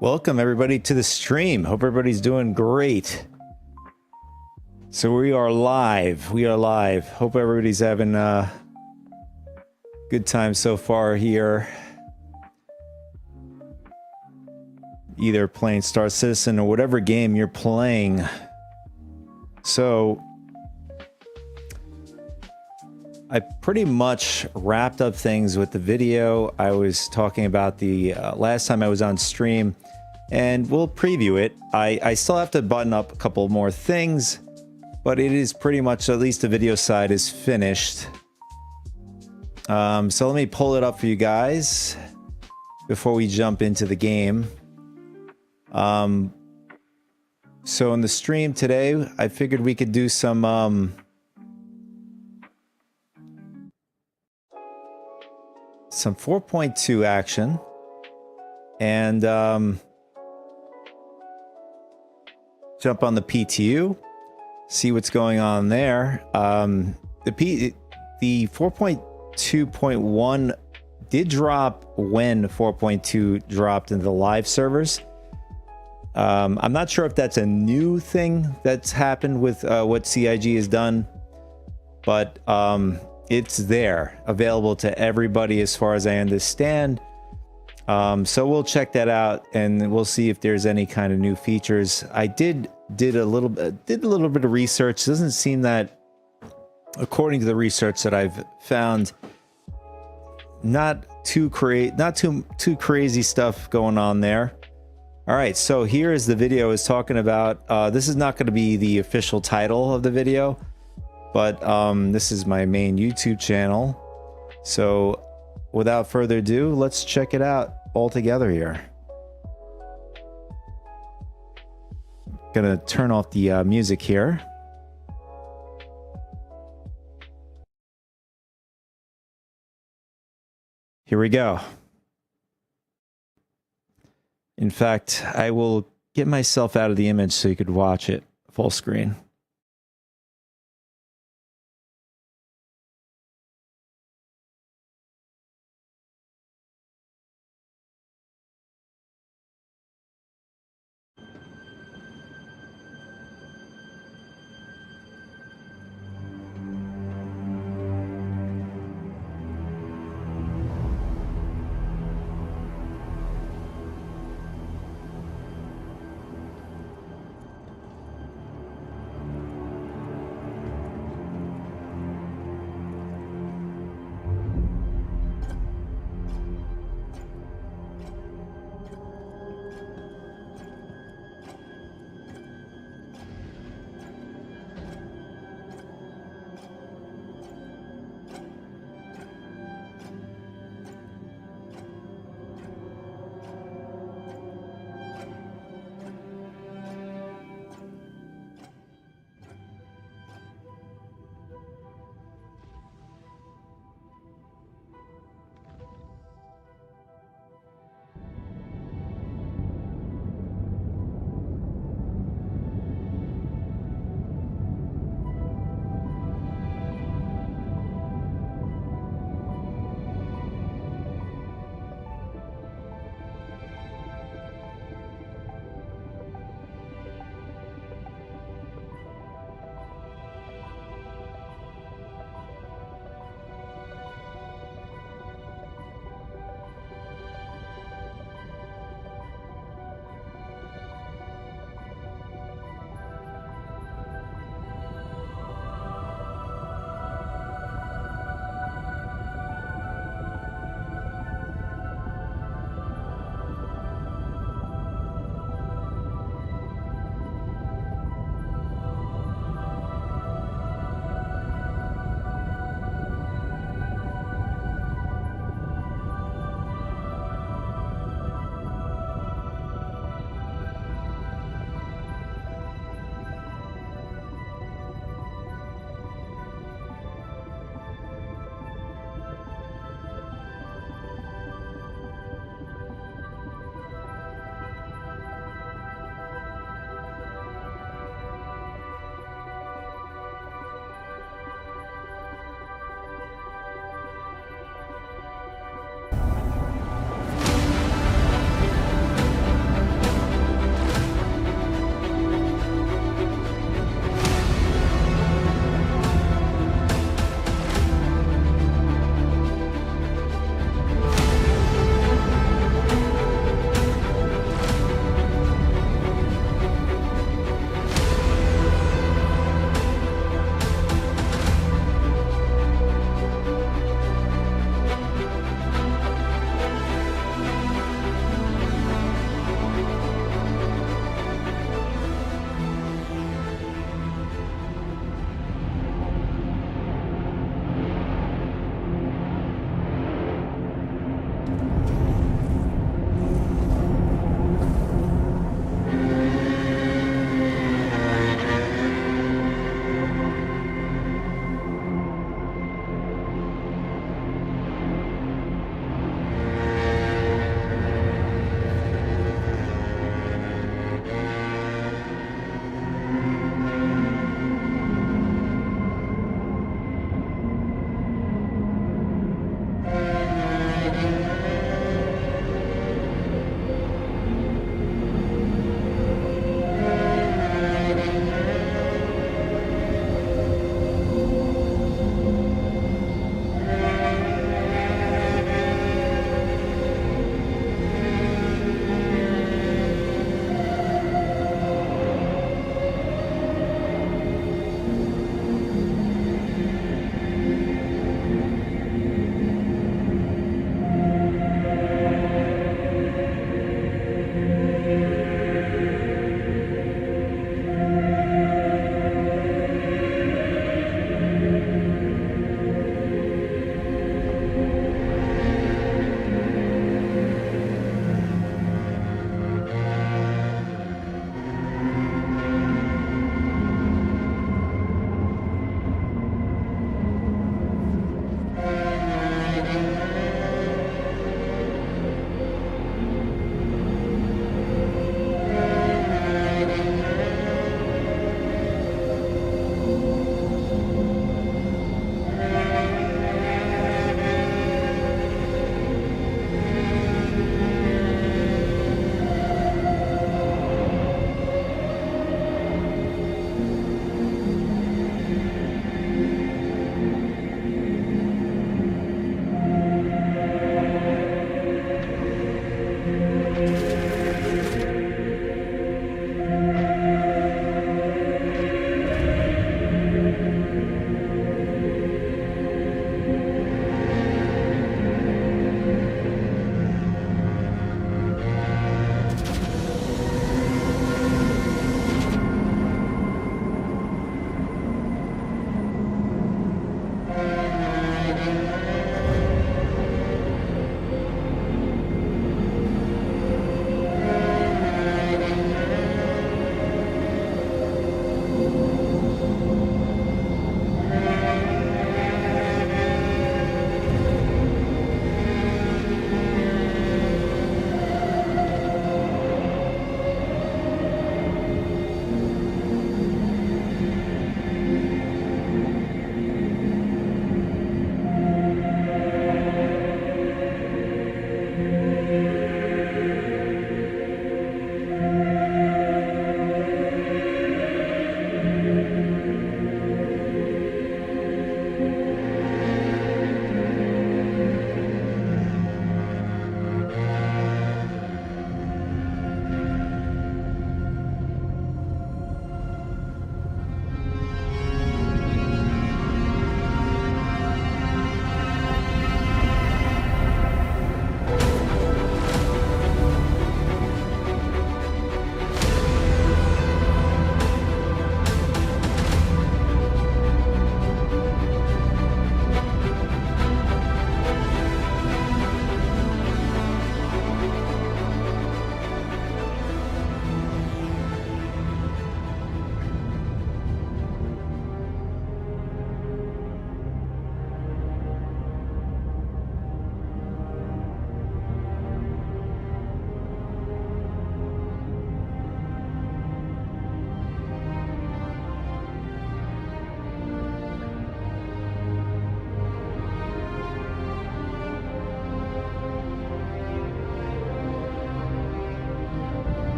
Welcome everybody to the stream. Hope everybody's doing great. So we are live. We are live. Hope everybody's having Good time so far here. Either playing Star Citizen or whatever game you're playing. So I pretty much wrapped up things with the video. I was talking about the last time I was on stream, and we'll preview it. I still have to button up a couple more things, but it is pretty much, at least the video side is finished. So let me pull it up for you guys before we jump into the game. So in the stream today, I figured we could do some 4.2 action, and jump on the PTU, see what's going on there. The 4.2.1 did drop when 4.2 dropped into the live servers. I'm not sure if that's a new thing that's happened with what CIG has done, but it's there, available to everybody as far as I understand. So we'll check that out, and we'll see if there's any kind of new features. I did a little bit of research. Doesn't seem that, according to the research that I've found, not too crazy stuff going on there. All right, so here is the video is talking about. This is not going to be the official title of the video, but this is my main YouTube channel. So without further ado, let's check it out all together here. Gonna turn off the music here. Here we go. In fact, I will get myself out of the image so you could watch it full screen.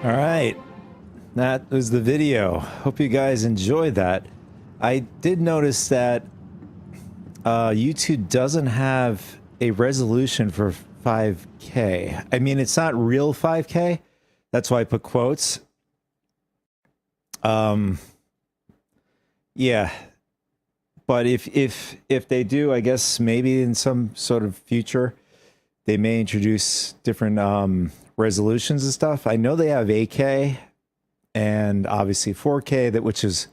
All right, that was the video. Hope you guys enjoyed that. I did notice that YouTube doesn't have a resolution for 5K. I mean, it's not real 5K. That's why I put quotes. Yeah. But if they do, I guess maybe in some sort of future, they may introduce different resolutions and stuff. I know they have 8K and obviously 4K, which is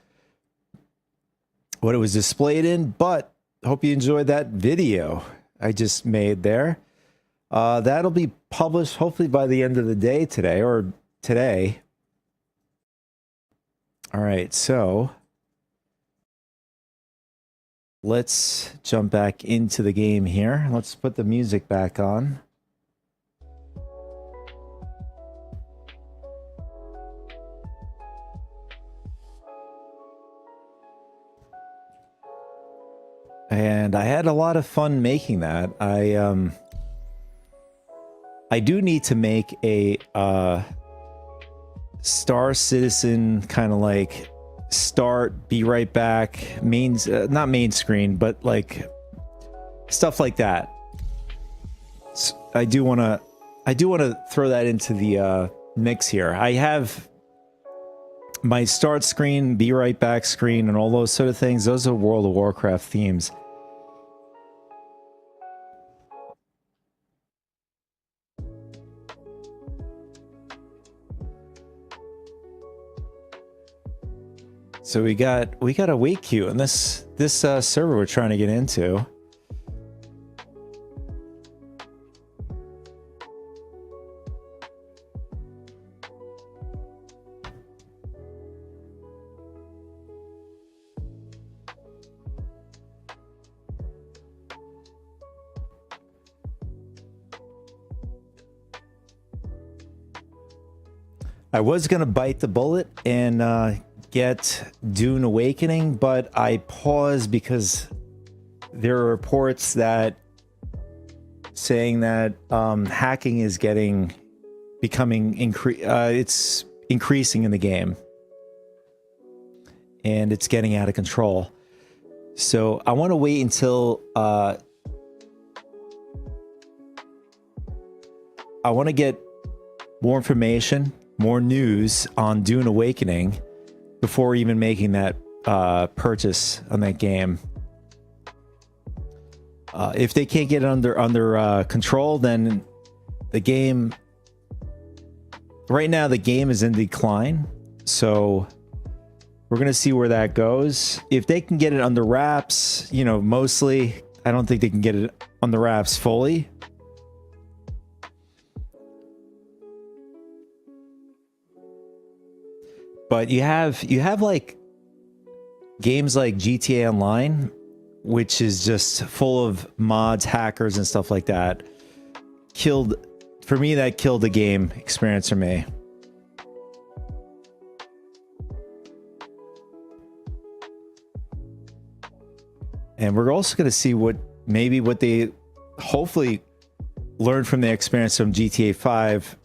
what it was displayed in. But hope you enjoyed that video I just made there. That'll be published hopefully by the end of the day today or today. All right, so let's jump back into the game here. Let's put the music back on. And I had a lot of fun making that. I do need to make a Star Citizen kind of like start, be right back, not main screen, but like stuff like that. So I do want to throw that into the mix here. I have my start screen, be right back screen, and all those sort of things. Those are World of Warcraft themes. So we got a wait queue in this server we're trying to get into. I was gonna bite the bullet and get Dune Awakening, but I paused because there are reports that saying that hacking is it's increasing in the game, and it's getting out of control. So I want to wait until I want to get more information, more news on Dune Awakening before even making that purchase on that game. If they can't get it under control, then the game... Right now, the game is in decline. So we're going to see where that goes. If they can get it under wraps, you know, mostly, I don't think they can get it on the wraps fully. But you have like games like GTA Online, which is just full of mods, hackers, and stuff like that. That killed the game experience for me. And we're also going to see what they hopefully learned from the experience from GTA 5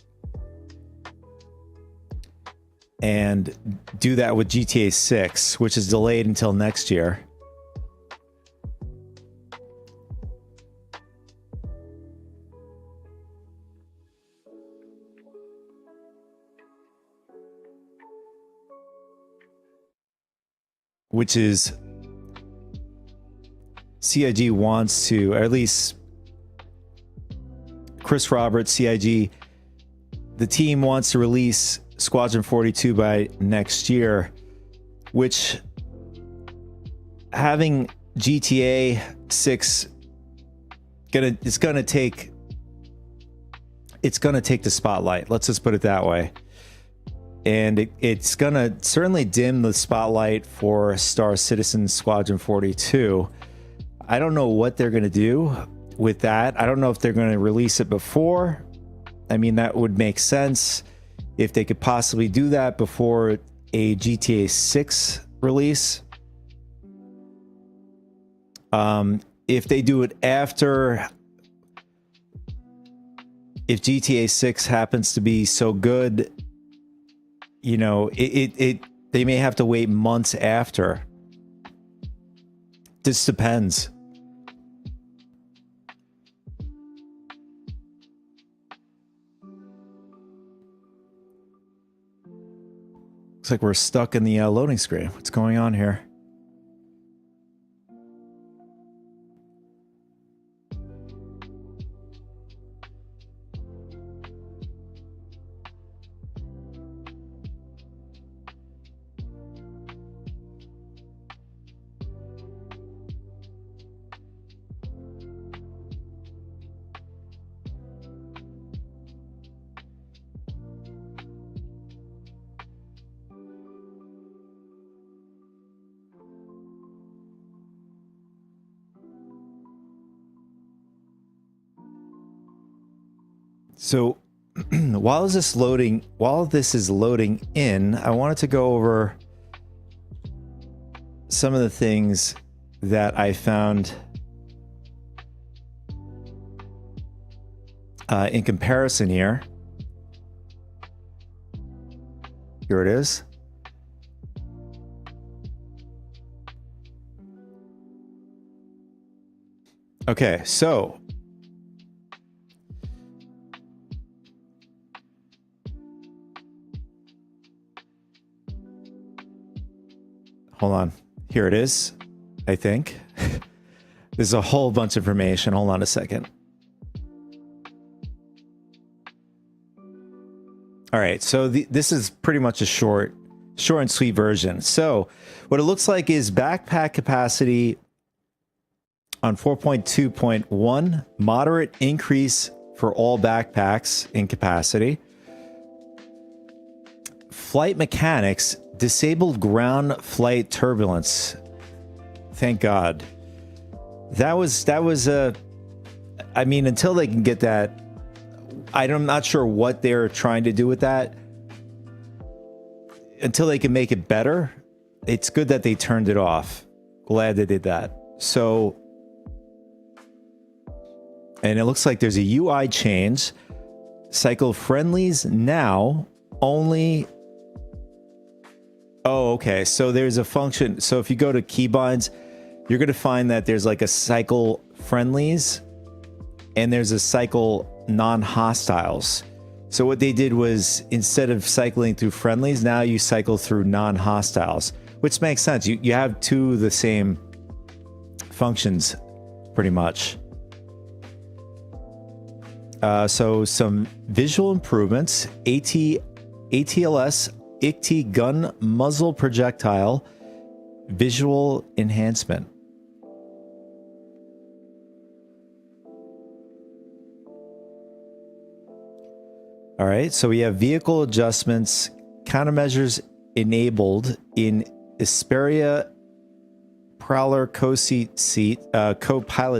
and do that with GTA 6, which is delayed until next year. Which is CIG wants to, or at least Chris Roberts, CIG, the team wants to release Squadron 42 by next year, which having GTA 6 it's gonna take the spotlight. Let's just put it that way. And it's gonna certainly dim the spotlight for Star Citizen Squadron 42. I don't know what they're gonna do with that. I don't know if they're gonna release it before. I mean, that would make sense if they could possibly do that before a GTA 6 release. If they do it after, if GTA 6 happens to be so good you know, they may have to wait months after. This depends. Looks like we're stuck in the loading screen. What's going on here? So while this is loading in, I wanted to go over some of the things that I found in comparison here. Here it is. Okay, so hold on. Here it is, I think. There's a whole bunch of information. Hold on a second. All right, so this is pretty much a short and sweet version. So what it looks like is backpack capacity on 4.2.1, moderate increase for all backpacks in capacity. Flight mechanics, disabled ground flight turbulence. Thank God. That was I mean, until they can get that, I'm not sure what they're trying to do with that. Until they can make it better, it's good that they turned it off. Glad they did that. So, and it looks like there's a UI change. Cycle friendlies now only. Oh, okay. So there's a function. So if you go to keybinds, you're going to find that there's like a cycle friendlies and there's a cycle non-hostiles. So what they did was, instead of cycling through friendlies, now you cycle through non-hostiles, which makes sense. You have two of the same functions pretty much. So some visual improvements, ATLS, ICT gun muzzle projectile, visual enhancement. All right, so we have vehicle adjustments, countermeasures enabled in Asperia Prowler co-pilot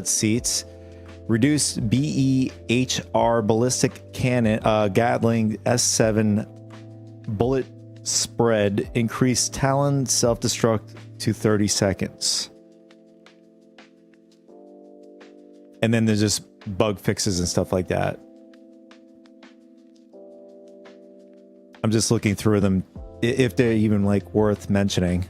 seats, reduced BEHR ballistic cannon, Gatling S7 bullet spread, increased Talon self-destruct to 30 seconds. And then there's just bug fixes and stuff like that. I'm just looking through them, if they're even like worth mentioning.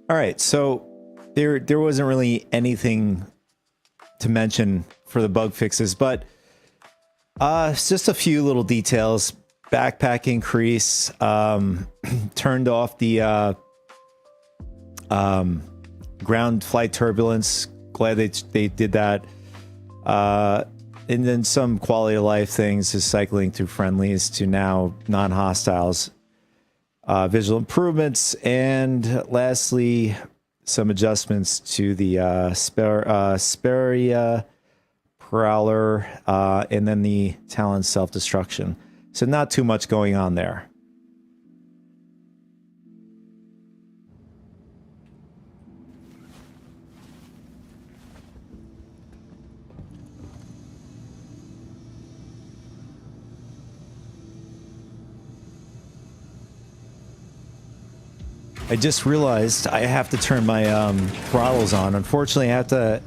All right, so there wasn't really anything to mention for the bug fixes, but it's just a few little details. Backpack increase, turned off the ground flight turbulence. Glad they did that. And then some quality of life things, is cycling through friendlies to now non-hostiles. Visual improvements, and lastly, some adjustments to the Asperia Prowler, and then the Talon self-destruction. So not too much going on there. I just realized I have to turn my throttles on. Unfortunately, I have to...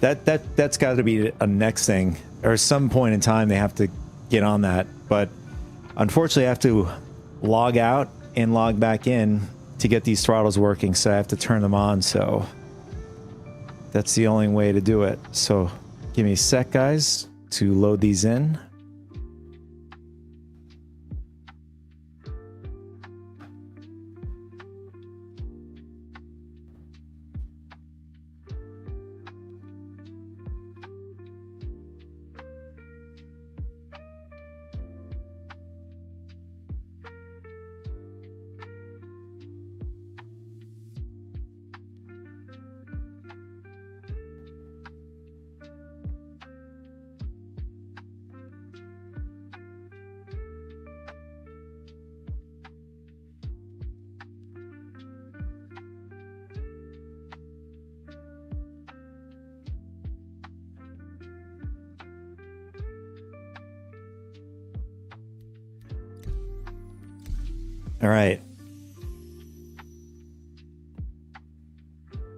that's got to be a next thing. Or some point in time they have to get on that. But unfortunately, I have to log out and log back in to get these throttles working. So I have to turn them on. So that's the only way to do it. So give me a sec, guys, to load these in. All right.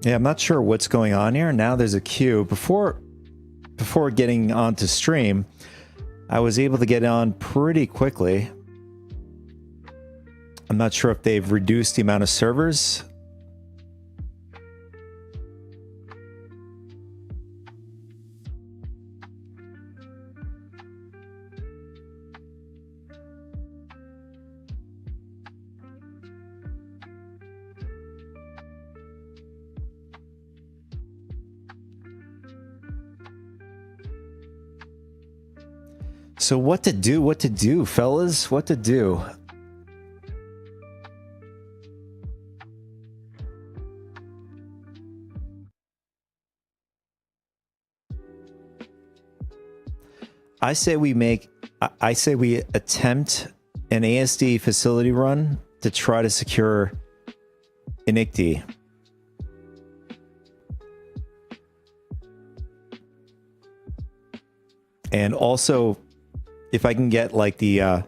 Yeah, I'm not sure what's going on here. Now there's a queue. Before getting onto stream, I was able to get on pretty quickly. I'm not sure if they've reduced the amount of servers. So what to do, fellas? What to do? I say we attempt an ASD facility run to try to secure an ICT. And also, if I can get like the a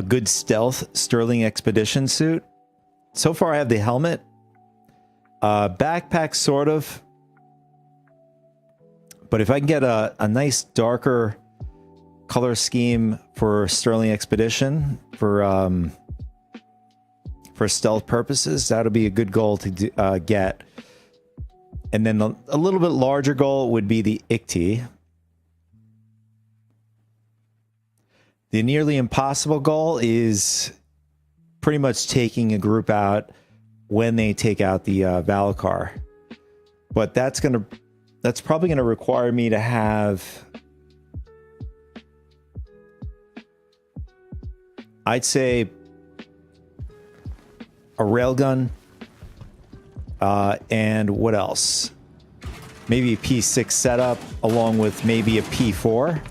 good stealth Sterling Expedition suit. So far I have the helmet. Backpack sort of. But if I can get a nice darker color scheme for Sterling Expedition for stealth purposes, that'll be a good goal to get. And then a little bit larger goal would be the ICT. The nearly impossible goal is pretty much taking a group out when they take out the Valakar. But that's probably gonna require me to have, I'd say, a railgun, and what else? Maybe a P6 setup along with maybe a P4.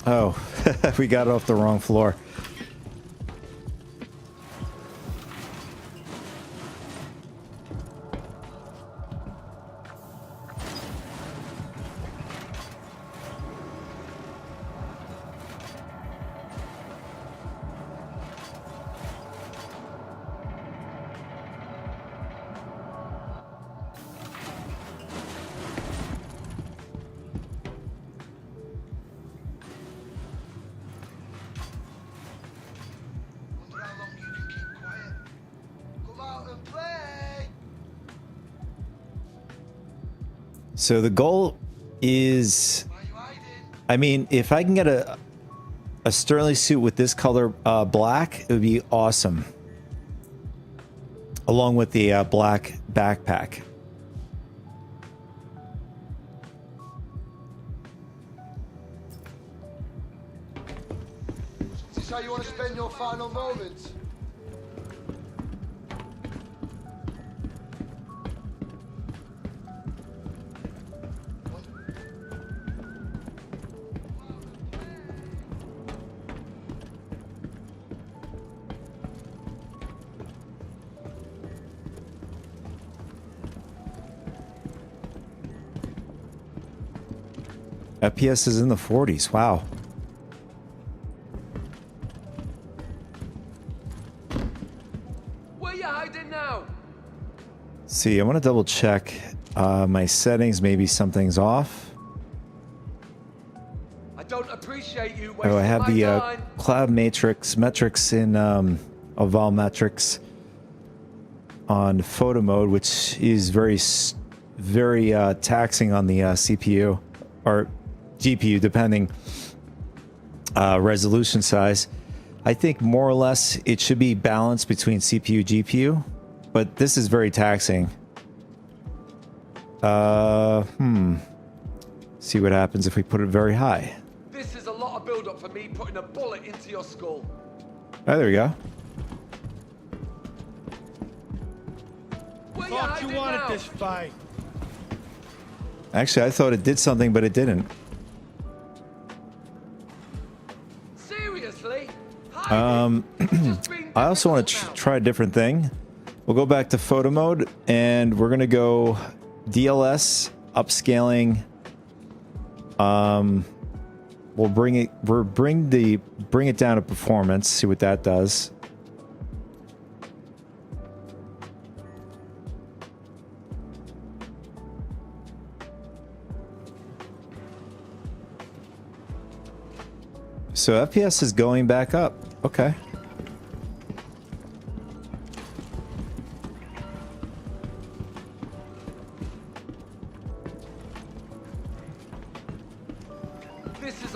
Oh, we got off the wrong floor. So the goal is, I mean, if I can get a Sterling suit with this color black, it would be awesome. Along with the black backpack. how you want to spend your final moments? FPS is in the 40s. Wow. Where you hiding now? See, I want to double check my settings. Maybe something's off. I don't appreciate you Oh, I wasting have my the time. cloud metrics in Oval metrics on photo mode, which is very taxing on the CPU or GPU, depending resolution size. I think more or less it should be balanced between CPU GPU, but this is very taxing. See what happens if we put it very high. This is a lot of build-up for me putting a bullet into your skull. Oh, there we go. Where you Thought hiding you wanted now? this fight. Actually, I thought it did something, but it didn't. Seriously? I also want to try a different thing. We'll go back to photo mode, and we're gonna go DLS upscaling. We'll bring it down to performance. See what that does. So FPS is going back up. Okay.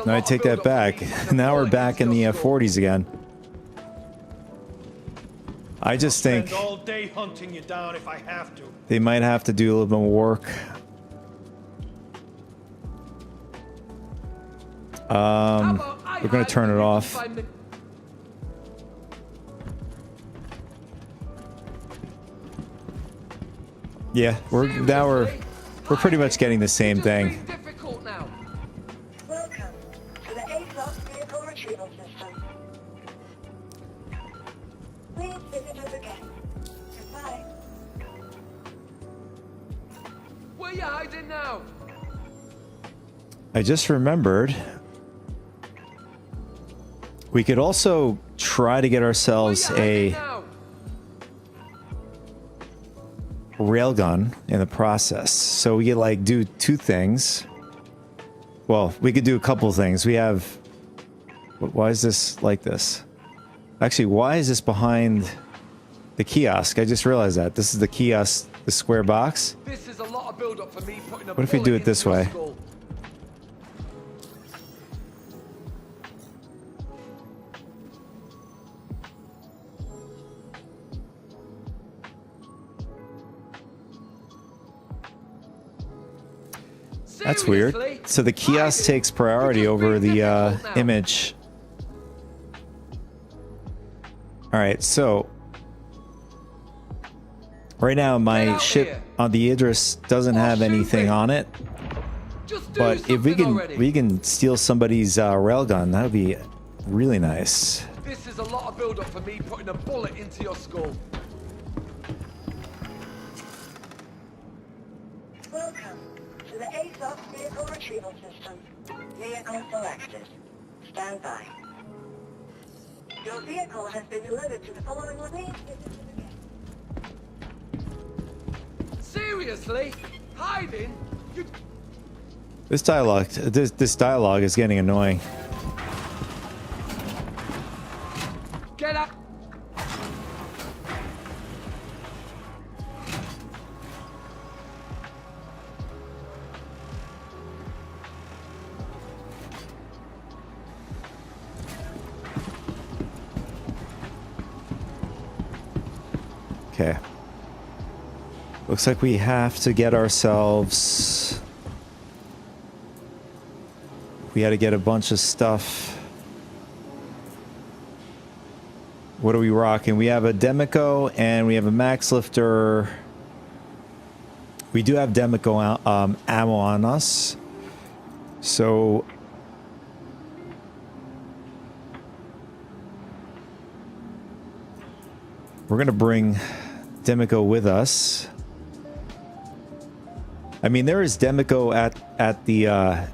No, I take that back. Now we're back in the 40s again. I just think Spend all day hunting you down if I have to. they might have to do a little bit more work. We're going to turn it off. Yeah, we're pretty much getting the same thing. Welcome to the A-Class Vehicle Retrieval System. Please visit us again. Goodbye. Where you hiding now? I just remembered we could also try to get ourselves a railgun in the process. So we could like do two things. Well, we could do a couple things. We have... Why is this like this? Actually, why is this behind the kiosk? I just realized that. This is the kiosk, the square box. This is a lot of build-up for me putting a What if we do it this way? That's weird. So the kiosk takes priority over the image. All right, so right now my ship on the Idris doesn't have anything on it. But if we can steal somebody's railgun, that would be really nice. This is a lot of build-up for me putting a bullet into your skull. Welcome to the A-Class Vehicle Retrieval System. Vehicle selected. Stand by. Your vehicle has been delivered to the following location. Seriously? Hiding? You... This dialogue is getting annoying. Get up! Okay. Looks like we have to get ourselves... We had to get a bunch of stuff. What are we rocking? We have a Demico and we have a Max Lifter. We do have Demico ammo on us. So we're going to bring Demico with us. I mean, there is Demico at the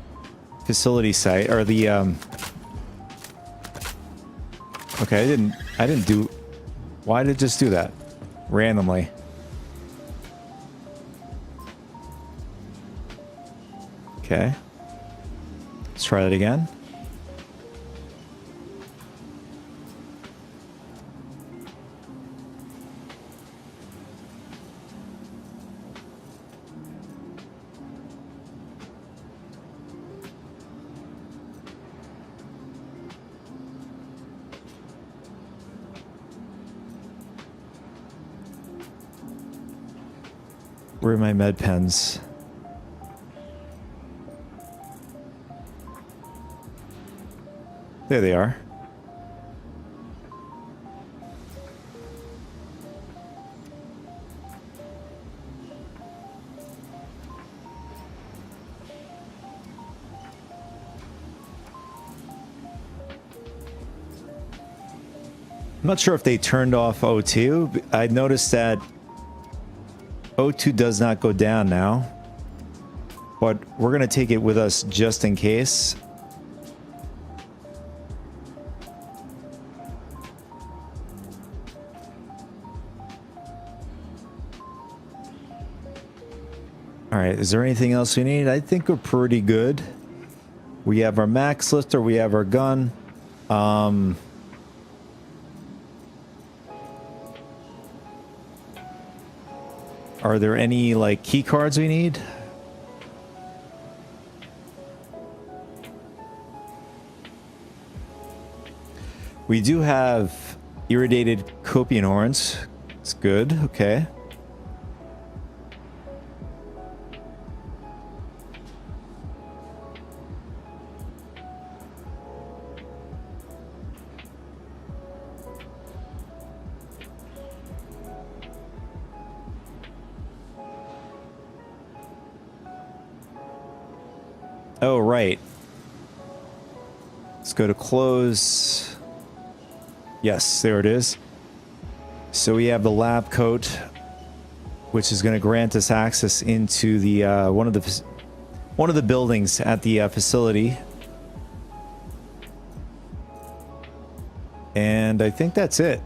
facility site, or the okay, I didn't do. Why did it just do that randomly? Okay, let's try that again. Where are my med pens? There they are. I'm not sure if they turned off O2. I noticed that O2 does not go down now, but we're going to take it with us just in case. All right, is there anything else we need? I think we're pretty good. We have our Max Lifter, we have our gun. Are there any, like, key cards we need? We do have irradiated copian horns. It's good, okay. Oh, right. Let's go to close. Yes, there it is. So we have the lab coat, which is going to grant us access into the one of the buildings at the facility. And I think that's it.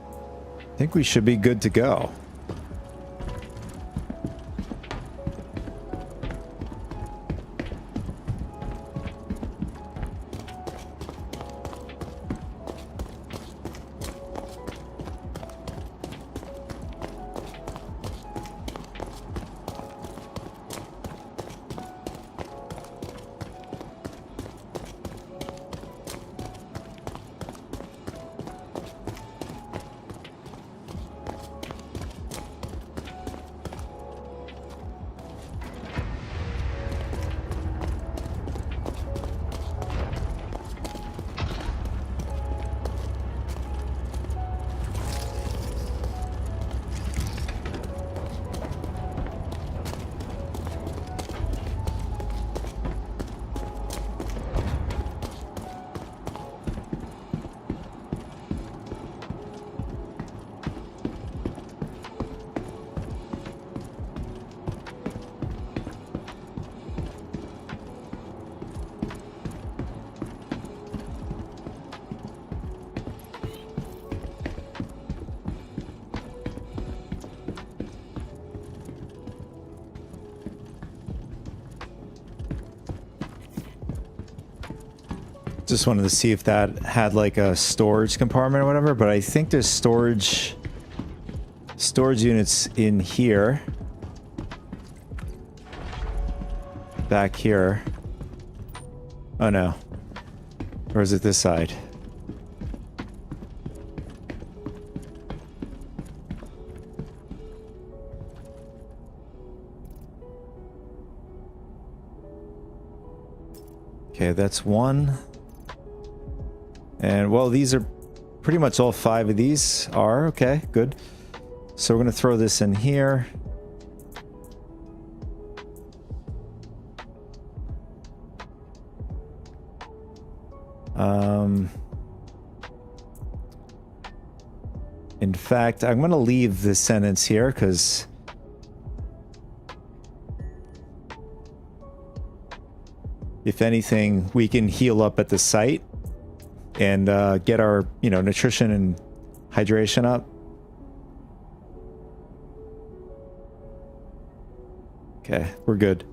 I think we should be good to go. Just wanted to see if that had like a storage compartment or whatever, but I think there's storage units in here. Back here. Oh no. Or is it this side? Okay, that's one. And well, these are pretty much all 5 of these are. Okay, good. So we're going to throw this in here. In fact, I'm going to leave this sentence here because if anything, we can heal up at the site and get our, you know, nutrition and hydration up. Okay, we're good.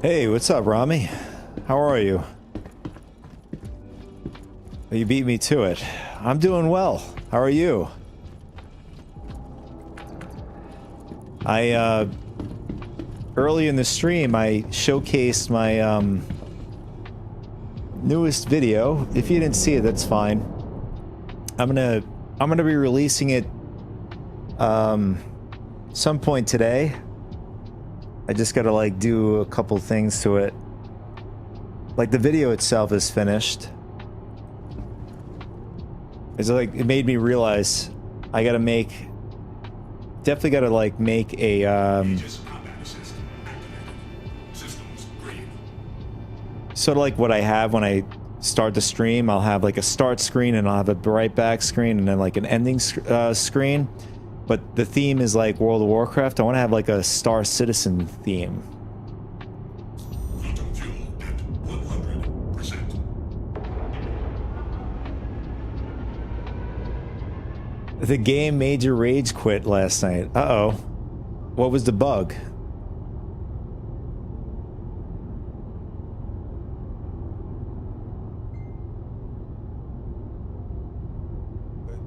Hey, what's up, Rami? How are you? You beat me to it. I'm doing well. How are you? Early in the stream, I showcased my newest video. If you didn't see it, that's fine. I'm gonna be releasing it some point today. I just gotta like do a couple things to it. Like the video itself is finished. It's like it made me realize I gotta definitely gotta like make a sort of like what I have when I start the stream. I'll have like a start screen and I'll have a right back screen and then like an ending screen. But the theme is like World of Warcraft. I want to have like a Star Citizen theme. The game made your rage quit last night. Uh-oh. What was the bug?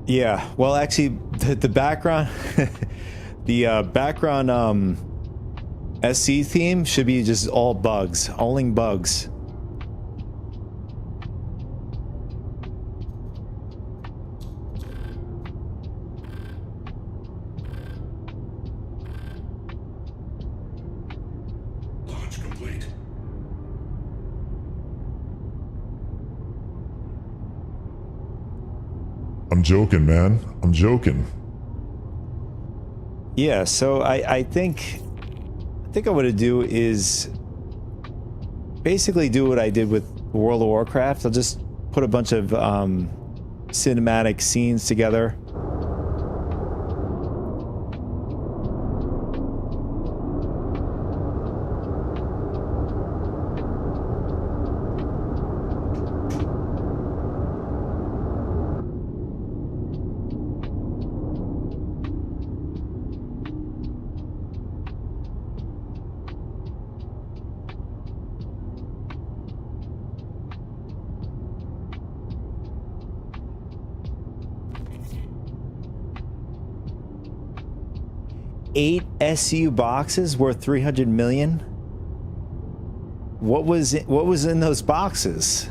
Yeah, well, actually, the background, the background SC theme should be just all bugs, only bugs. Launch complete. I'm joking, man. I'm joking. Yeah, so I think what I would do is basically do what I did with World of Warcraft. I'll just put a bunch of cinematic scenes together. Eight SU boxes worth 300 million. What was in those boxes?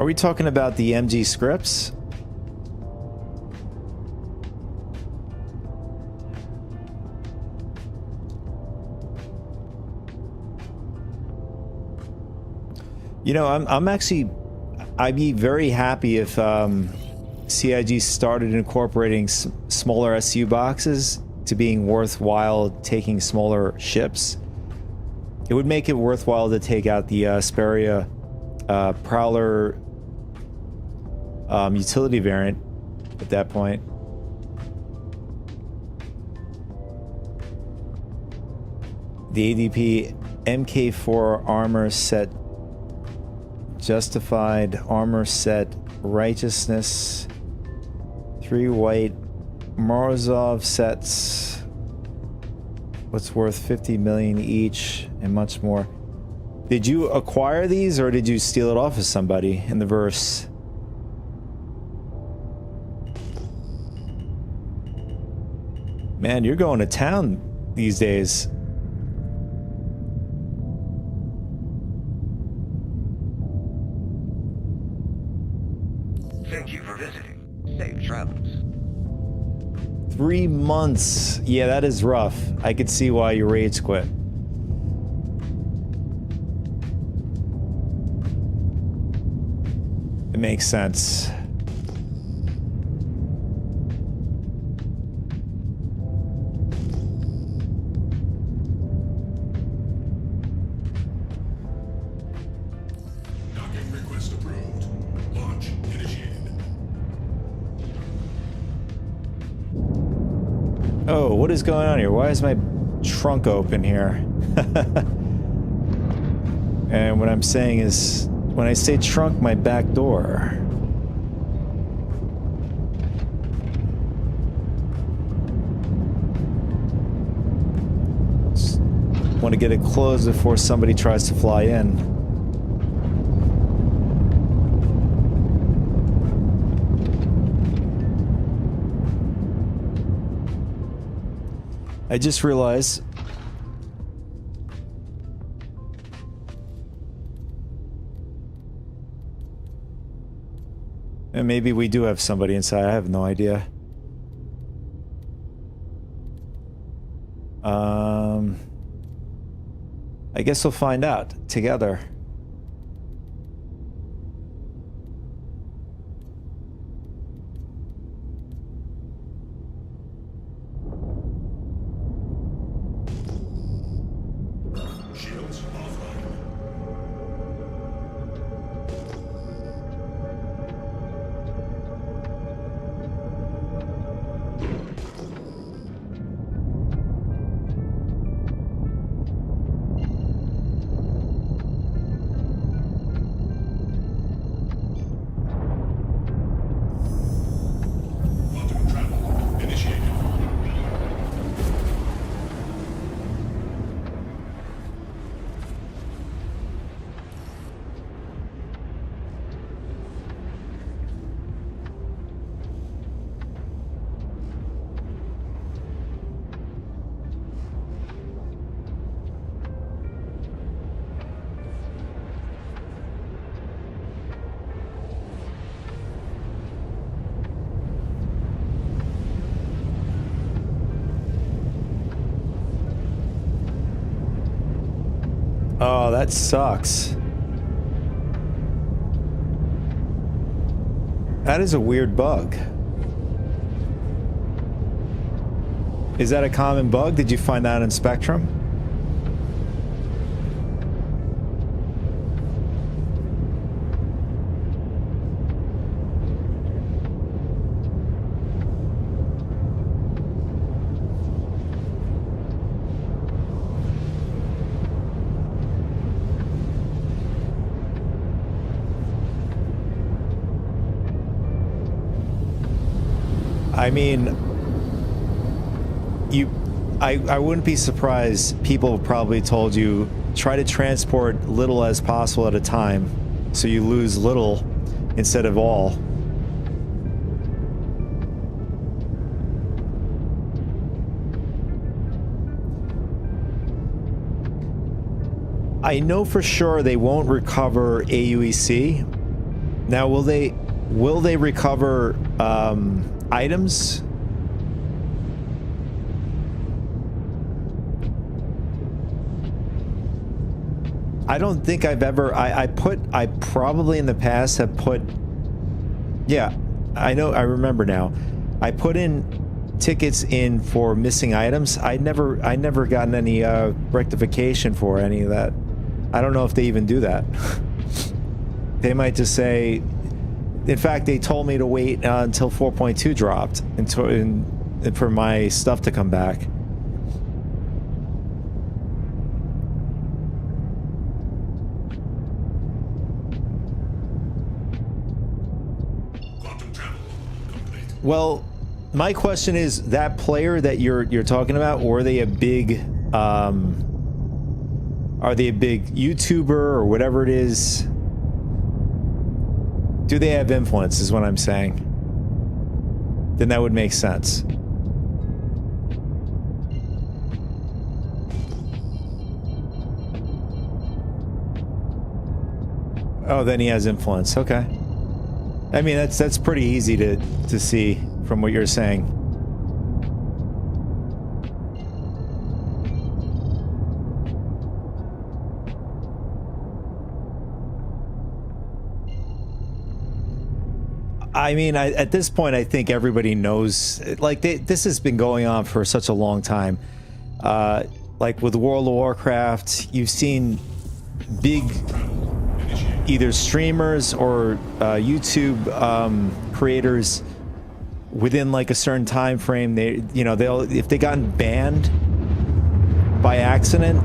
Are we talking about the MG scripts? You know, I'd be very happy if CIG started incorporating smaller SU boxes to being worthwhile taking smaller ships. It would make it worthwhile to take out the Asperia Prowler utility variant at that point. The ADP MK4 armor set, justified armor set, righteousness, 3 white Morozov sets, what's worth 50 million each, and much more. Did you acquire these or did you steal it off of somebody in the verse? Man, you're going to town these days. Thank you for visiting. Safe travels. 3 months. Yeah, that is rough. I could see why your raids quit. It makes sense. Docking request approved. Launch initiated. Oh, what is going on here? Why is my trunk open here? And what I'm saying is, when I say trunk, my back door. Just want to get it closed before somebody tries to fly in. I just realized and maybe we do have somebody inside. I have no idea. I guess we'll find out together. Shields offline. Quantum travel initiated. Oh, that sucks. That is a weird bug. Is that a common bug? Did you find that in Spectrum? I mean, I wouldn't be surprised. People probably told you try to transport little as possible at a time, so you lose little instead of all. I know for sure they won't recover AUEC. Now, will they recover items? I don't think I've ever, I probably in the past have put, yeah, I know, I remember now. I put in tickets in for missing items. I never gotten any rectification for any of that. I don't know if they even do that. They might just say, in fact, they told me to wait until 4.2 dropped and for my stuff to come back. Well, my question is, that player that you're talking about, or are they a big YouTuber or whatever it is? Do they have influence is what I'm saying. Then that would make sense. Oh, then he has influence. Okay. I mean, that's pretty easy to see from what you're saying. I mean, at this point, I think everybody knows. Like, this has been going on for such a long time. Like with World of Warcraft, you've seen big either streamers or YouTube creators within like a certain time frame. They'll if they gotten banned by accident,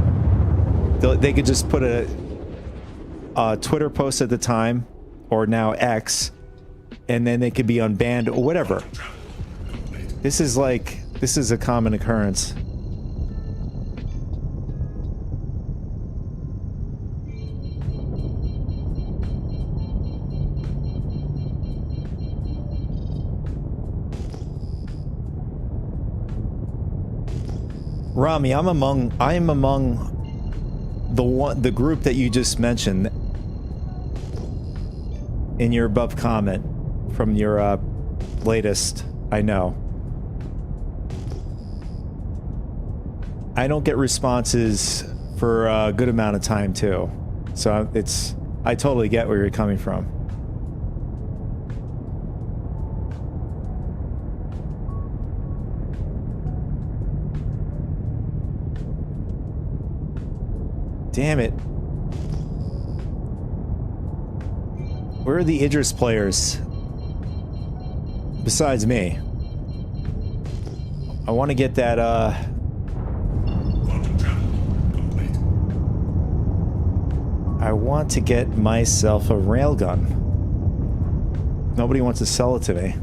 they could just put a Twitter post at the time, or now X, and then they could be unbanned or whatever. This is a common occurrence. Rami, I am among the group that you just mentioned in your above comment from your latest. I know. I don't get responses for a good amount of time too, so I totally get where you're coming from. Damn it. Where are the Idris players? Besides me. I want to get that, I want to get myself a railgun. Nobody wants to sell it to me.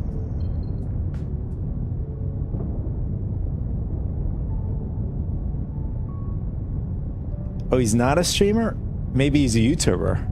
Oh, he's not a streamer? Maybe he's a YouTuber.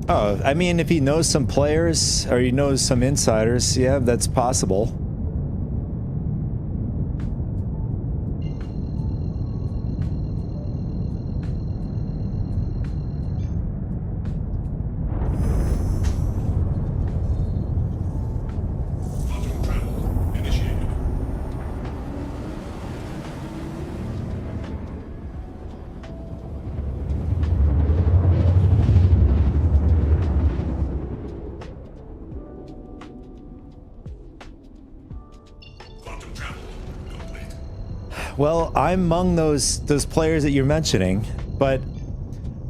Oh, I mean, if he knows some players or he knows some insiders, yeah, that's possible. Well, I'm among those players that you're mentioning, but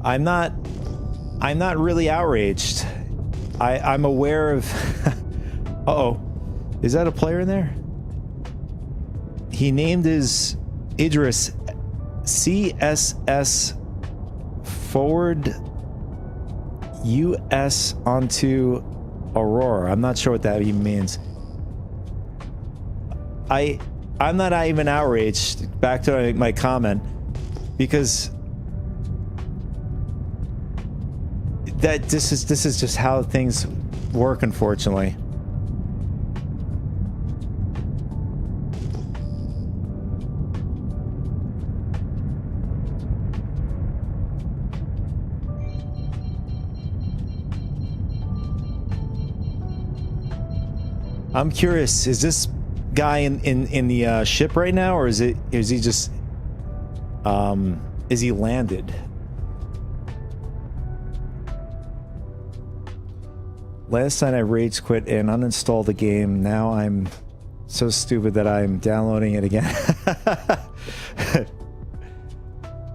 I'm not really outraged. I'm aware of uh-oh. Is that a player in there? He named his Idris CSS forward US onto Aurora. I'm not sure what that even means. I'm not even outraged, back to my comment, because this is just how things work, unfortunately. I'm curious, is this guy in the ship right now, or is he just is he landed? Last night I rage quit and uninstalled the game. Now I'm so stupid that I'm downloading it again.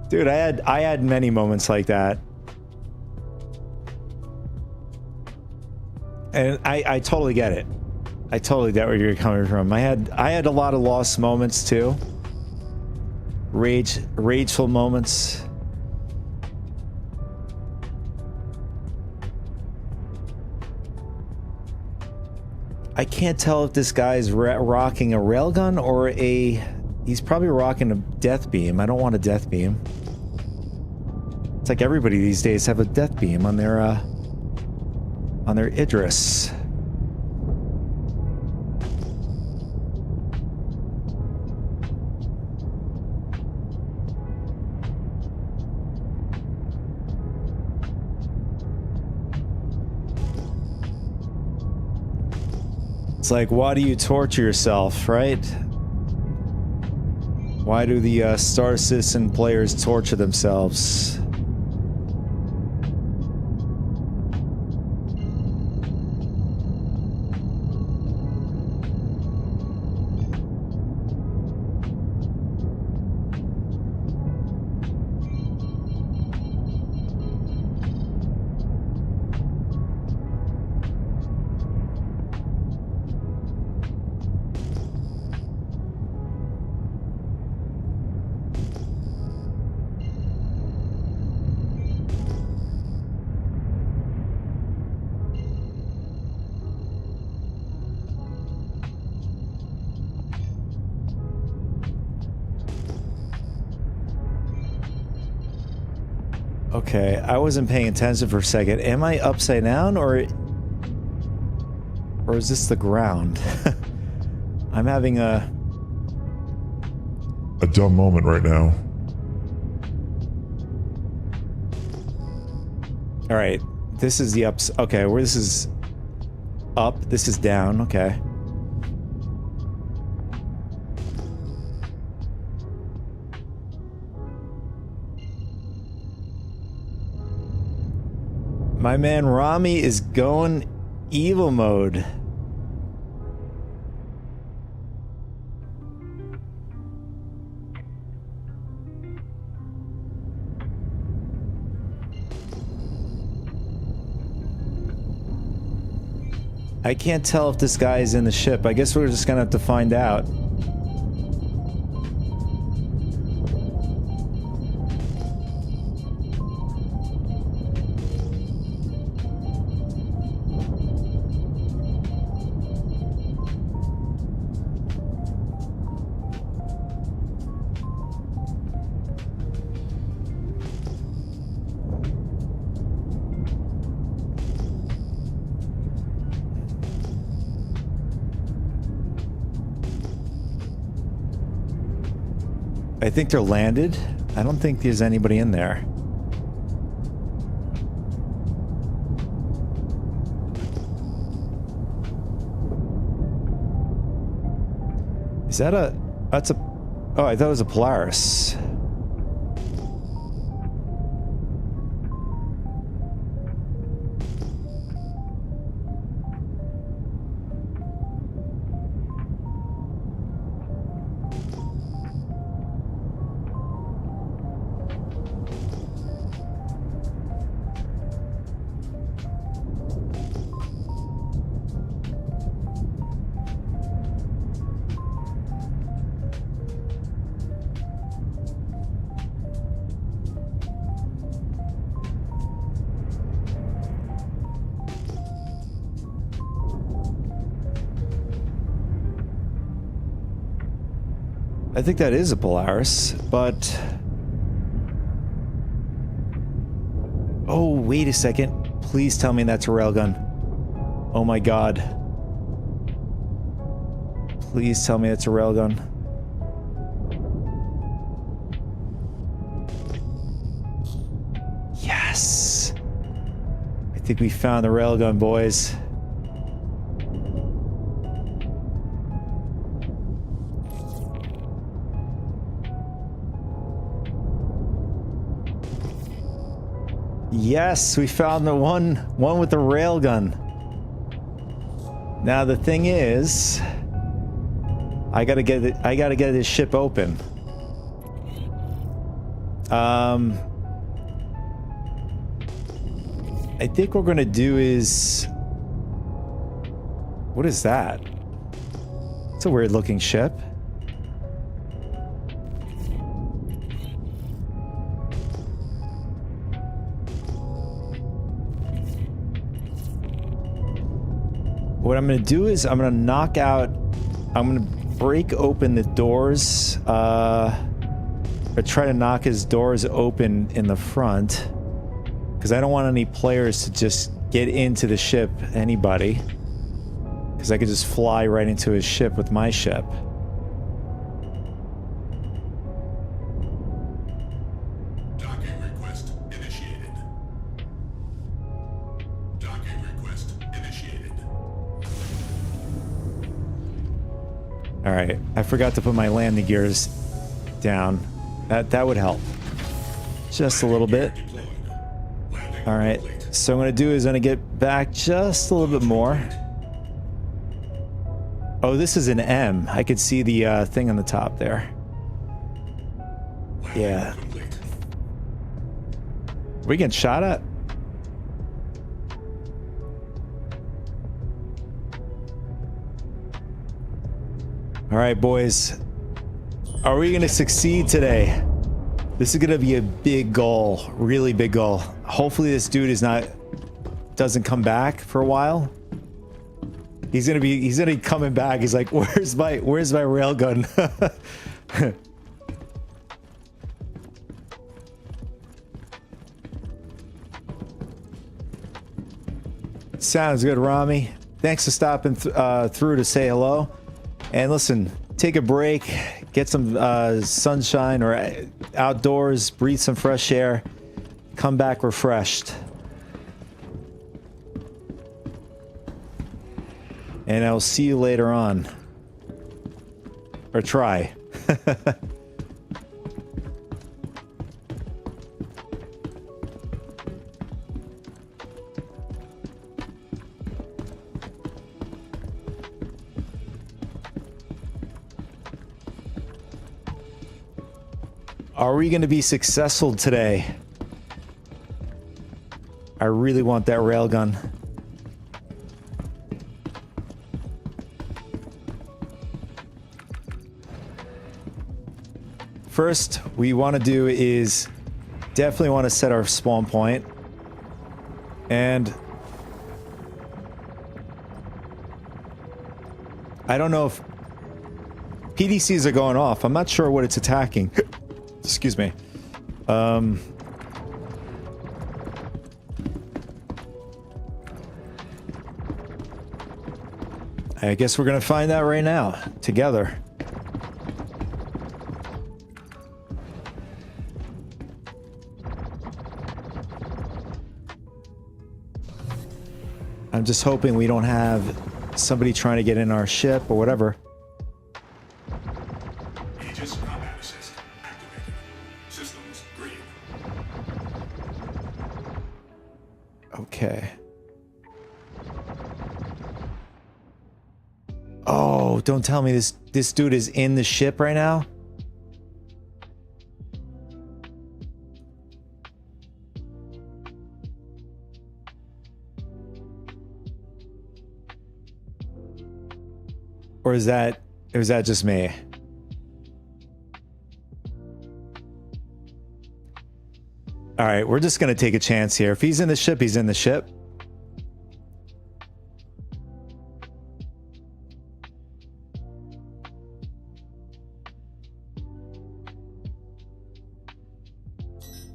Dude, I had many moments like that. And I totally get it. I totally get where you're coming from. I had a lot of lost moments too. Rageful moments. I can't tell if this guy's rocking a railgun or he's probably rocking a death beam. I don't want a death beam. It's like everybody these days have a death beam on their Idris. It's like, why do you torture yourself, right? Why do the Star Citizen players torture themselves? Okay, I wasn't paying attention for a second. Am I upside down or is this the ground? I'm having a dumb moment right now. All right, this is the ups. Okay, where this is up, this is down. Okay. My man Rami is going evil mode. I can't tell if this guy is in the ship. I guess we're just gonna have to find out. I think they're landed. I don't think there's anybody in there. Is that a... That's a... Oh, I thought it was a Polaris. I think that is a Polaris, but... Oh, wait a second. Please tell me that's a railgun. Oh my god. Please tell me it's a railgun. Yes! I think we found the railgun, boys. Yes, we found the one with the railgun. Now the thing is, I gotta get this ship open. I think what we're gonna do is What is that? It's a weird looking ship. What I'm going to do is I'm going to break open the doors, or try to knock his doors open in the front, because I don't want any players to just get into the ship, anybody, because I could just fly right into his ship with my ship. Docking request initiated. Docking request initiated. All right, I forgot to put my landing gears down. That would help. Just a little bit. All right, so what I'm gonna do is I'm gonna get back just a little bit more. Oh, this is an M. I could see the thing on the top there. Yeah. We getting shot at? All right, boys. Are we gonna succeed today? This is gonna be a big goal, really big goal. Hopefully this dude doesn't come back for a while. He's gonna be coming back. He's like, where's my railgun? Sounds good, Rami. Thanks for stopping through to say hello. And listen, take a break, get some sunshine or outdoors, breathe some fresh air, come back refreshed. And I'll see you later on. Or try. Are we going to be successful today? I really want that railgun. First, we want to do is definitely want to set our spawn point. And I don't know if PDCs are going off. I'm not sure what it's attacking. Excuse me. I guess we're gonna find out right now, together. I'm just hoping we don't have somebody trying to get in our ship or whatever. Aegis combat assist activated. Systems green. Okay. Oh, don't tell me this dude is in the ship right now? Or is that just me? All right, we're just going to take a chance here. If he's in the ship, he's in the ship.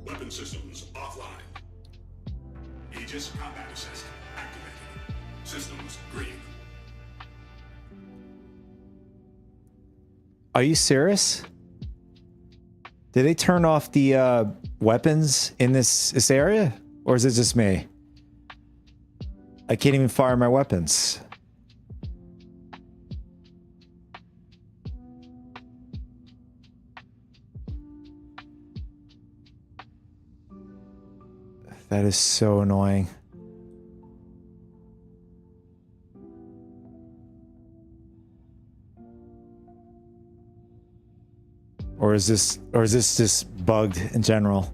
Weapon systems offline. Aegis combat assist activated. Systems green. Are you serious? Did they turn off the weapons in this area? Or is it just me? I can't even fire my weapons. That is so annoying. Or is this just bugged in general?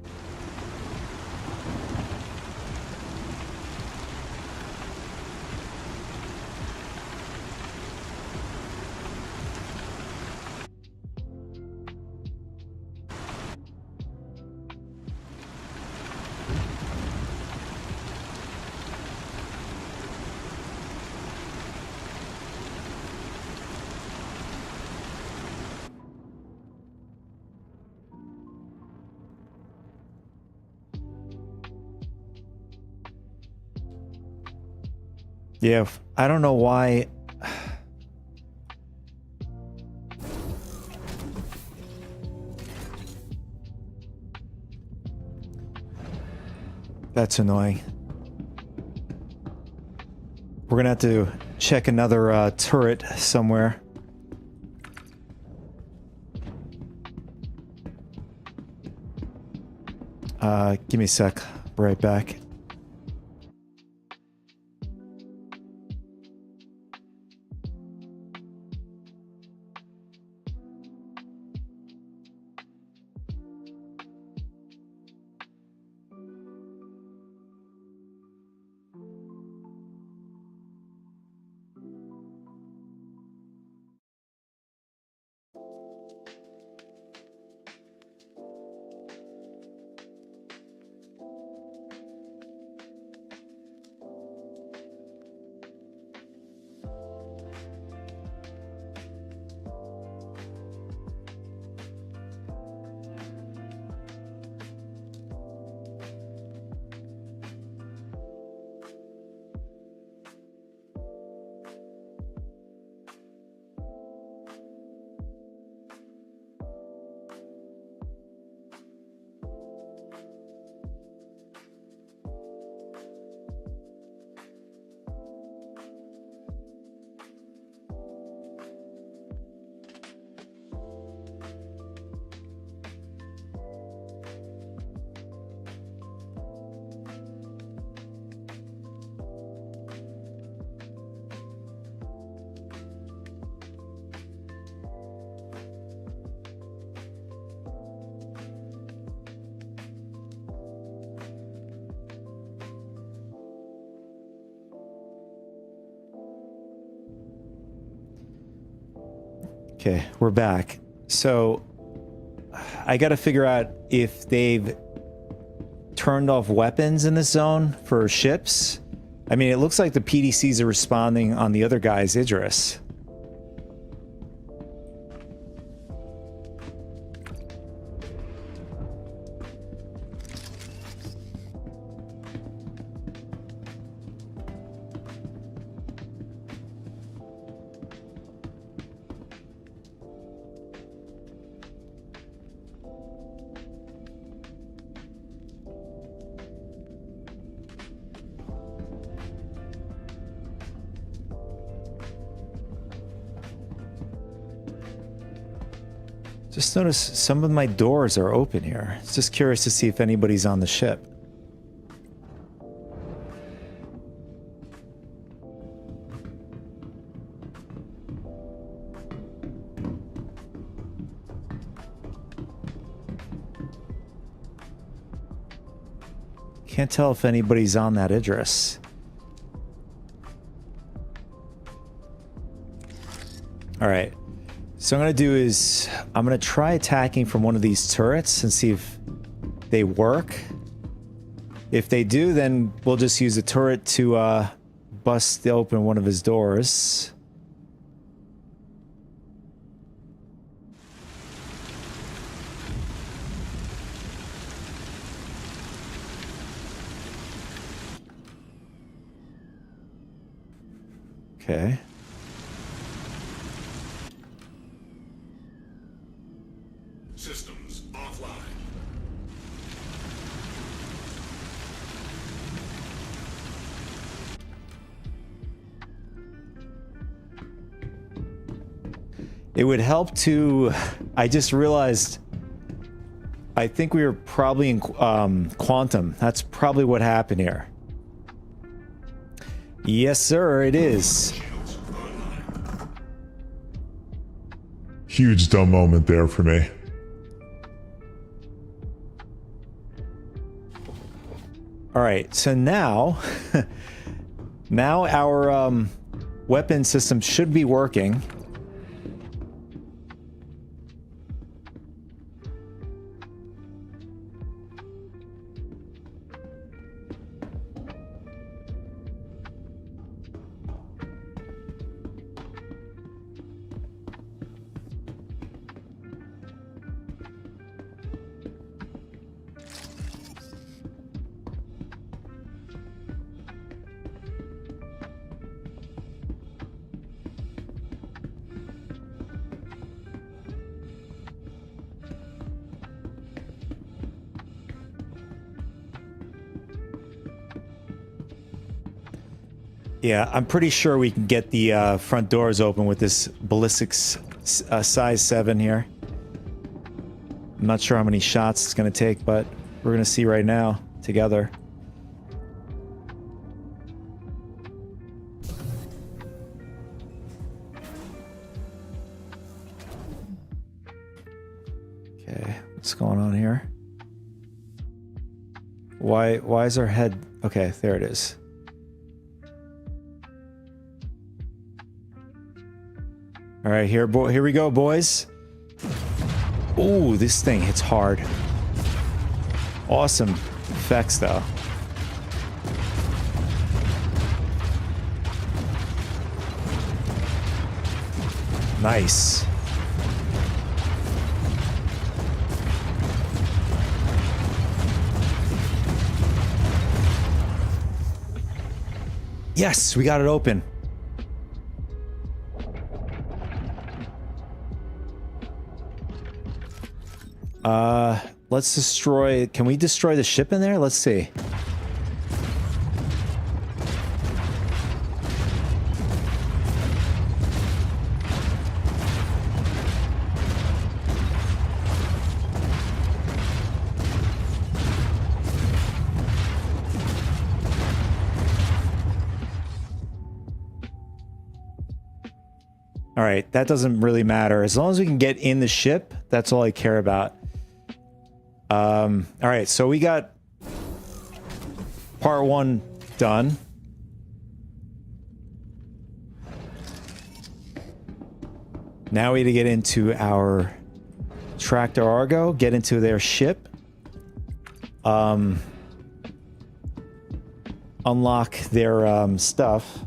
Yeah, I don't know why. That's annoying. We're gonna have to check another turret somewhere. Give me a sec. Right back. Okay, we're back. So I got to figure out if they've turned off weapons in this zone for ships. I mean, it looks like the PDCs are responding on the other guy's Idris. Just notice some of my doors are open here. Just curious to see if anybody's on the ship. Can't tell if anybody's on that Idris. All right. So what I'm going to do is I'm going to try attacking from one of these turrets and see if they work. If they do, then we'll just use the turret to bust open one of his doors. Okay. Systems offline. It would help to... I just realized... I think we were probably in Quantum. That's probably what happened here. Yes, sir, it is. Huge dumb moment there for me. All right, so now... now our weapon system should be working. Yeah, I'm pretty sure we can get the front doors open with this ballistics size 7 here. I'm not sure how many shots it's going to take, but we're going to see right now together. Okay, what's going on here? Why is our head... Okay, there it is. All right, here we go, boys. Ooh, this thing hits hard. Awesome effects, though. Nice. Yes, we got it open. Let's destroy... Can we destroy the ship in there? Let's see. All right, that doesn't really matter. As long as we can get in the ship, that's all I care about. All right, so we got part 1 done. Now we need to get into our Tractor Argo, get into their ship. Unlock their stuff.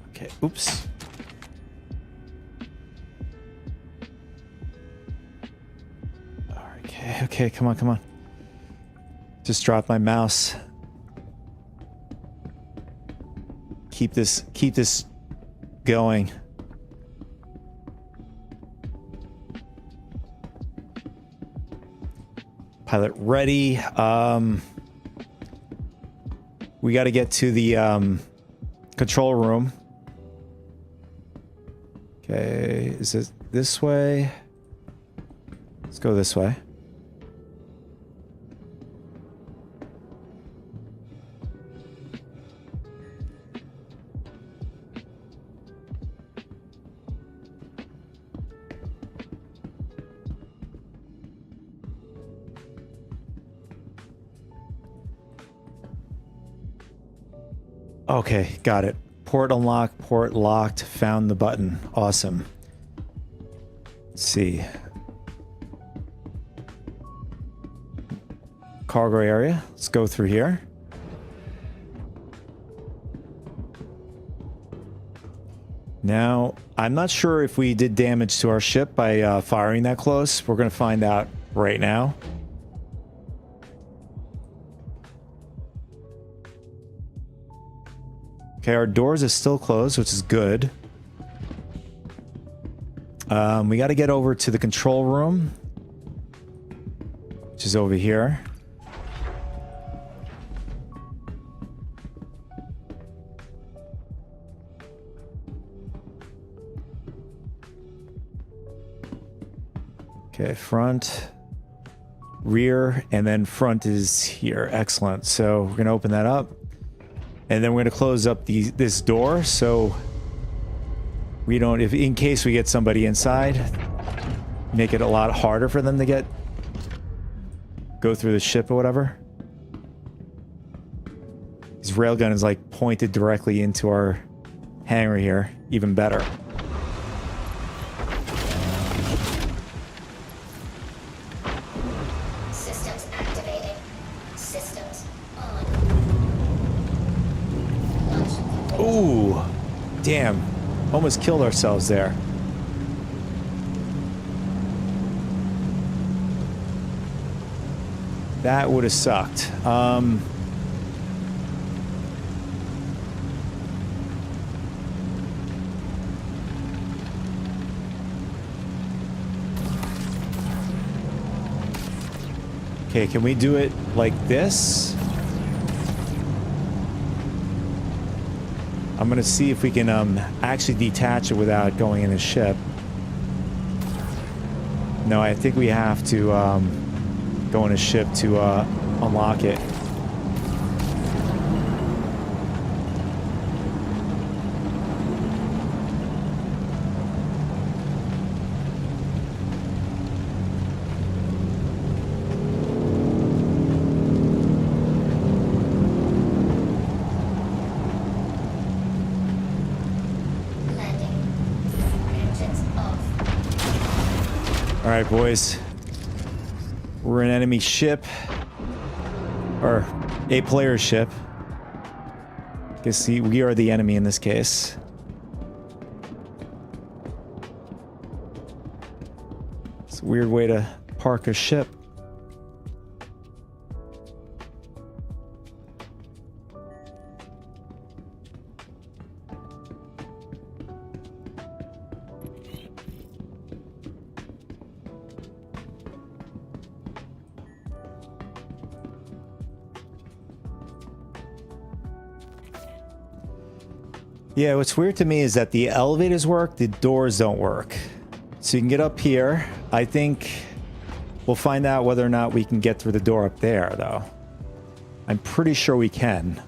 Okay, oops. Okay, come on. Just dropped my mouse. Keep this going. Pilot ready. We got to get to the control room. Okay, is it this way? Let's go this way. Okay, got it. Port unlocked, port locked, found the button. Awesome. Let's see. Cargo area. Let's go through here. Now, I'm not sure if we did damage to our ship by firing that close. We're going to find out right now. Okay, our doors are still closed, which is good. We got to get over to the control room, which is over here. Okay, front, rear, and then front is here. Excellent. So we're going to open that up. And then we're going to close up this door so we don't, if in case we get somebody inside, make it a lot harder for them to go through the ship or whatever. This railgun is like pointed directly into our hangar here. Even better. Systems activating. Systems on. Ooh, damn. Almost killed ourselves there. That would have sucked. Okay, Okay, can we do it like this? I'm gonna see if we can actually detach it without going in a ship. No, I think we have to go in a ship to unlock it. All right, boys. We're an enemy ship. Or a player ship. Guess we are the enemy in this case. It's a weird way to park a ship. Yeah, what's weird to me is that the elevators work, the doors don't work. So you can get up here. I think we'll find out whether or not we can get through the door up there, though. I'm pretty sure we can.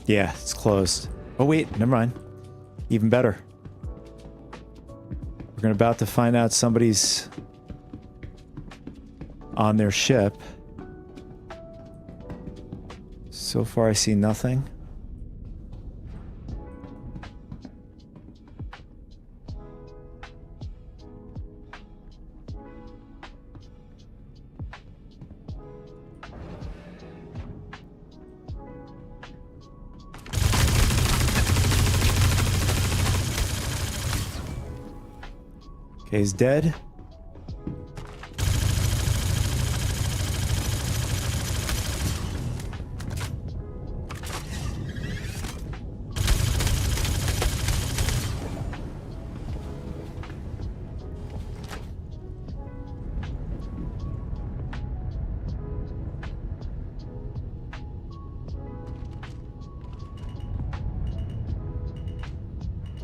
Yeah, it's closed. Oh wait, never mind. Even better. We're about to find out somebody's on their ship. So far I see nothing. Okay, he's dead.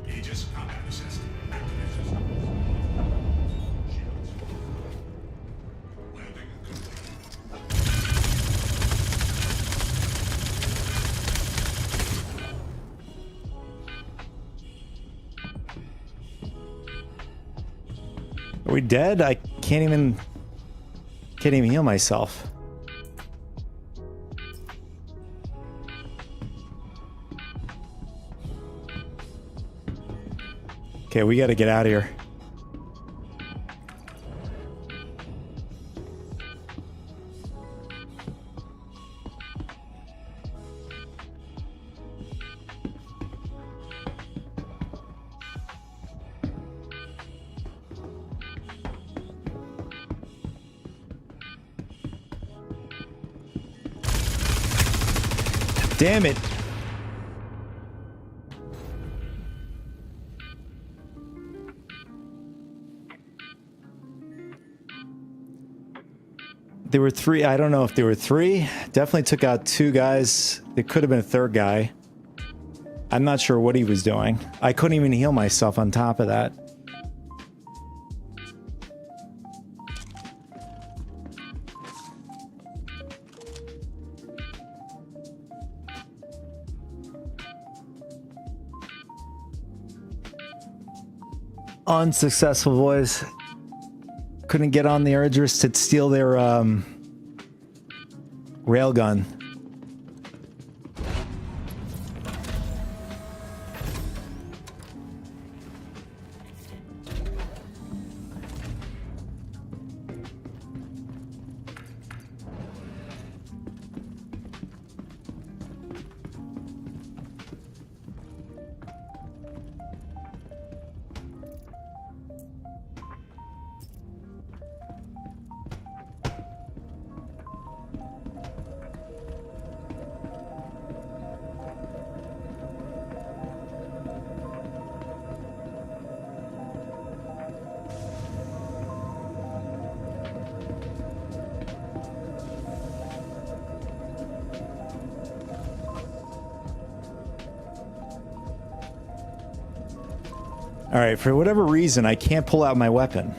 Aegis combat assist activated. Shields. Landing complete. Are we dead? I can't even heal myself. Okay, we gotta get out of here. Damn it. There were three. I don't know if there were three. Definitely took out two guys. There could have been a third guy. I'm not sure what he was doing. I couldn't even heal myself on top of that. Unsuccessful, boys. Couldn't get on the Erdrist to steal their railgun. All right, for whatever reason, I can't pull out my weapon.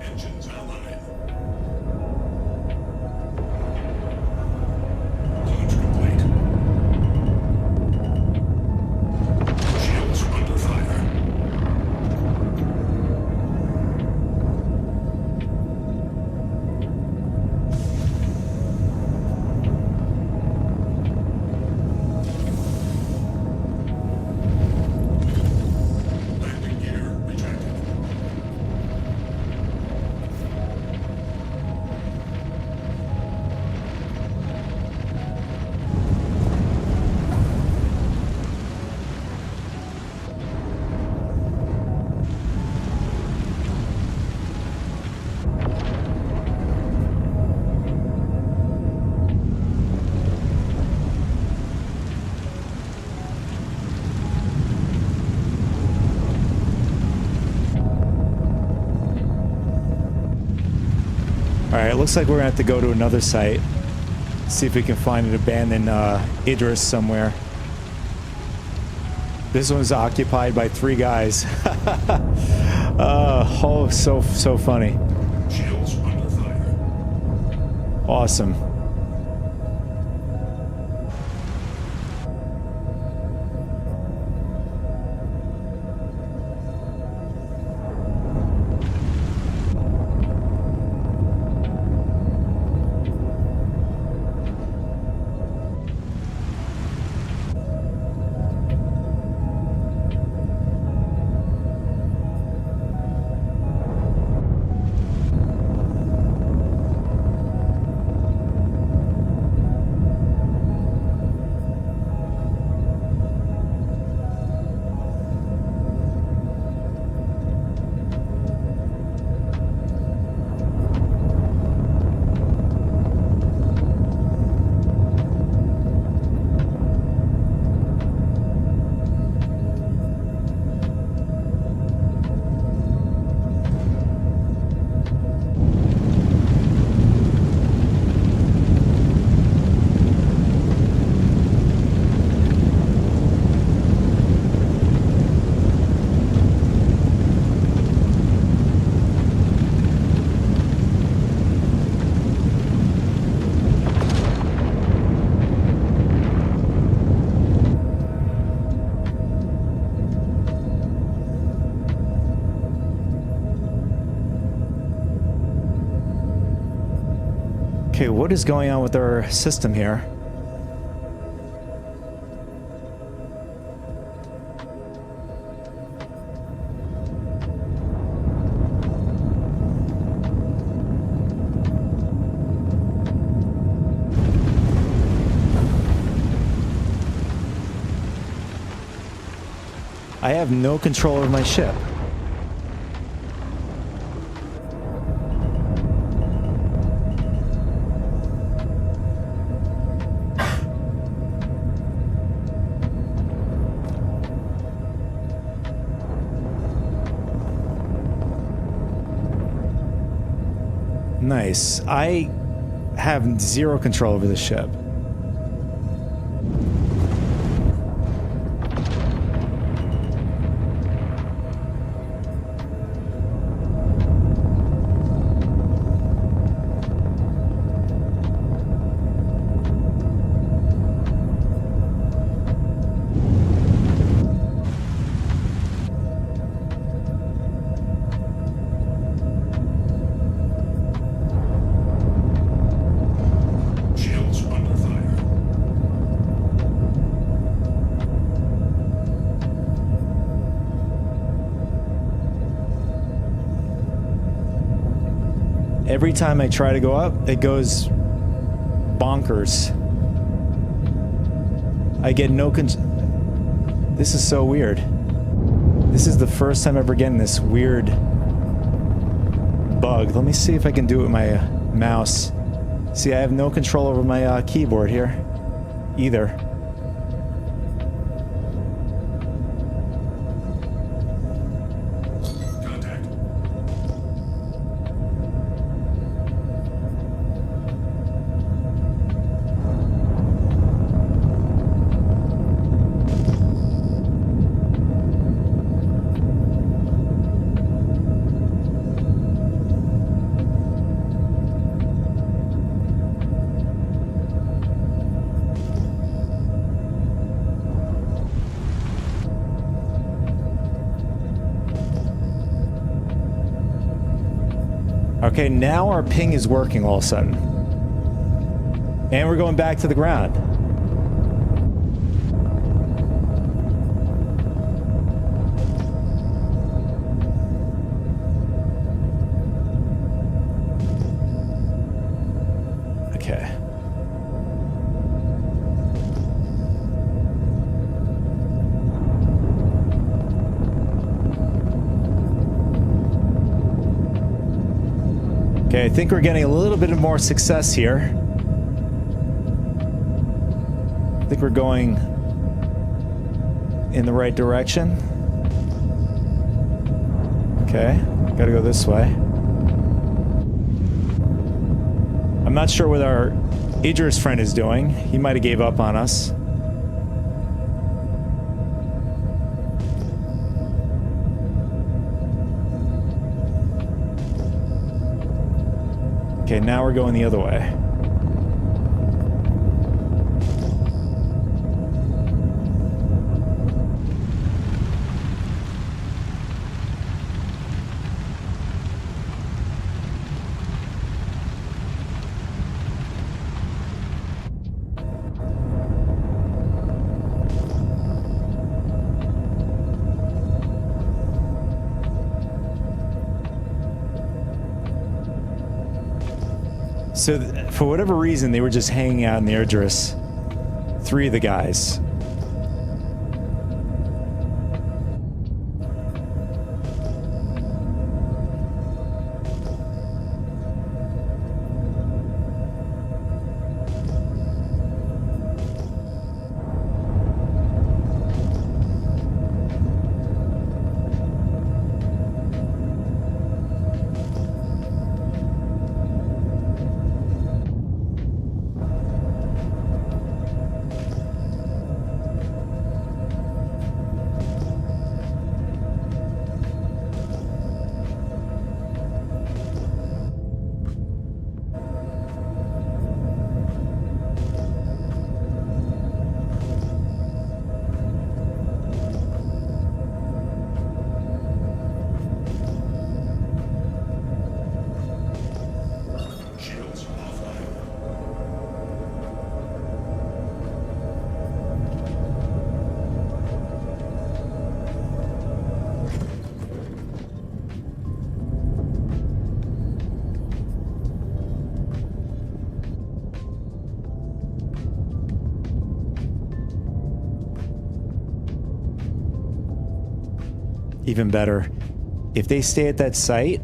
Engines online. Launch complete. Shields under fire. Landing gear retracted. All right, it looks like we're gonna have to go to another site. See if we can find an abandoned Idris somewhere. This one's occupied by 3 guys. Oh, so funny. Shields under fire. Awesome. Okay, what is going on with our system here? I have no control over my ship. Nice. I have 0 control over the ship. Shields under fire. Every time I try to go up, it goes bonkers. I get no This is so weird. This is the first time ever getting this weird bug. Let me see if I can do it with my mouse. See, I have no control over my keyboard here either. Okay, now our ping is working all of a sudden. And we're going back to the ground. Okay. Okay, I think we're getting a little bit of more success here. I think we're going in the right direction. Okay, gotta go this way. I'm not sure what our Idris friend is doing. He might have gave up on us. Okay, now we're going the other way. So, for whatever reason, they were just hanging out in the Idris. 3 of the guys. Shields offline. Even better, if they stay at that site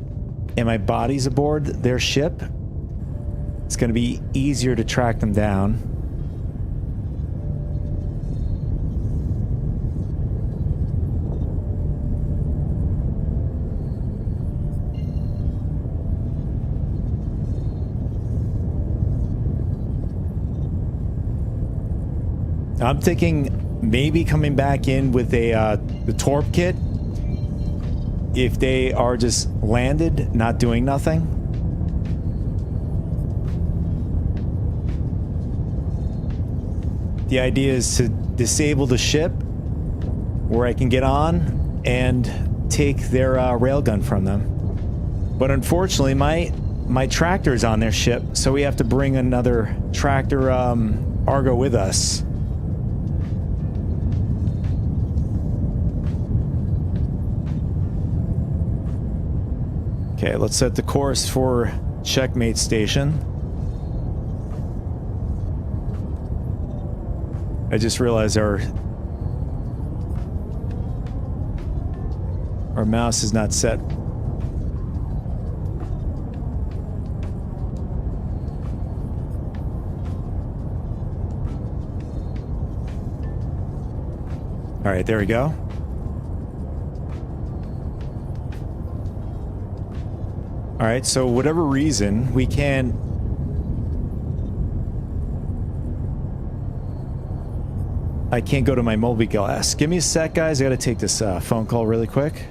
and my body's aboard their ship, it's going to be easier to track them down. I'm thinking maybe coming back in with the torp kit. If they are just landed, not doing nothing. The idea is to disable the ship where I can get on and take their railgun from them. But unfortunately, my tractor's on their ship, so we have to bring another tractor Argo with us. Okay, let's set the course for Checkmate Station. I just realized our mouse is not set. All right, there we go. All right, so whatever reason, we can... I can't go to my mobiGlas. Give me a sec, guys. I gotta take this phone call really quick.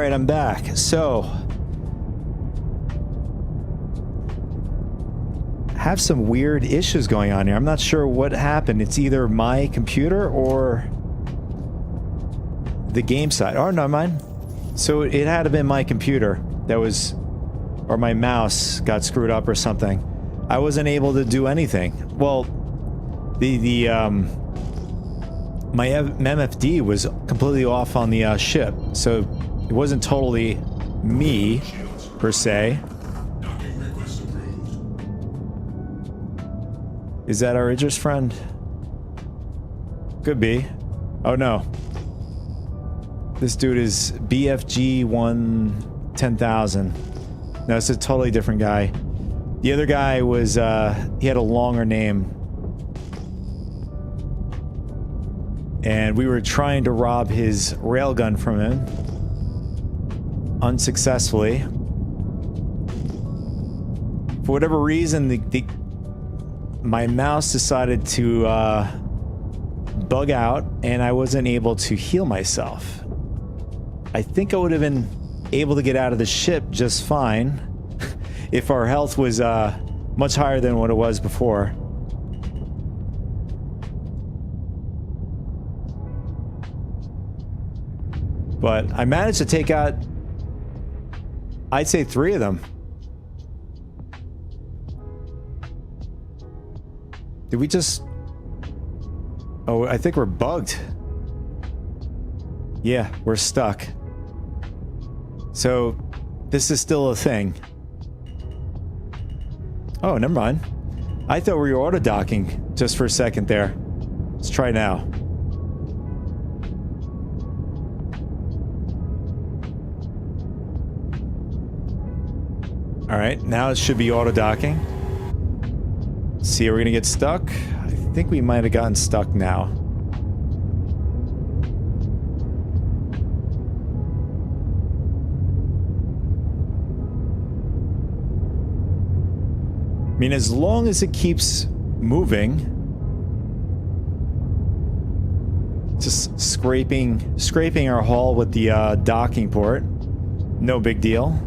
right, I'm back. So, have some weird issues going on here. I'm not sure what happened. It's either my computer or the game side. Oh, no, mine. So it had to have been my computer that was, or my mouse got screwed up or something. I wasn't able to do anything. Well, my MFD was completely off on the ship, so it wasn't totally me per se. Docking request approved. Is that our Idris friend? Could be. Oh no. This dude is BFG 110,000. No, it's a totally different guy. The other guy was, he had a longer name. And we were trying to rob his railgun from him. Unsuccessfully. For whatever reason, my mouse decided to bug out, and I wasn't able to heal myself. I think I would have been able to get out of the ship just fine if our health was much higher than what it was before. But I managed to take out, I'd say 3 of them. Did we just... Oh, I think we're bugged. Yeah, we're stuck. So, this is still a thing. Oh, never mind. I thought we were auto-docking just for a second there. Let's try now. Alright, now it should be auto-docking. See, are we gonna get stuck? I think we might have gotten stuck now. I mean, as long as it keeps moving, just scraping our hull with the docking port, no big deal.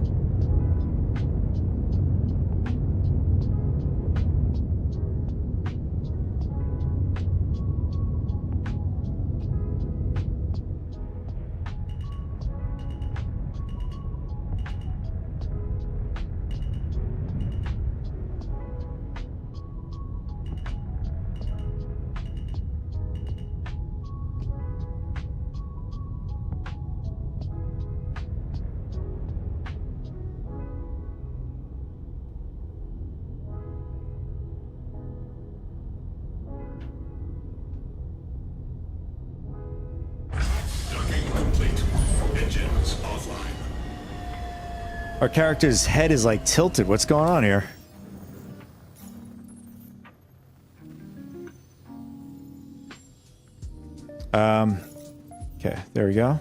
Our character's head is like tilted. What's going on here? Okay, there we go.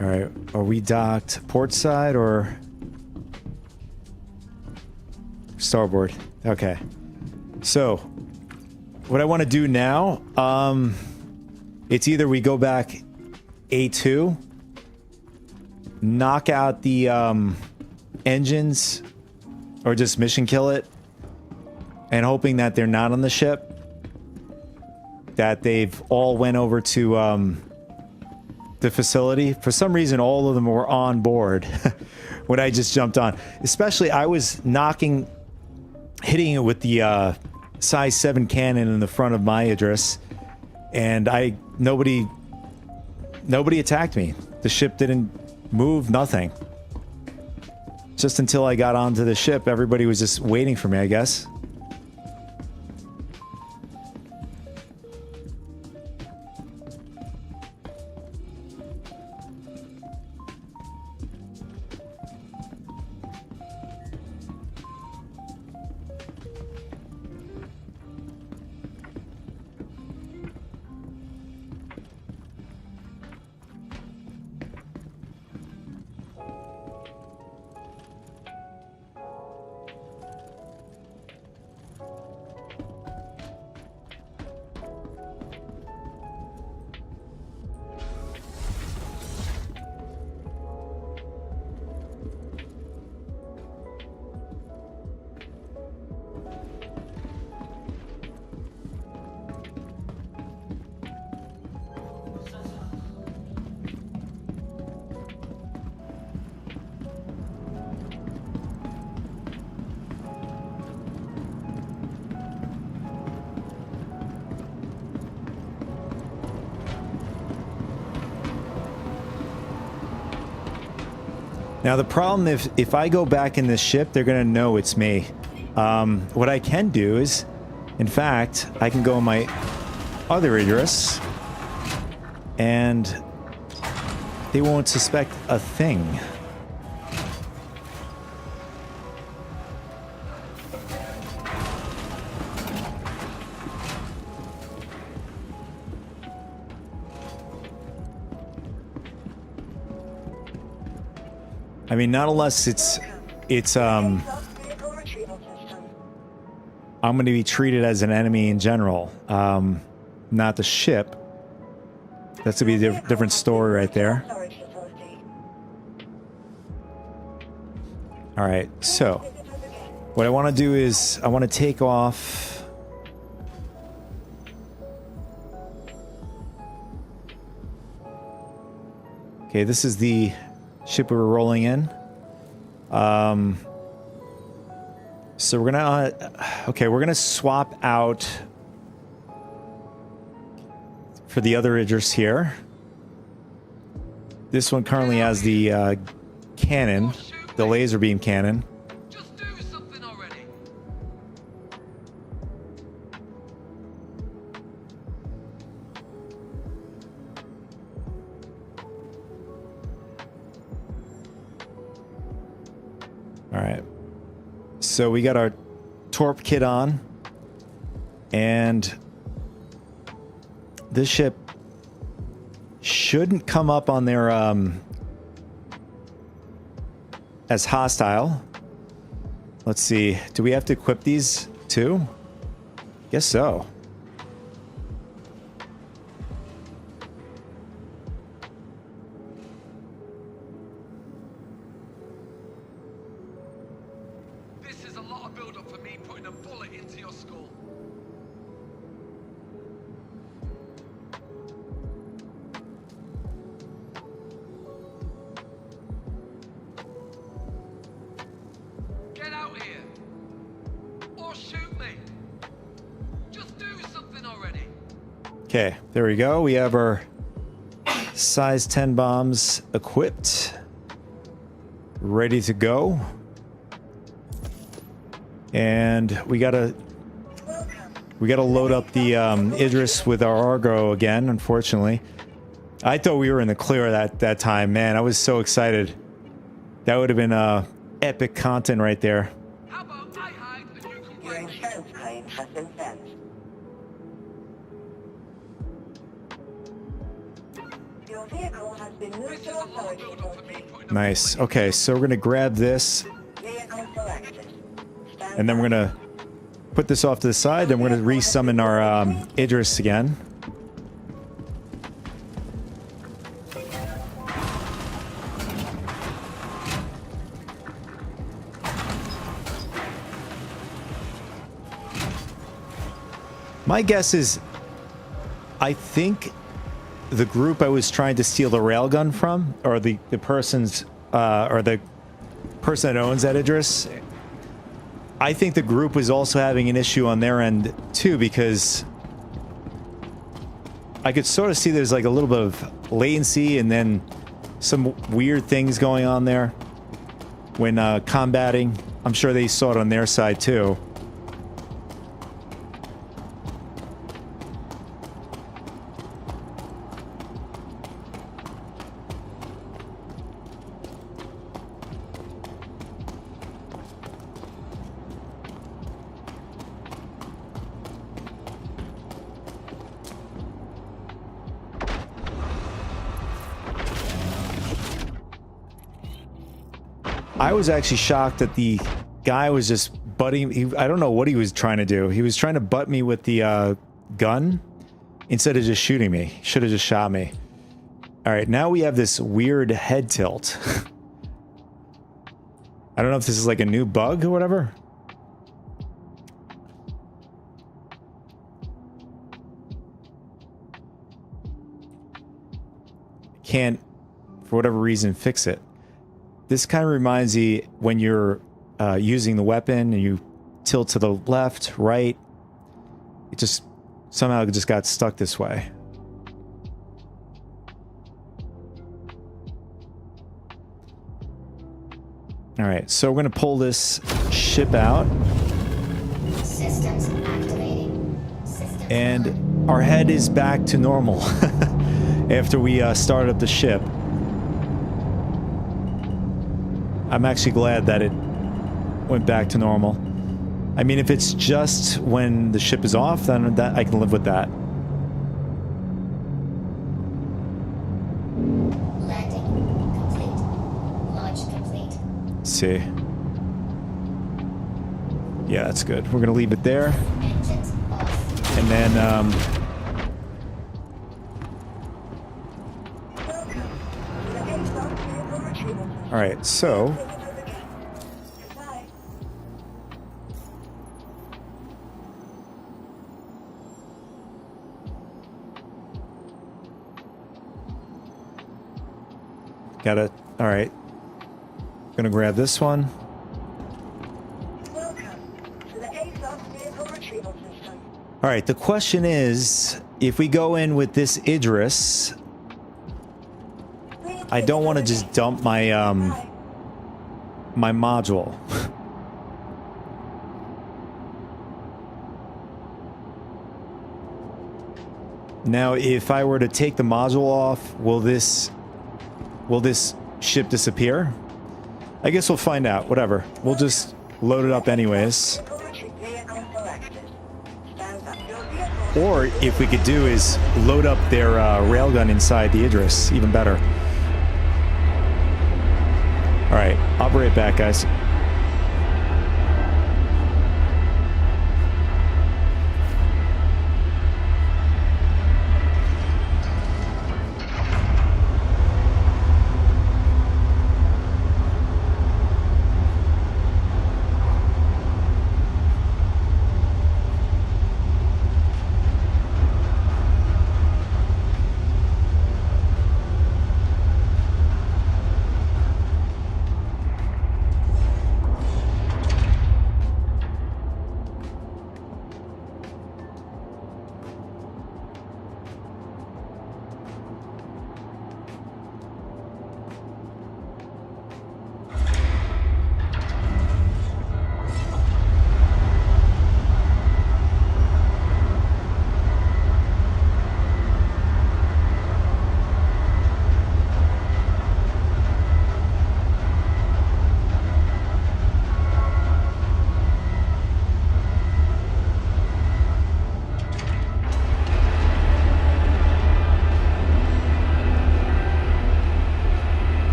All right, are we docked port side or starboard? Okay. So, what I want to do now, it's either we go back A2, knock out the engines, or just mission kill it, and hoping that they're not on the ship, that they've all went over to the facility. For some reason, all of them were on board when I just jumped on. Especially, I was hitting it with the size 7 cannon in the front of my Idris, and nobody attacked me. The ship didn't move, nothing. Just until I got onto the ship, everybody was just waiting for me, I guess. Now the problem, if I go back in this ship, they're gonna know it's me. What I can do is, in fact, I can go in my other Idris, and they won't suspect a thing. I mean, not unless it's I'm going to be treated as an enemy in general, not the ship. That's going to be a different story right there. All right, so what I want to do is I want to take off. Okay, this is the ship we were rolling in. So we're gonna okay, we're gonna swap out for the other Idris here. This one currently has the cannon, the laser beam cannon. Just do something already. All right. So we got our torp kit on, and this ship shouldn't come up on their as hostile. Let's see. Do we have to equip these too? Guess so. This is a lot of build-up for me putting a bullet into your skull. Get out here! Or shoot me! Just do something already! Okay, there we go. We have our size 10 bombs equipped, ready to go. And we gotta load up the Idris with our Argo again, unfortunately. I thought we were in the clear that time, man. I was so excited. That would have been epic content right there. How about I hide and you can Your wait? insurance claim has been sent. Your vehicle has been moved This is to a lot of authority build-up for me authority. putting a Nice. bullet Okay, so we're gonna grab this, Vehicle selected. Stand and then we're by. gonna put this off to the side. Then we're gonna resummon our Idris again. My guess is, I think the group I was trying to steal the railgun from, or the person's, or the person that owns that Idris, I think the group was also having an issue on their end too, because I could sort of see there's like a little bit of latency and then some weird things going on there when combating. I'm sure they saw it on their side too. I was actually shocked that the guy was just butting. I don't know what he was trying to do. He was trying to butt me with the gun instead of just shooting me. Should have just shot me. All right, now we have this weird head tilt. I don't know if this is like a new bug or whatever. Can't, for whatever reason, fix it. This kind of reminds me when you're using the weapon and you tilt to the left, right. It just somehow just got stuck this way. All right, so we're gonna pull this ship out, Systems activating. Systems and on. our head is back to normal after we started up the ship. I'm actually glad that it went back to normal. I mean, if it's just when the ship is off, then that I can live with that. Landing complete. Launch complete. Let's see. Yeah, that's good. We're gonna leave it there, Engines off. and then Welcome to the ASOS vehicle retrieval system. all right. So Goodbye. gotta. All right. Gonna grab this one. Welcome to the ASOS vehicle retrieval system. All right. The question is, if we go in with this Idris, I don't want to just dump my my module. Now, if I were to take the module off, will this ship disappear? I guess we'll find out. Whatever. We'll just load it up anyways. Vehicle selected. Stand by. Your vehicle Or if we could do is load up their railgun inside the Idris. Even better. All right. I'll be right back, guys.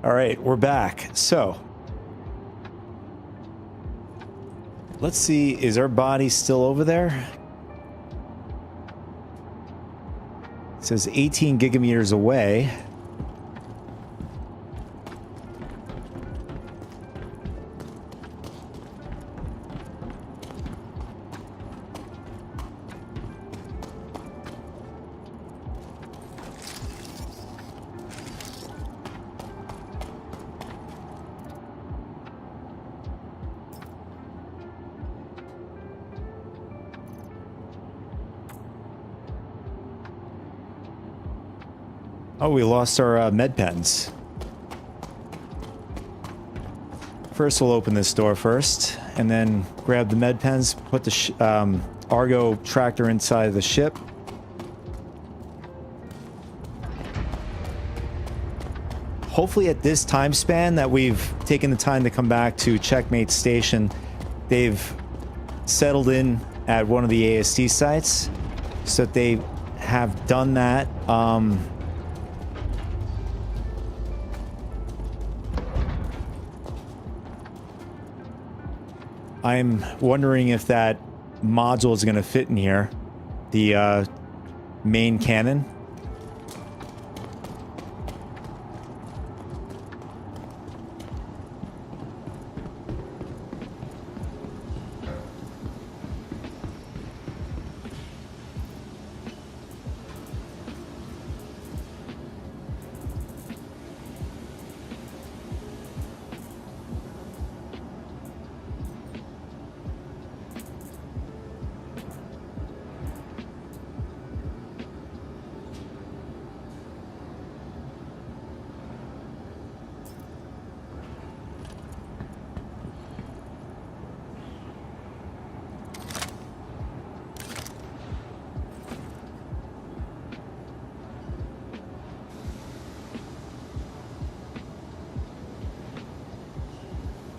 All right, we're back. So, let's see, is our body still over there? It says 18 gigameters away. Oh, we lost our med pens. First, we'll open this door first, and then grab the med pens, put the Argo tractor inside the ship. Hopefully at this time span that we've taken the time to come back to Checkmate Station, they've settled in at one of the ASD sites, so that they have done that. I'm wondering if that module is going to fit in here, the main cannon.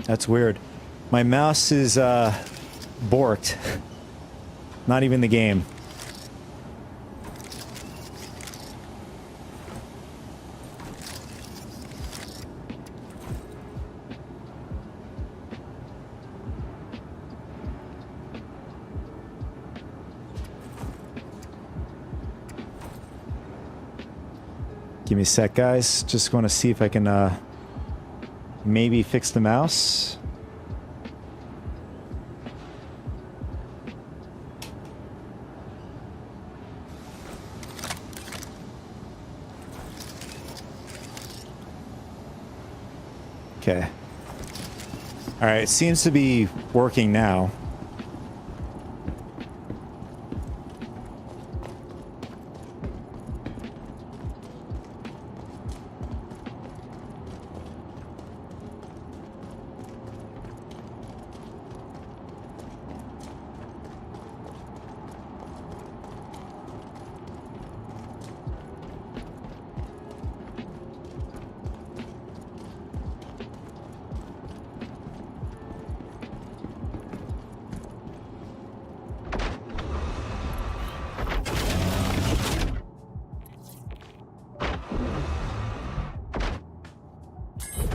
That's weird. My mouse is borked. Not even the game. Give me a sec, guys. Just want to see if I can maybe fix the mouse. Okay. All right, it seems to be working now.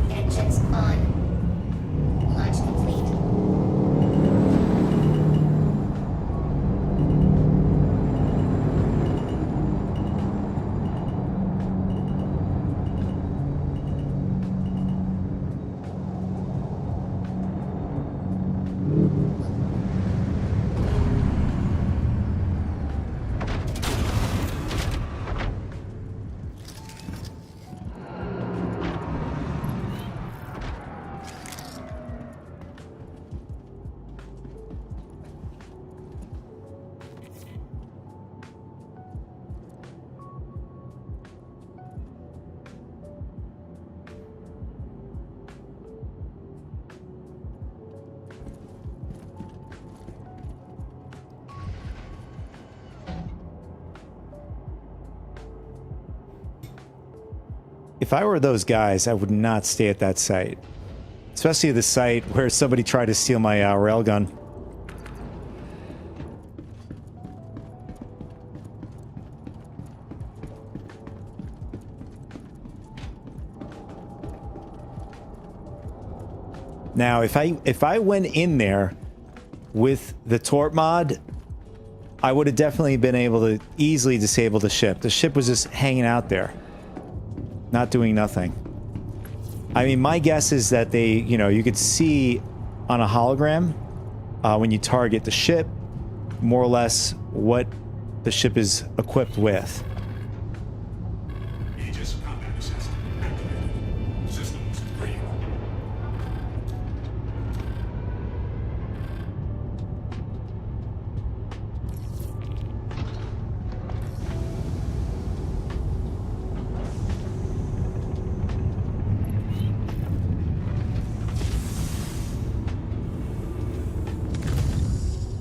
Engines on. Launch complete. If I were those guys, I would not stay at that site. Especially the site where somebody tried to steal my railgun. Now, if I went in there with the torp mod, I would have definitely been able to easily disable the ship. The ship was just hanging out there, not doing nothing. I mean, my guess is that they, you know, you could see on a hologram when you target the ship, more or less what the ship is equipped with. Aegis combat assist activated. Systems green.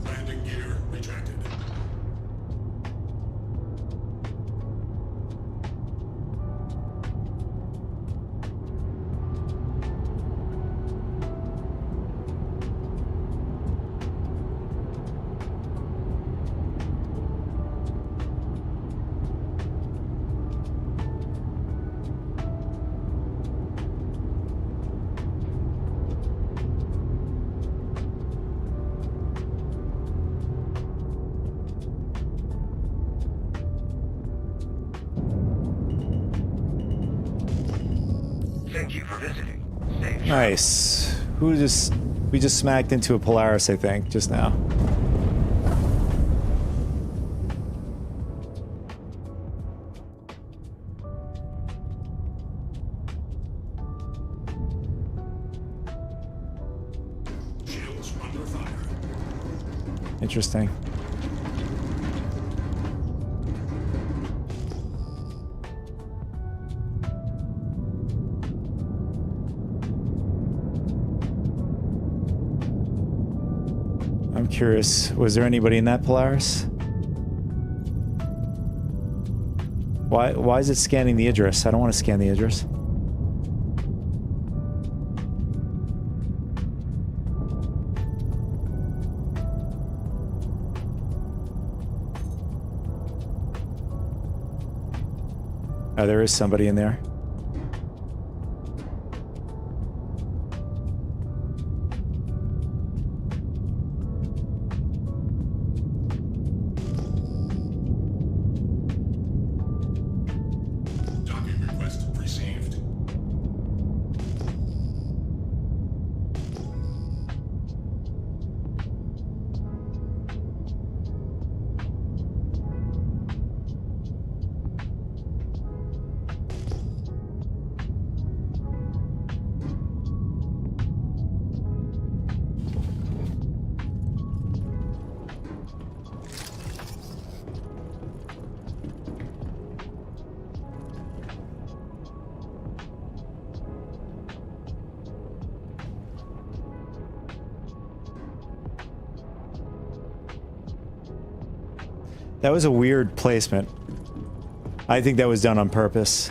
Landing gear retracted. Thank you for visiting. Safe Nice. We just smacked into a Polaris, I think, just now. Shields under fire. Interesting. I'm curious, was there anybody in that Polaris? Why is it scanning the Idris? I don't want to scan the Idris. Oh, there is somebody in there. Docking request received. That was a weird placement. I think that was done on purpose.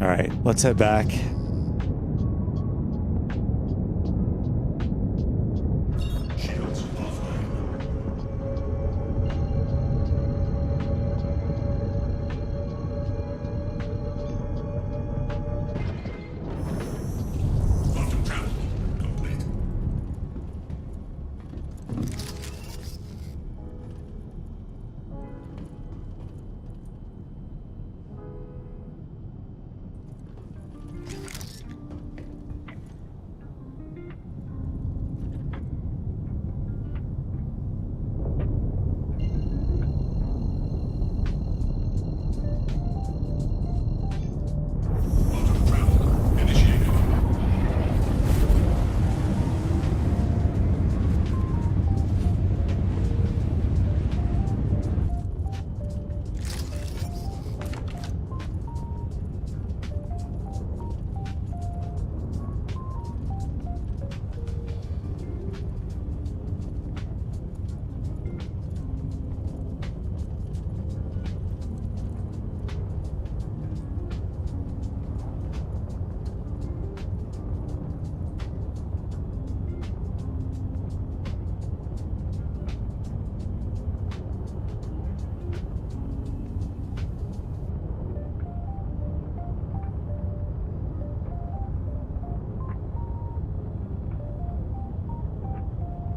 All right, let's head back. Shields offline. Quantum travel complete.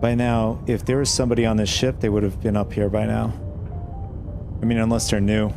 By now, if there was somebody on this ship, they would have been up here by now. I mean, unless they're new.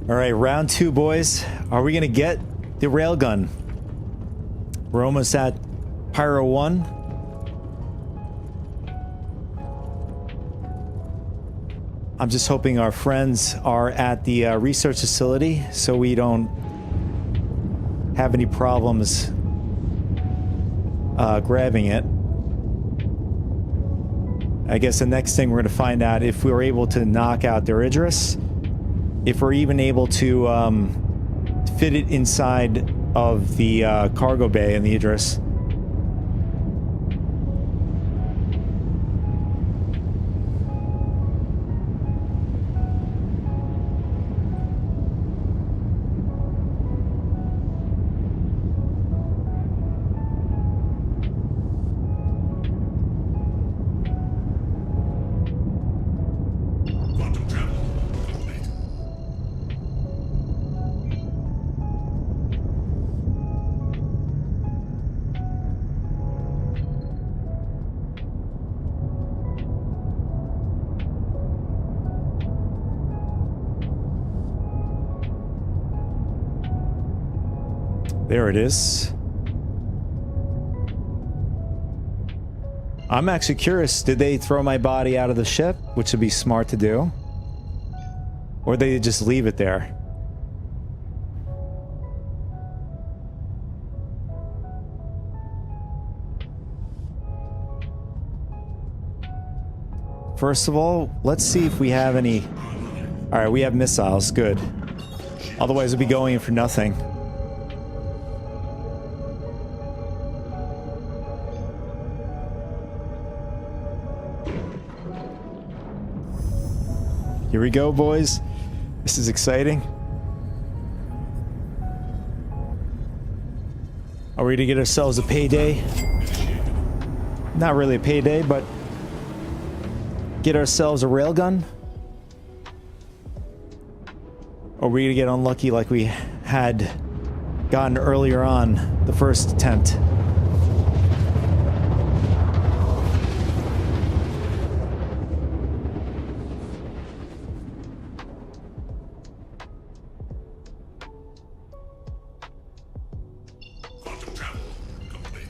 All right, round 2, boys. Are we gonna get the railgun? We're almost at Pyro 1. I'm just hoping our friends are at the research facility so we don't have any problems grabbing it. I guess the next thing we're gonna find out if we were able to knock out their Idris. If we're even able to fit it inside of the cargo bay in the Idris. Quantum travel complete. There it is. I'm actually curious, did they throw my body out of the ship, which would be smart to do? Or did they just leave it there? First of all, let's see if we have any... Alright, we have missiles, good. Otherwise we'd be going in for nothing. Here we go, boys. This is exciting. Are we gonna get ourselves a payday? Not really a payday, but get ourselves a railgun? Or are we gonna get unlucky like we had gotten earlier on the first attempt? Quantum travel complete.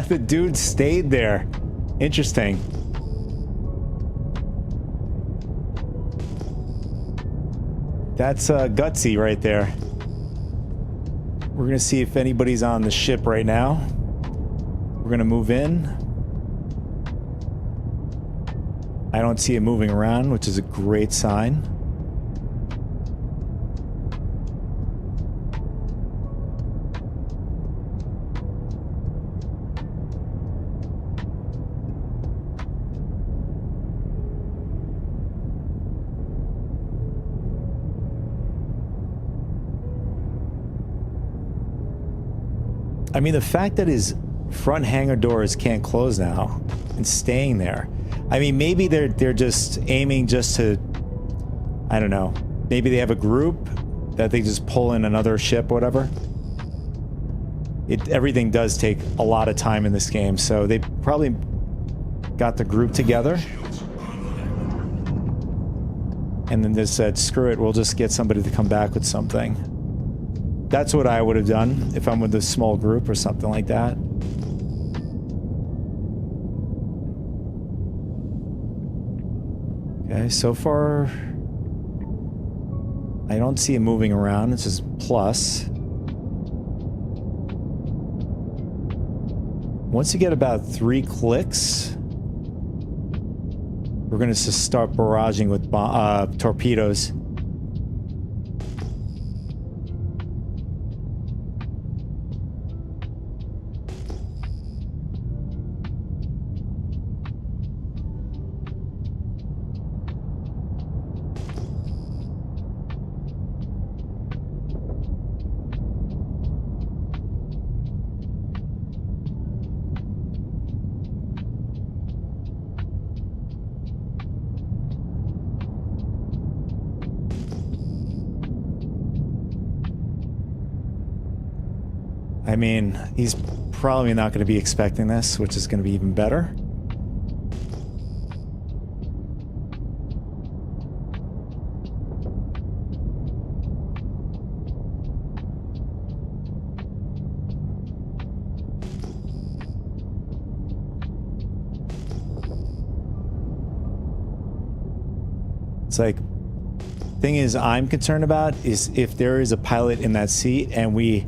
The dude stayed there. Interesting. That's gutsy right there. We're gonna see if anybody's on the ship right now. We're gonna move in. I don't see it moving around, which is a great sign. I mean, the fact that his front hangar doors can't close now and staying there. I mean, maybe they're just aiming just to, I don't know. Maybe they have a group that they just pull in another ship or whatever. Everything does take a lot of time in this game, so they probably got the group together. And then they said, screw it, we'll just get somebody to come back with something. That's what I would have done if I'm with a small group or something like that. Okay, so far I don't see it moving around. This is plus. Once you get about 3 clicks, we're going to start barraging with torpedoes. I mean, he's probably not going to be expecting this, which is going to be even better. It's like, thing is I'm concerned about is if there is a pilot in that seat and we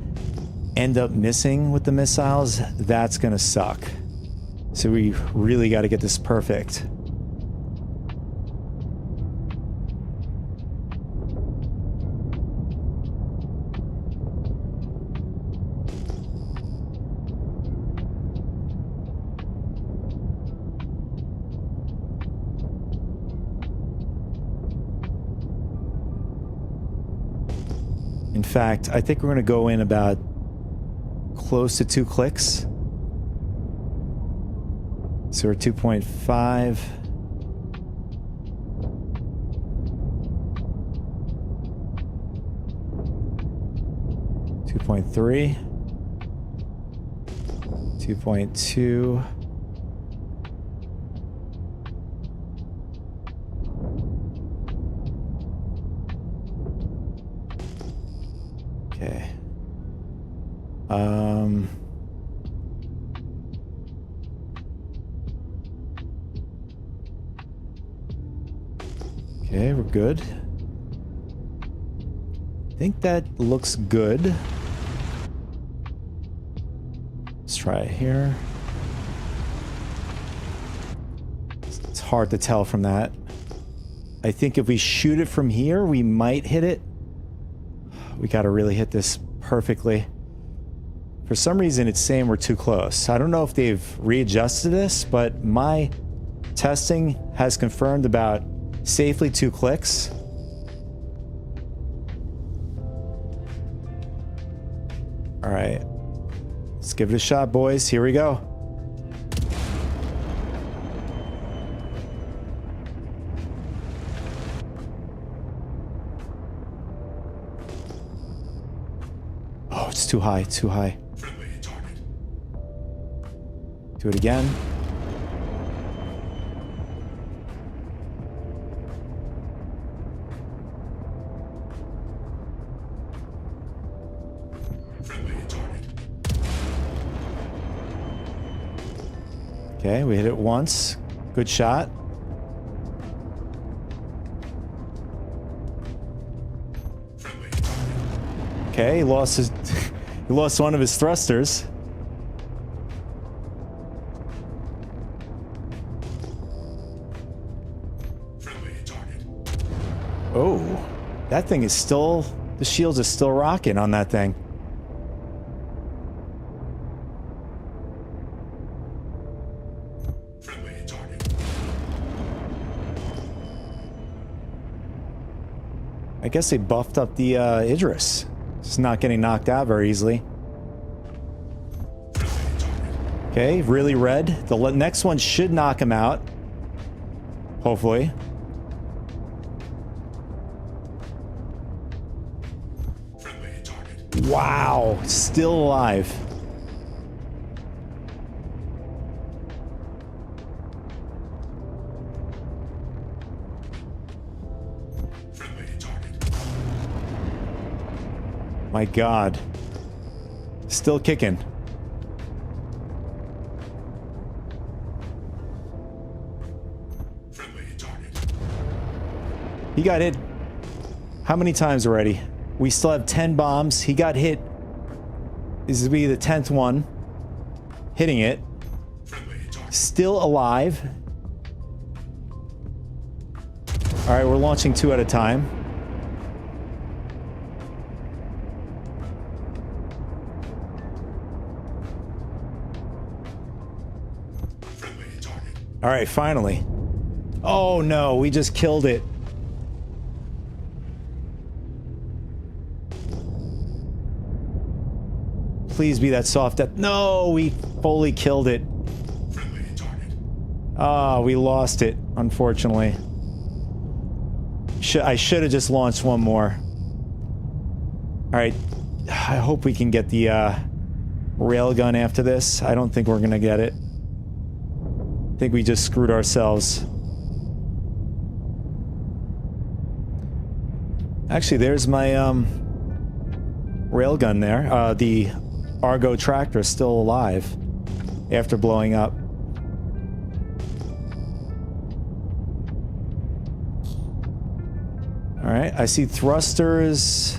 end up missing with the missiles, that's gonna suck. So we really got to get this perfect. In fact, I think we're going to go in about close to 2 clicks. So we're 2.5. .3, 2.2. Okay. Okay, we're good. I think that looks good. Let's try it here. It's hard to tell from that. I think if we shoot it from here, we might hit it. We got to really hit this perfectly. For some reason, it's saying we're too close. I don't know if they've readjusted this, but my testing has confirmed about safely 2 clicks. All right. Let's give it a shot, boys. Here we go. Oh, it's too high, too high. Do it again. Okay, we hit it once. Good shot. Okay, he lost his he lost one of his thrusters. Oh, that thing is still, the shields are still rocking on that thing. I guess they buffed up the Idris. It's not getting knocked out very easily. Okay, really red. The next one should knock him out. Hopefully. Wow, still alive. My God. Still kicking. He got hit how many times already? We still have 10 bombs. He got hit. This will be the 10th one. Hitting it. Still alive. Alright, we're launching 2 at a time. Alright, finally. Oh no, we just killed it. Please be that soft death. No, we fully killed it. Ah, we lost it, unfortunately. I should have just launched one more. Alright. I hope we can get the railgun after this. I don't think we're gonna get it. I think we just screwed ourselves. Actually, there's my railgun there. The Argo tractor is still alive after blowing up. Alright, I see thrusters.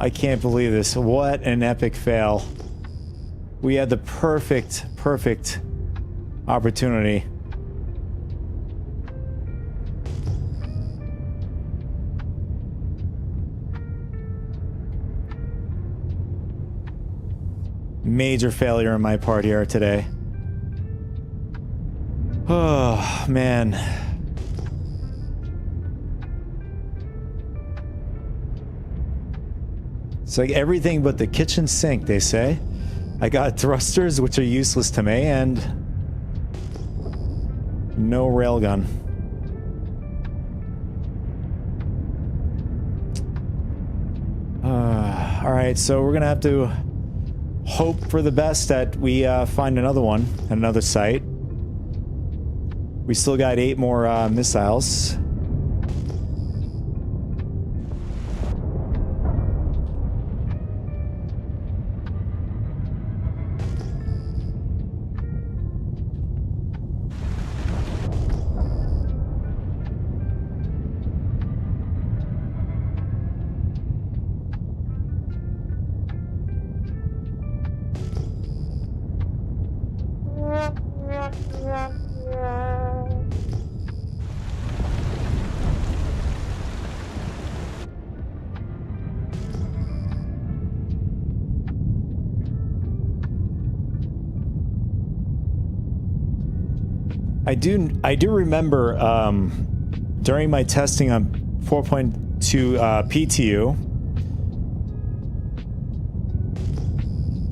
I can't believe this. What an epic fail. We had the perfect opportunity. Major failure on my part here today. Oh, man. It's like everything but the kitchen sink, they say. I got thrusters, which are useless to me, and no railgun. Alright, so we're gonna have to hope for the best that we find another one, another site. We still got 8 more missiles. I do remember during my testing on 4.2 PTU,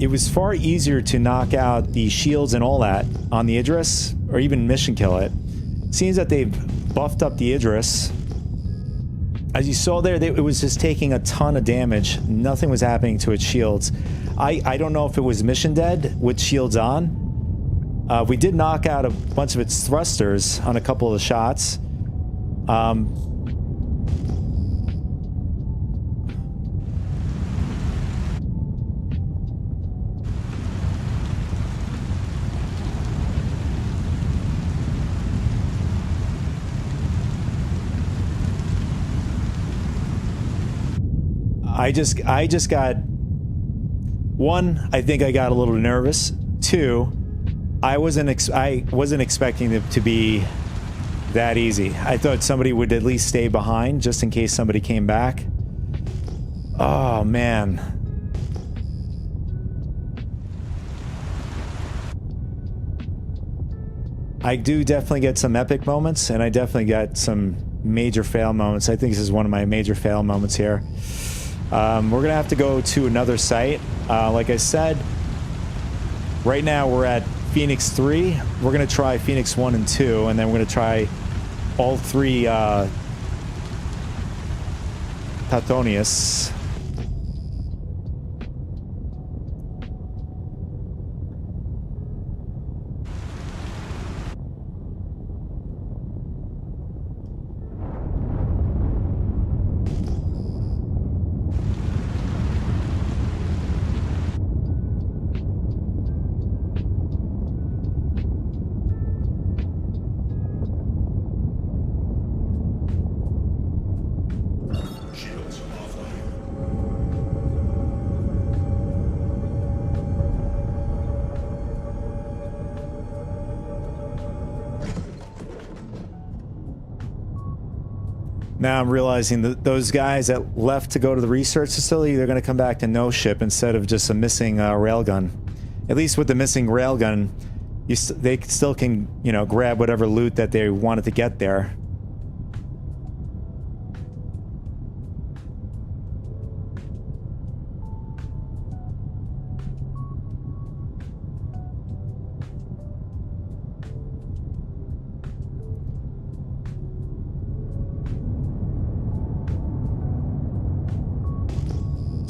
it was far easier to knock out the shields and all that on the Idris, or even mission kill it. It seems that they've buffed up the Idris. As you saw there, it was just taking a ton of damage. Nothing was happening to its shields. I don't know if it was mission dead with shields on. We did knock out a bunch of its thrusters on a couple of the shots. I just got... 1, I think I got a little nervous. 2, I wasn't expecting it to be that easy. I thought somebody would at least stay behind just in case somebody came back. Oh, man. I do definitely get some epic moments, and I definitely got some major fail moments. I think this is one of my major fail moments here. We're gonna have to go to another site. Like I said, right now we're at Phoenix 3. We're gonna try Phoenix 1 and 2, and then we're gonna try all 3 Tatonius. Now I'm realizing that those guys that left to go to the research facility, they're going to come back to no ship instead of just a missing railgun. At least with the missing railgun, they still can, you know, grab whatever loot that they wanted to get there.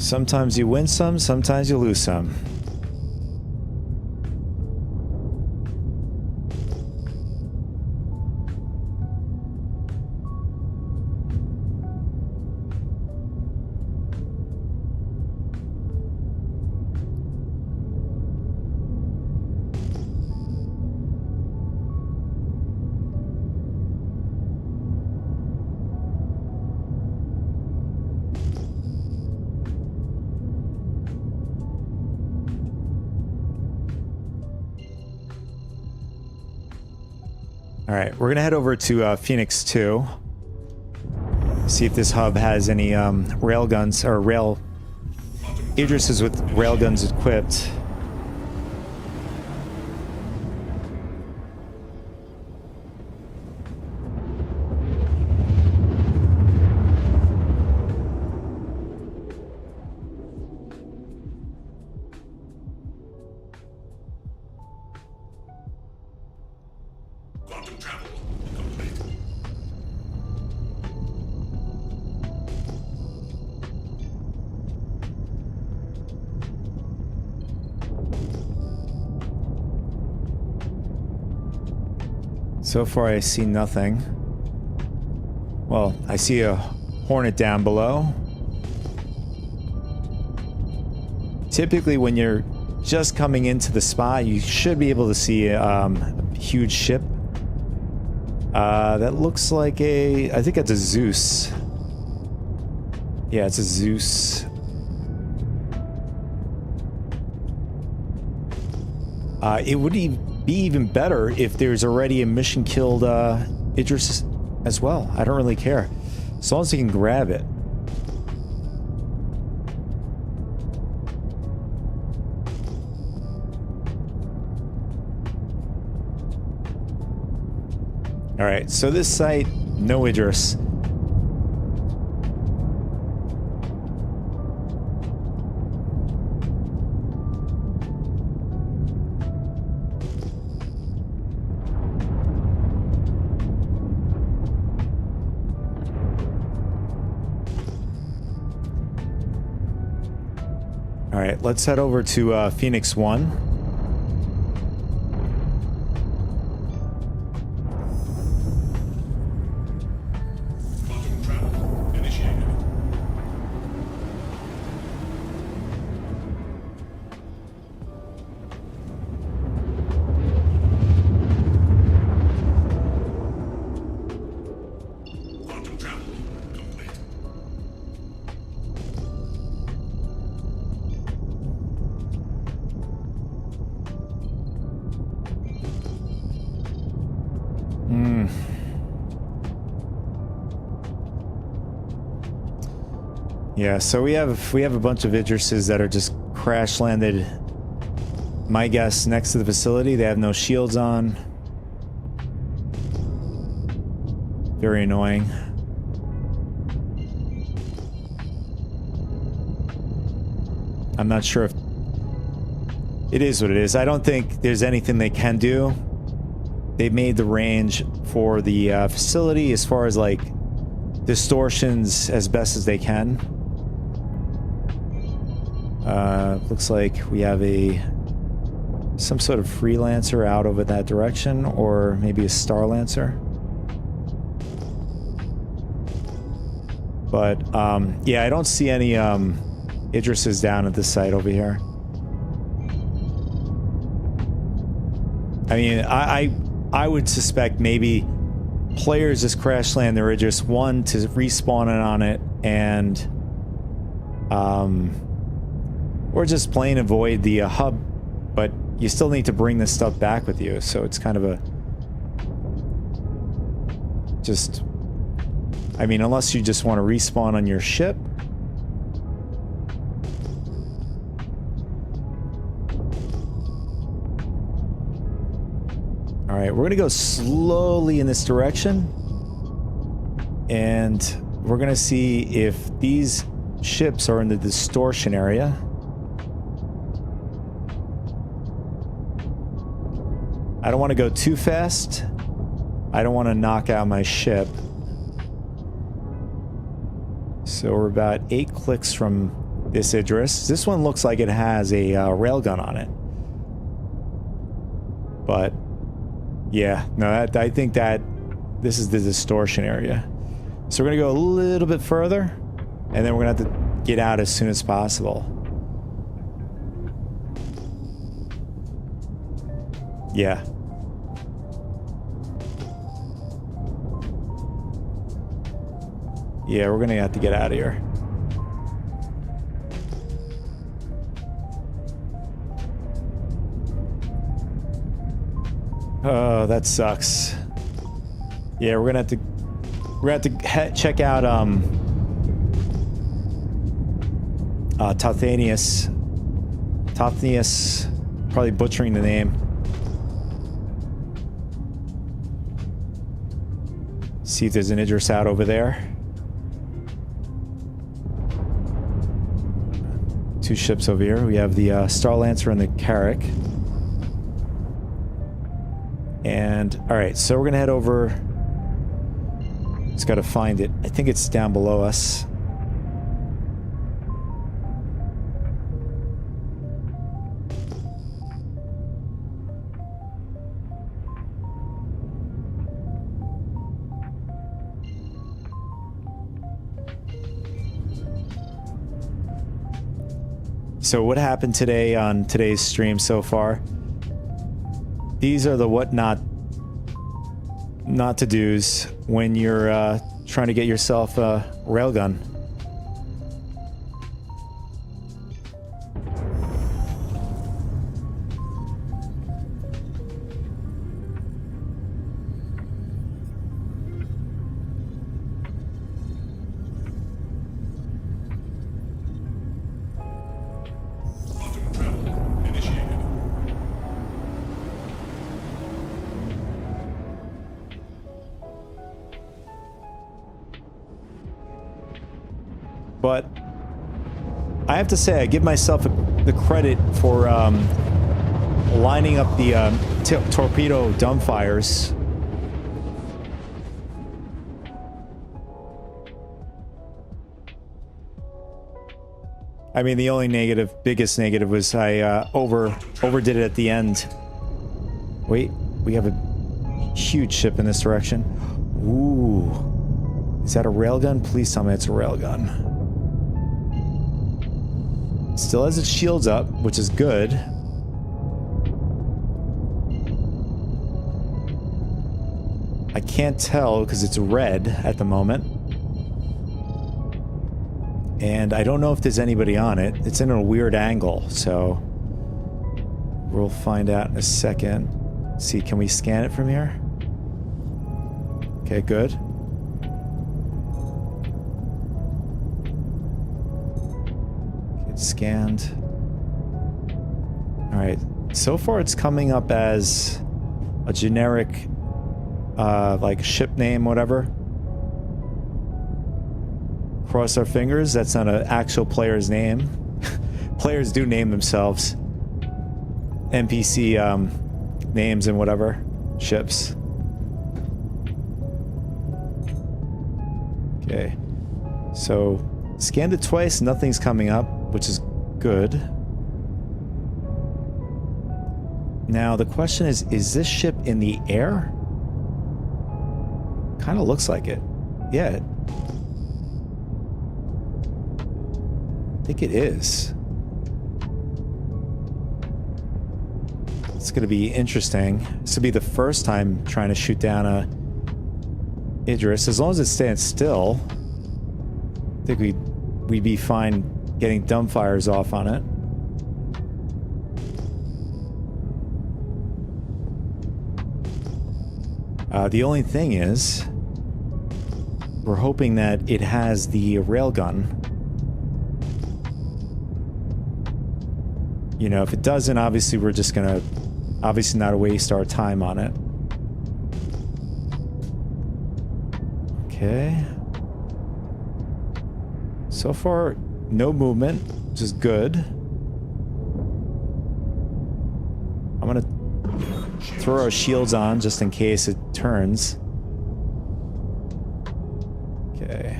Sometimes you win some, sometimes you lose some. All right, we're gonna head over to Phoenix 2. See if this hub has any railguns or rail Idrises with railguns equipped. Quantum travel complete. So far, I see nothing. Well, I see a Hornet down below. Typically, when you're just coming into the spot, you should be able to see a huge ship. That looks like I think it's a Zeus. Yeah, it's a Zeus. It would be even better if there's already a mission killed Idris as well. I don't really care. As long as you can grab it. Alright, so this site, no Idris. Alright, let's head over to Phoenix 1. Yeah, so we have a bunch of Idrises that are just crash landed. My guess, next to the facility. They have no shields on. Very annoying. I'm not sure if it is what it is. I don't think there's anything they can do. They made the range for the facility as far as like distortions as best as they can. Looks like we have some sort of freelancer out over that direction, or maybe a Star Lancer. But yeah, I don't see any Idrises down at this site over here. I mean, I would suspect maybe players just crash land their Idris, one, to respawn it on it, and or just plain avoid the hub, but you still need to bring this stuff back with you, so it's kind of a just I mean, unless you just want to respawn on your ship. All right, we're gonna go slowly in this direction, and we're gonna see if these ships are in the distortion area. I don't want to go too fast. I don't want to knock out my ship. So we're about 8 clicks from this Idris. This one looks like it has a railgun on it. But yeah, no, I think that this is the distortion area. So we're gonna go a little bit further, and then we're gonna have to get out as soon as possible. Yeah. Yeah, we're gonna have to get out of here. Oh, that sucks. Yeah, we're gonna have to check out Tothanius, probably butchering the name. See if there's an Idris out over there. 2 ships over here. We have the Star Lancer and the Carrack. And all right, so we're gonna head over. Just gotta find it. I think it's down below us. So what happened today on today's stream so far? These are the what not to do's when you're trying to get yourself a railgun. But I have to say, I give myself the credit for lining up the torpedo dumbfires. I mean, the only biggest negative was I overdid it at the end. Wait, we have a huge ship in this direction. Ooh. Is that a railgun? Please tell me it's a railgun. Still has its shields up, which is good. I can't tell because it's red at the moment. And I don't know if there's anybody on it. It's in a weird angle, so we'll find out in a second. Let's see, can we scan it from here? Okay, good. Scanned. All right, so far it's coming up as a generic like ship name, whatever. Cross our fingers that's not an actual player's name. Players do name themselves NPC names and whatever ships. Okay, so scanned it twice, nothing's coming up, which is good. Now the question is this ship in the air? Kind of looks like it. Yeah. I think it is. It's going to be interesting. This will be the first time trying to shoot down a Idris. As long as it stands still, I think we'd be fine getting dumbfires off on it. The only thing is, We're hoping that it has the railgun. You know, if it doesn't, obviously we're just gonna... Obviously not waste our time on it. Okay. So far, no movement, which is good. I'm gonna throw our shields on just in case it turns. Okay.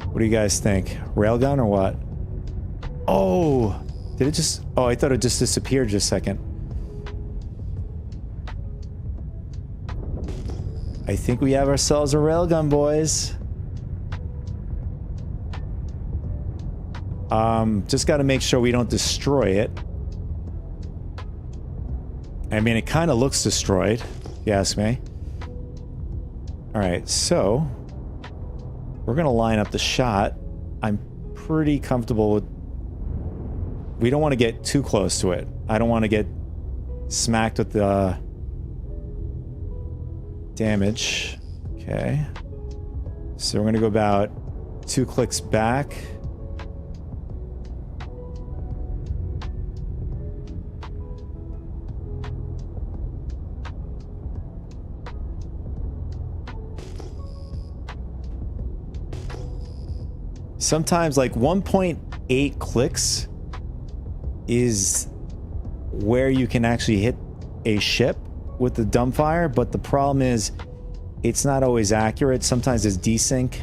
What do you guys think? Railgun or what? Oh! Did it just... Oh, I thought it just disappeared just a second. I think we have ourselves a railgun, boys. Just got to make sure we don't destroy it. I mean, it kind of looks destroyed, if you ask me. Alright, so... We're going to line up the shot. I'm pretty comfortable with... We don't want to get too close to it. I don't want to get smacked with the... damage. Okay. So we're going to go about 2 clicks back. Sometimes like 1.8 clicks is where you can actually hit a ship with the dumbfire, but the problem is it's not always accurate. Sometimes it's desync.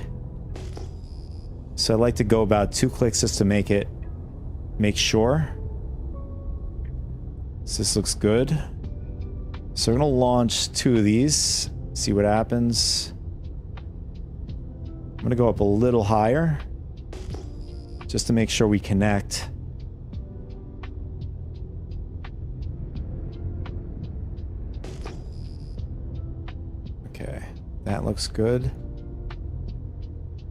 So I like to go about 2 clicks just to make sure. So this looks good. So we're gonna launch 2 of these, see what happens. I'm gonna go up a little higher just to make sure we connect. Okay, that looks good.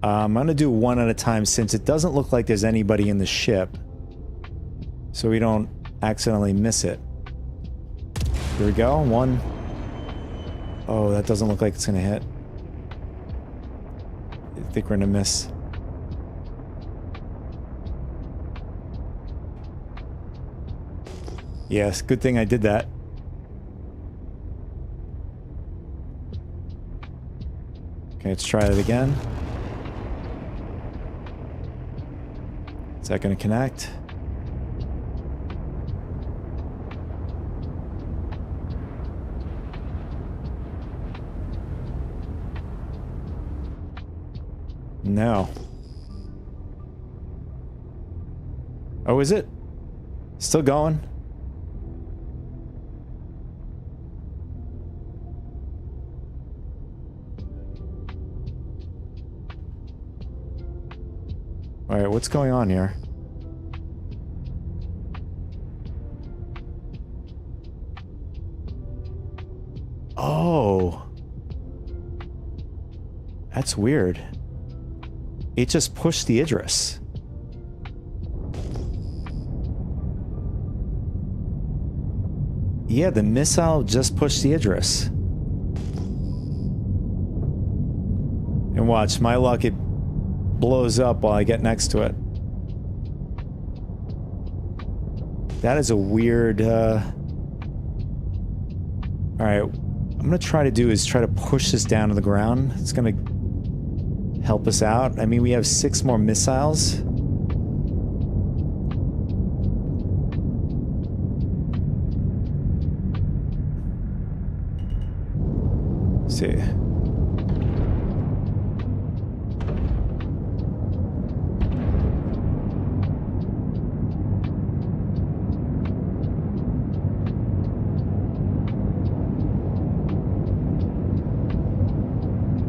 I'm gonna do 1 at a time since it doesn't look like there's anybody in the ship, so we don't accidentally miss it. Here we go, 1. Oh, that doesn't look like it's gonna hit. I think we're gonna miss. Yes, good thing I did that. Okay, let's try it again. Is that going to connect? No. Oh, is it? Still going? Alright, what's going on here? Oh. That's weird. It just pushed the Idris. Yeah, the missile just pushed the Idris. And watch, my luck, it blows up while I get next to it. That is a weird, Alright, I'm gonna try to do is try to push this down to the ground. It's gonna help us out. I mean, we have 6 more missiles. Let's see.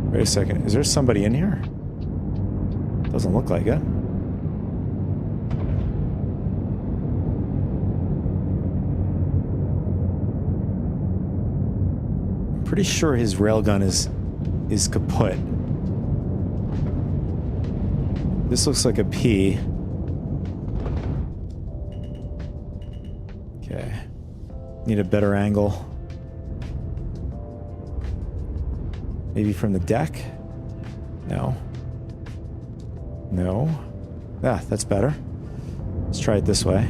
Wait a second, is there somebody in here? Doesn't look like it. I'm pretty sure his railgun is kaput. This looks like a P. Okay. Need a better angle. Maybe from the deck? No. No. Ah, that's better. Let's try it this way.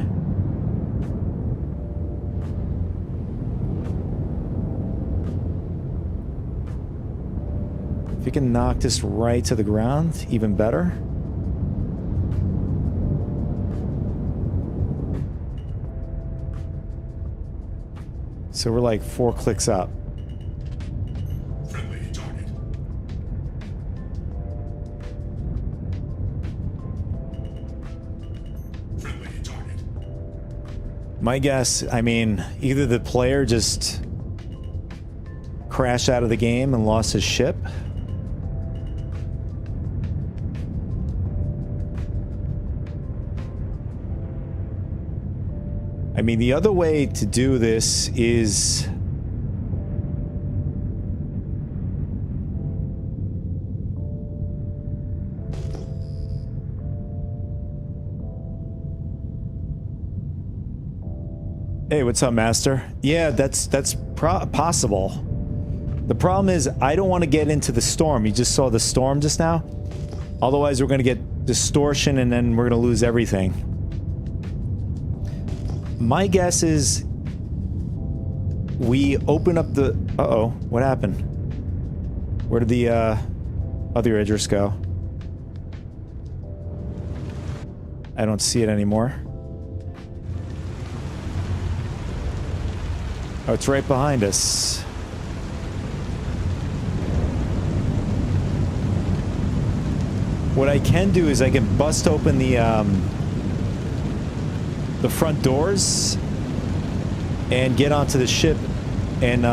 If you can knock this right to the ground, even better. So we're like 4 clicks up. Friendly target. Friendly target. My guess, I mean, either the player just crashed out of the game and lost his ship. I mean, the other way to do this is... Hey, what's up, Master? Yeah, that's possible. The problem is, I don't want to get into the storm. You just saw the storm just now? Otherwise, we're going to get distortion and then we're going to lose everything. My guess is we open up the... Uh-oh, what happened? Where did the other Idris go? I don't see it anymore. Oh, it's right behind us. What I can do is I can bust open the front doors and get onto the ship and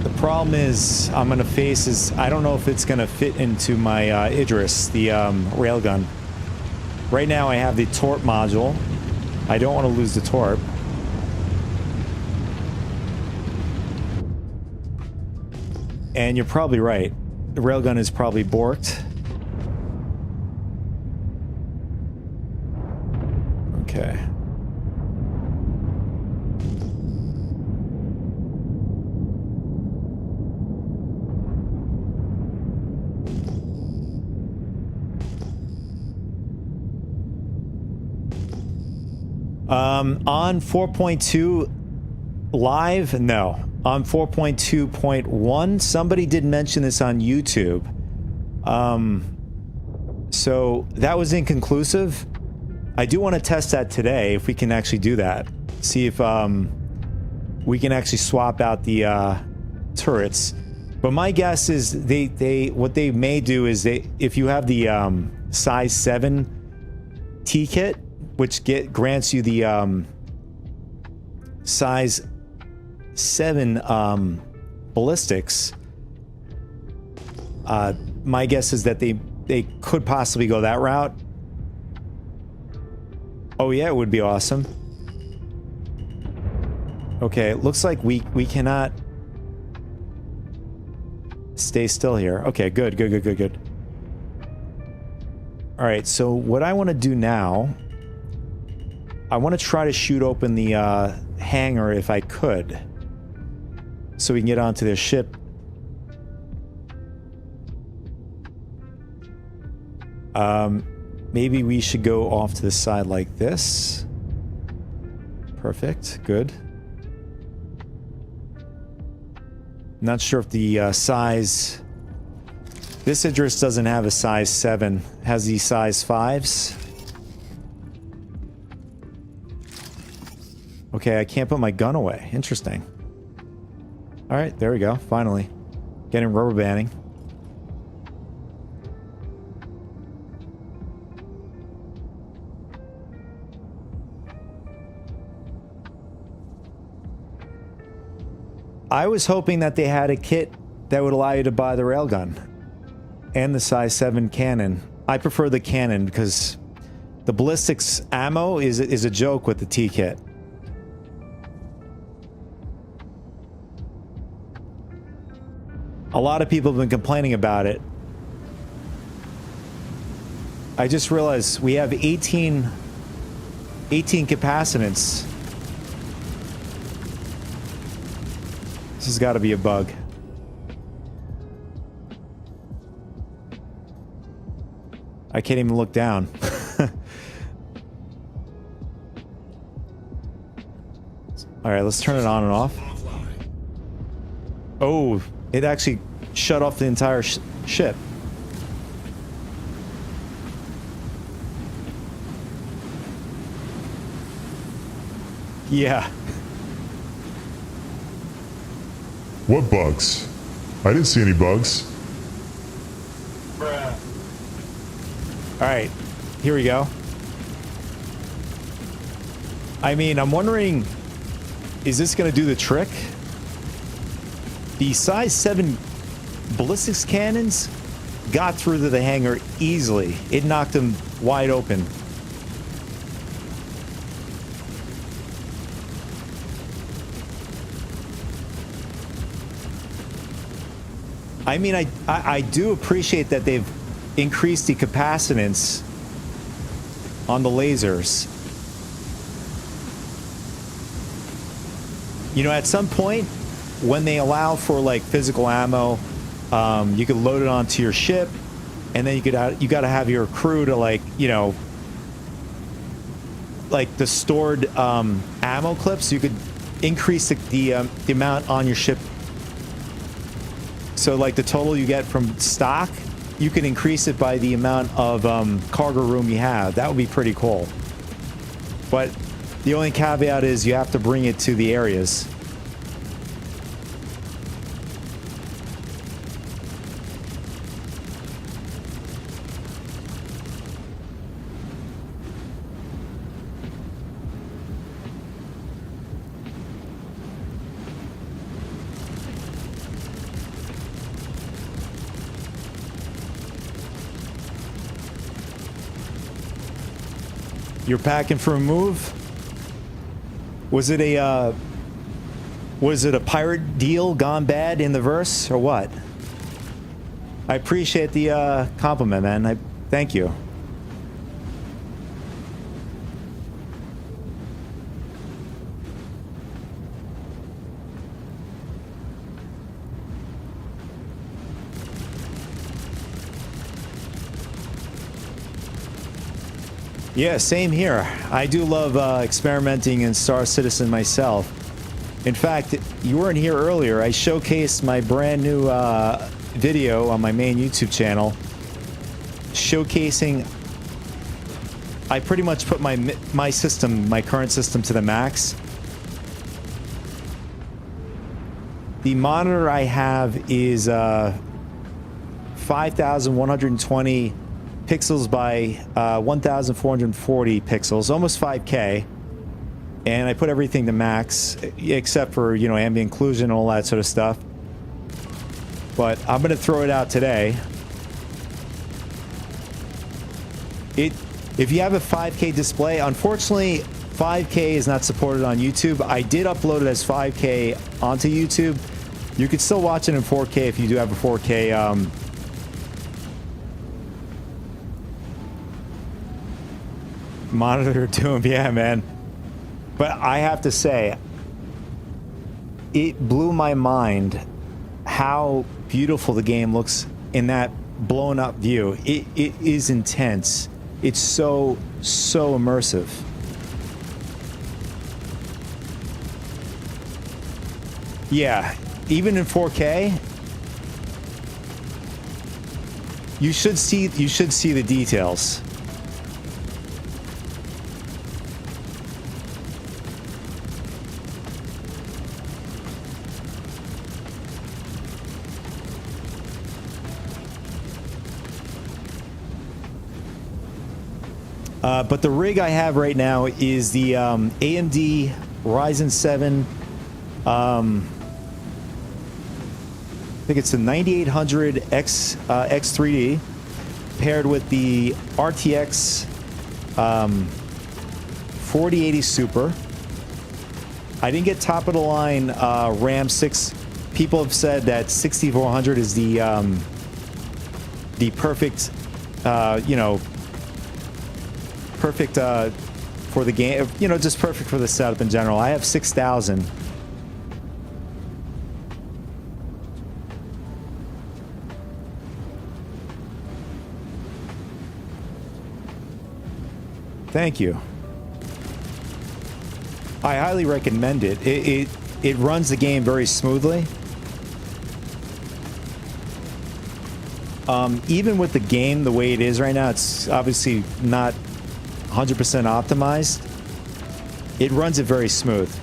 the problem is I'm gonna face is I don't know if it's gonna fit into my Idris, the railgun. Right now I have the torp module. I don't want to lose the torp. And you're probably right. The railgun is probably borked. Okay. On 4.2 live, no. On 4.2.1, somebody did mention this on YouTube. So that was inconclusive. I do want to test that today, if we can actually do that. See if we can actually swap out the turrets. But my guess is what they may do is if you have the size 7 T kit, which grants you the size 7 ballistics, my guess is that they could possibly go that route. Oh yeah, it would be awesome. Okay, it looks like we cannot stay still here. Okay, good. All right, so what I want to do now, I want to try to shoot open the hangar if I could, so we can get onto their ship. Maybe we should go off to the side like this. Perfect, good. Not sure if the size... This Idris doesn't have a size 7, has the size 5s. Okay, I can't put my gun away. Interesting. Alright, there we go, finally. Getting rubber banding. I was hoping that they had a kit that would allow you to buy the railgun and the size 7 cannon. I prefer the cannon because the ballistics ammo is a joke with the T kit. A lot of people have been complaining about it. I just realized we have 18 capacitance. This has got to be a bug. I can't even look down. All right, let's turn it on and off. Oh, it actually shut off the entire ship. Yeah. What bugs? I didn't see any bugs. All right, here we go. I mean, I'm wondering, is this going to do the trick? The size 7 ballistics cannons got through to the hangar easily. It knocked them wide open. I mean, I do appreciate that they've increased the capacitance on the lasers. You know, at some point, when they allow for like physical ammo, you could load it onto your ship, and then you got to have your crew to, like, you know, like the stored ammo clips. You could increase the amount on your ship. So like the total you get from stock, you can increase it by the amount of cargo room you have. That would be pretty cool. But the only caveat is you have to bring it to the areas. You're packing for a move? Was it a pirate deal gone bad in the verse, or what? I appreciate the compliment, man. Thank you. Yeah, same here. I do love experimenting in Star Citizen myself. In fact, you weren't here earlier. I showcased my brand new video on my main YouTube channel, showcasing. I pretty much put my current system to the max. The monitor I have is 5,120 pixels by 1,440 pixels, almost 5K. And I put everything to max, except for, you know, ambient occlusion and all that sort of stuff. But I'm going to throw it out today. If you have a 5K display, unfortunately, 5K is not supported on YouTube. I did upload it as 5K onto YouTube. You could still watch it in 4K if you do have a 4K monitor to him. Yeah, man. But I have to say, it blew my mind how beautiful the game looks in that blown up view. It is intense. It's so immersive. Yeah, even in 4K, you should see the details. But the rig I have right now is the AMD Ryzen 7. I think it's the 9800 X3D paired with the RTX 4080 Super. I didn't get top of the line RAM 6. People have said that 6400 is the perfect, you know, perfect for the game, you know, just perfect for the setup in general. I have 6000. Thank you. I highly recommend it. It runs the game very smoothly. Even with the game the way it is right now, it's obviously not 100% optimized. It runs it very smooth.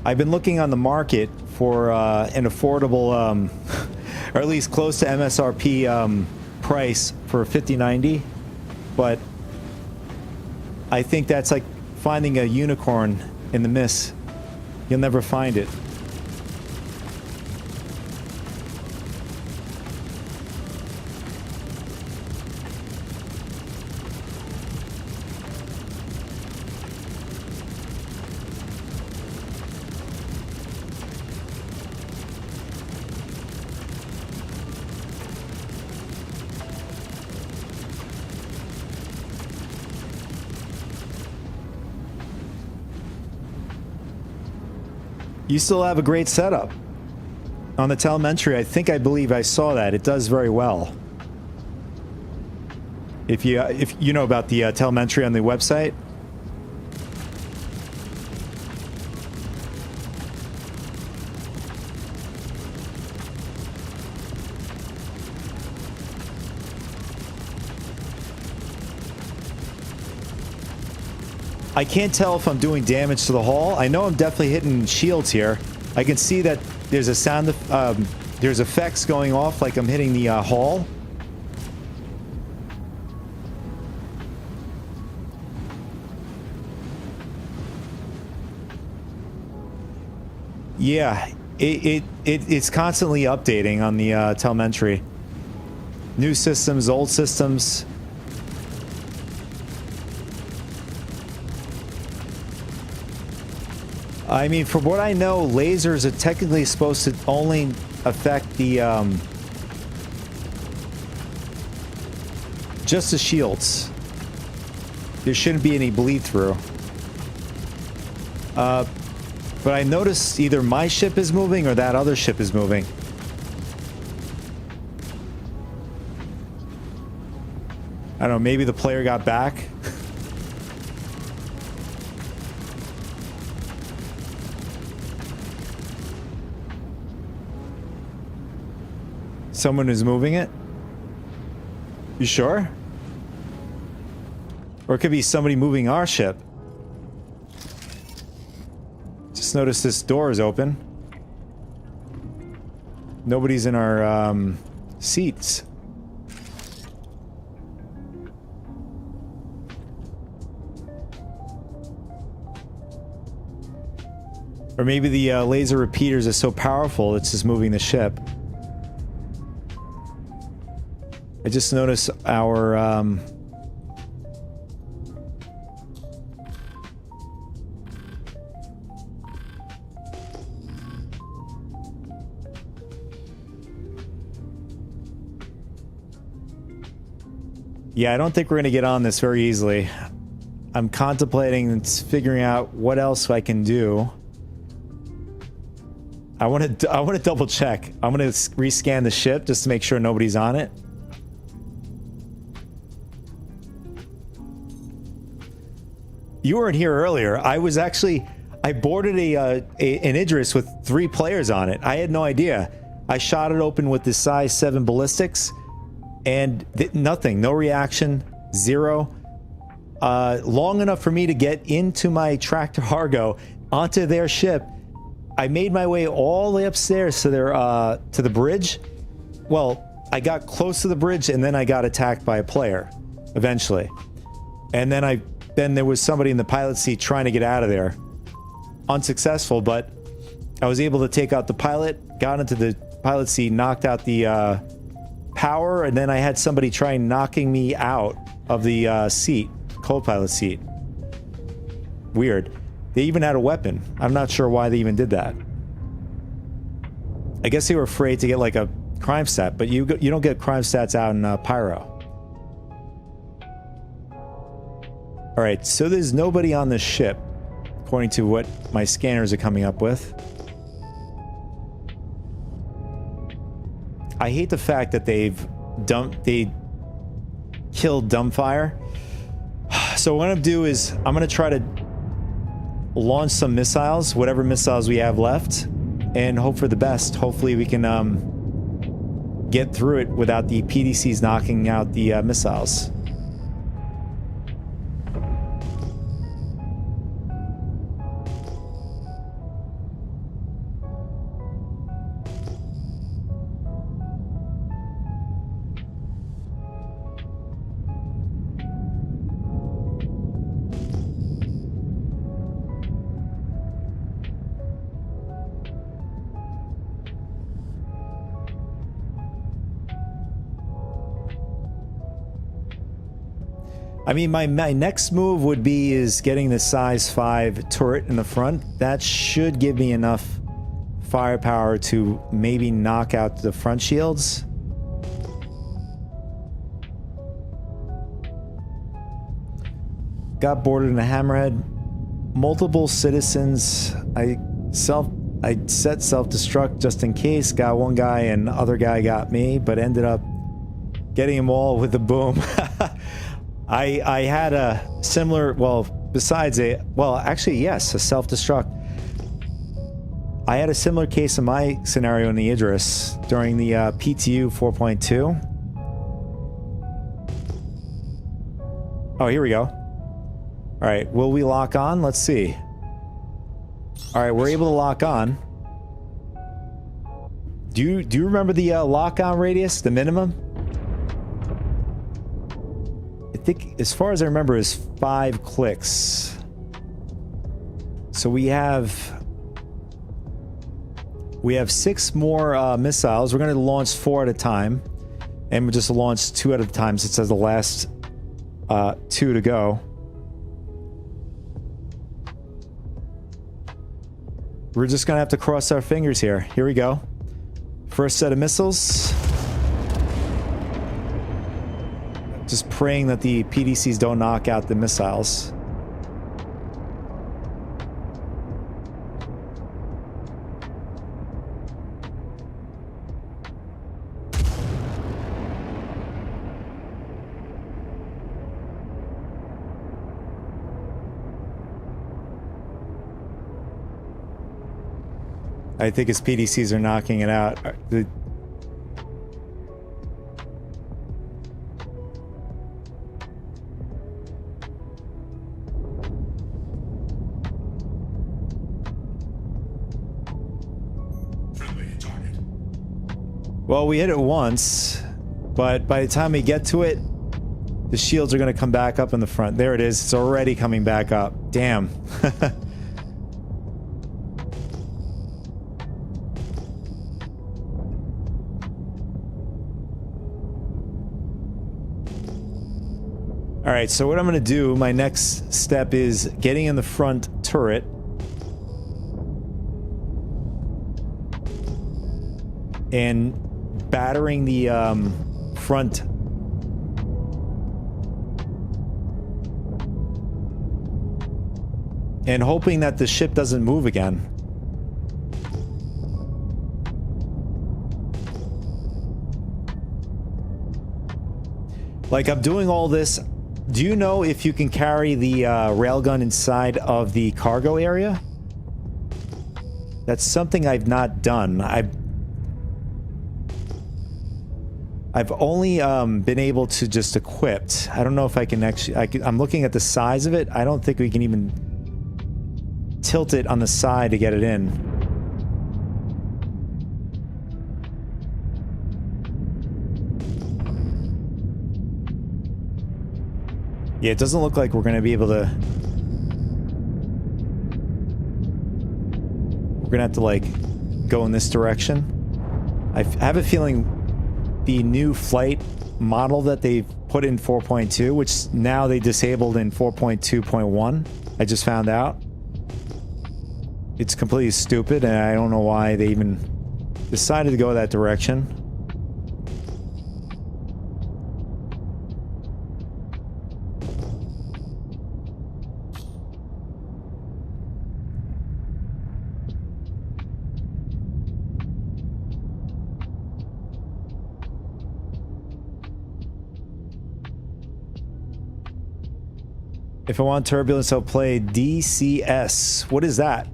I've been looking on the market for an affordable, or at least close to MSRP price for 5090, but I think that's like finding a unicorn in the mist. You'll never find it. You still have a great setup. On the telemetry, I believe I saw that. It does very well. If you know about the telemetry on the website. I can't tell if I'm doing damage to the hull. I know I'm definitely hitting shields here. I can see that there's a sound of, there's effects going off like I'm hitting the hull. Yeah, it's constantly updating on the telemetry. New systems, old systems. I mean, from what I know, lasers are technically supposed to only affect the, just the shields. There shouldn't be any bleed through. But I noticed either my ship is moving or that other ship is moving. I don't know, maybe the player got back. Someone is moving it? You sure? Or it could be somebody moving our ship. Just noticed this door is open. Nobody's in our seats. Or maybe the laser repeaters are so powerful it's just moving the ship. I just noticed our yeah, I don't think we're going to get on this very easily. I'm contemplating figuring out what else I can do. I want to double check. I'm going to rescan the ship just to make sure nobody's on it. You weren't here earlier. I boarded an Idris with 3 players on it. I had no idea. I shot it open with the size 7 ballistics and nothing, no reaction, 0. Long enough for me to get into my tractor Argo onto their ship. I made my way all the way upstairs to their to the bridge. Well, I got close to the bridge and then I got attacked by a player eventually. And then there was somebody in the pilot seat trying to get out of there. Unsuccessful, but I was able to take out the pilot, got into the pilot seat, knocked out the power, and then I had somebody try knocking me out of the seat, co-pilot seat. Weird. They even had a weapon. I'm not sure why they even did that. I guess they were afraid to get like a crime stat, but you don't get crime stats out in Pyro. All right, so there's nobody on this ship, according to what my scanners are coming up with. I hate the fact that they killed Dumbfire. So what I'm gonna do is I'm gonna try to launch some missiles, whatever missiles we have left, and hope for the best. Hopefully we can get through it without the PDCs knocking out the missiles. I mean, my next move would be is getting the size 5 turret in the front. That should give me enough firepower to maybe knock out the front shields. Got boarded in a hammerhead. Multiple citizens. I set self-destruct just in case. Got one guy and the other guy got me, but ended up getting them all with the boom. I had a similar, well, besides actually, yes, a self-destruct. I had a similar case in my scenario in the Idris during the PTU 4.2. Oh, here we go. All right, will we lock on? Let's see. All right, we're able to lock on. Do you remember the lock-on radius, the minimum? I think, as far as I remember, is 5 clicks. So we have 6 more missiles. We're going to launch 4 at a time, and we just launch 2 at a time since it says the last 2 to go. We're just going to have to cross our fingers here. Here we go. First set of missiles. Just praying that the PDCs don't knock out the missiles. I think his PDCs are knocking it out. Well, we hit it once, but by the time we get to it, the shields are going to come back up in the front. There it is. It's already coming back up. Damn. All right, so what I'm going to do, my next step is getting in the front turret. And battering the front. And hoping that the ship doesn't move again. Like, I'm doing all this. Do you know if you can carry the railgun inside of the cargo area? That's something I've not done. I've only been able to just equip. I don't know if I can actually... I'm looking at the size of it. I don't think we can even tilt it on the side to get it in. Yeah, it doesn't look like we're going to be able to... We're going to have to, like, go in this direction. I have a feeling the new flight model that they've put in 4.2, which now they disabled in 4.2.1, I just found out. It's completely stupid, and I don't know why they even decided to go that direction. If I want turbulence, I'll play DCS. What is that?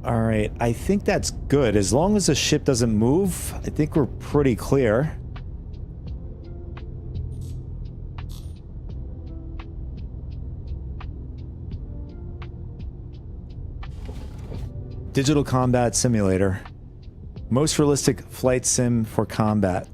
All right, I think that's good. As long as the ship doesn't move, I think we're pretty clear. Digital Combat Simulator. Most realistic flight sim for combat.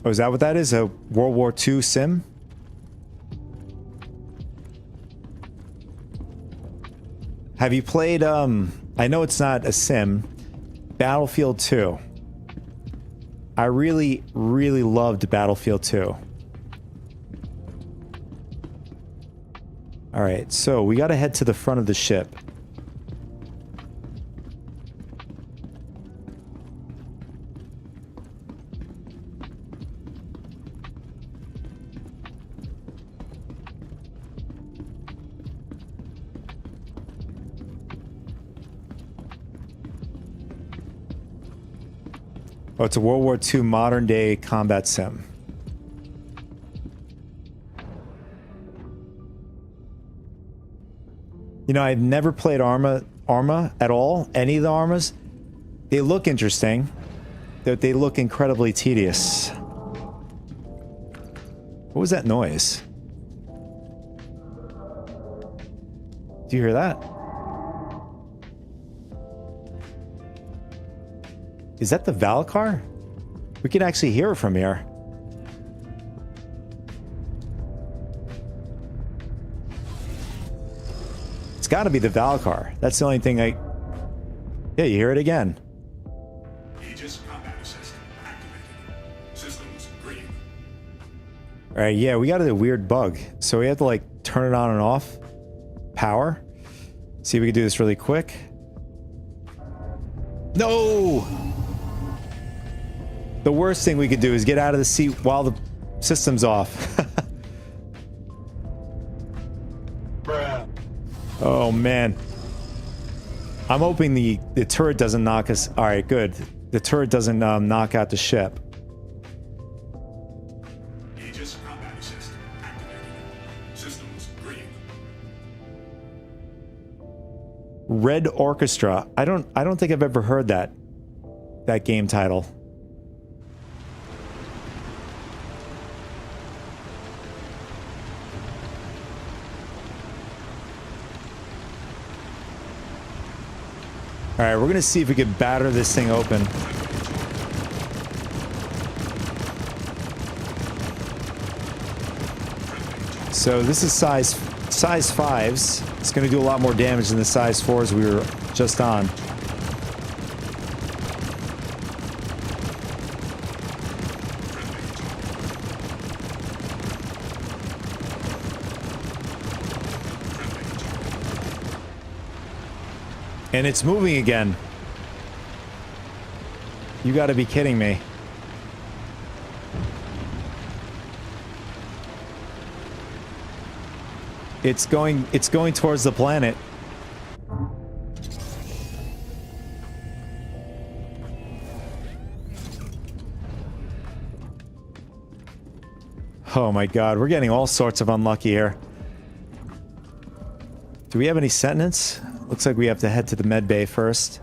Oh, is that what that is? A World War II sim? Have you played, I know it's not a sim, Battlefield 2. I really, really loved Battlefield 2. Alright, so we gotta head to the front of the ship. Oh, it's a World War II modern day combat sim. You know, I've never played Arma at all, any of the Armas. They look interesting, but they look incredibly tedious. What was that noise? Do you hear that? Is that the Valakar? We can actually hear it from here. It's got to be the Valakar. That's the only thing I... Yeah, you hear it again. Aegis combat assist activated. Systems green. All right, yeah, we got a weird bug. So we have to, like, turn it on and off. Power. See if we can do this really quick. No! The worst thing we could do is get out of the seat while the system's off. Oh, man. I'm hoping the turret doesn't knock us... Alright, good. The turret doesn't knock out the ship. Aegis combat assist activated. Systems green. Red Orchestra. I don't think I've ever heard that game title. All right, we're gonna see if we can batter this thing open. So this is size 5s. It's gonna do a lot more damage than the size 4s we were just on. And it's moving again. You gotta be kidding me. It's going towards the planet. Oh my god, we're getting all sorts of unlucky here. Do we have any sentence? Looks like we have to head to the med bay first.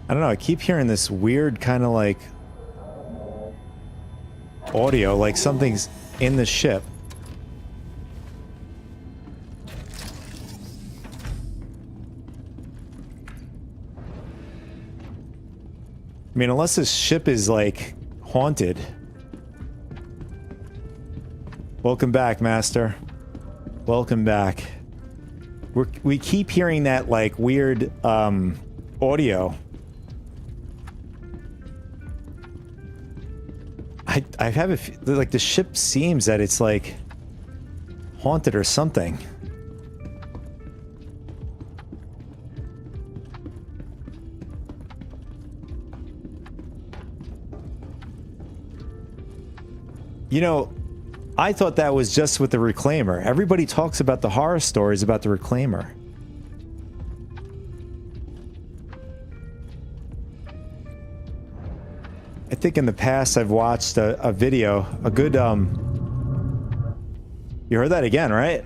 I don't know, I keep hearing this weird kind of like audio, like something's in the ship. I mean, unless this ship is like haunted. Welcome back, Master. Welcome back. We keep hearing that, like, weird, audio. I have like, the ship seems that it's, like, haunted or something. You know, I thought that was just with the Reclaimer. Everybody talks about the horror stories about the Reclaimer. I think in the past I've watched a video, a good, you heard that again, right?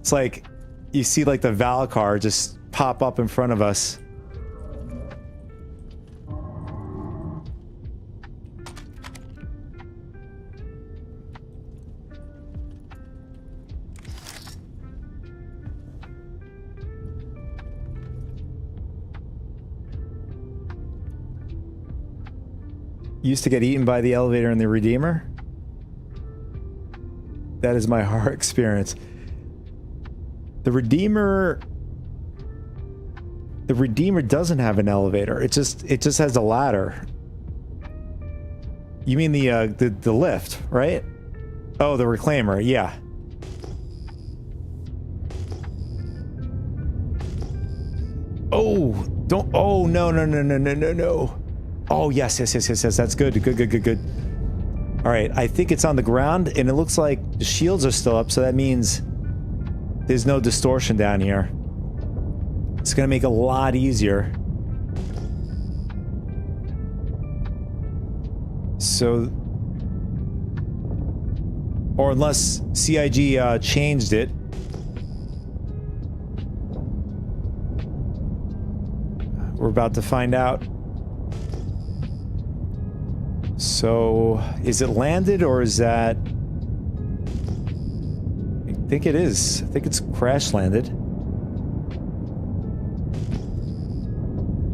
It's like, you see like the Valakar just pop up in front of us. Used to get eaten by the elevator in the Redeemer. That is my horror experience. The Redeemer doesn't have an elevator. It just has a ladder. You mean the lift, right? Oh, the Reclaimer, yeah. Oh, don't. Oh, no. Oh, yes. That's good. Good. All right, I think it's on the ground, and it looks like the shields are still up, so that means there's no distortion down here. It's gonna make it a lot easier. So, or unless CIG changed it. We're about to find out. So, is it landed or is that... I think it is. I think it's crash landed.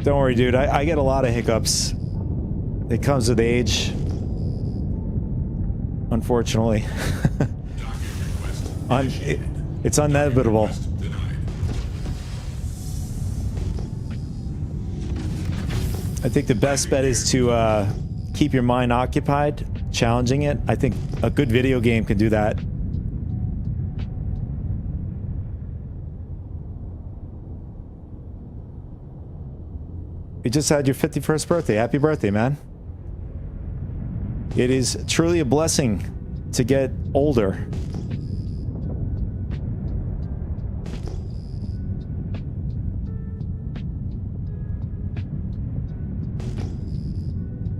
Don't worry, dude. I get a lot of hiccups. It comes with age. Unfortunately. It's inevitable. I think the best bet is to keep your mind occupied, challenging it. I think a good video game can do that. You just had your 51st birthday. Happy birthday, man. It is truly a blessing to get older.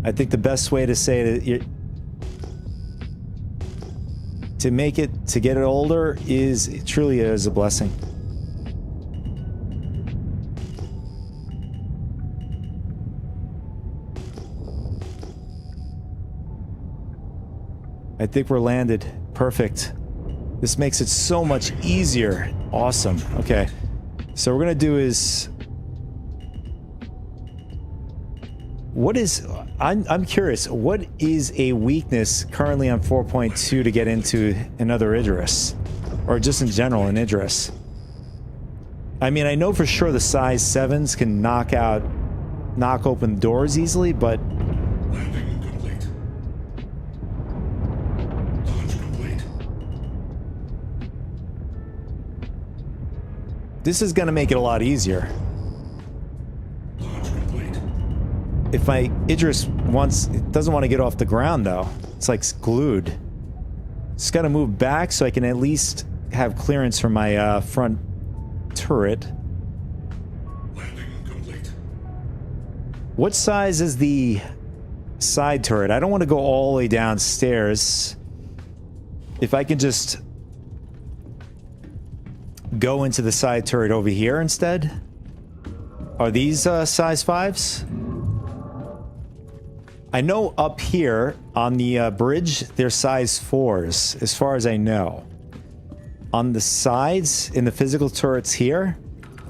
I think the best way to say it, to get it older is truly is a blessing. I think we're landed. Perfect. This makes it so much easier. Awesome. Okay. So what we're gonna do is... I'm curious, what is a weakness currently on 4.2 to get into another Idris? Or just in general, an Idris? I mean, I know for sure the size 7s can knock open doors easily, but... Landing complete. Launch complete. This is gonna make it a lot easier. Launch complete. If my Idris doesn't want to get off the ground though, it's like glued. Just gotta move back so I can at least have clearance from my front turret. Landing complete. What size is the side turret? I don't want to go all the way downstairs. If I can just go into the side turret over here instead. Are these size 5s? I know up here on the bridge, they're size 4s, as far as I know. On the sides, in the physical turrets here,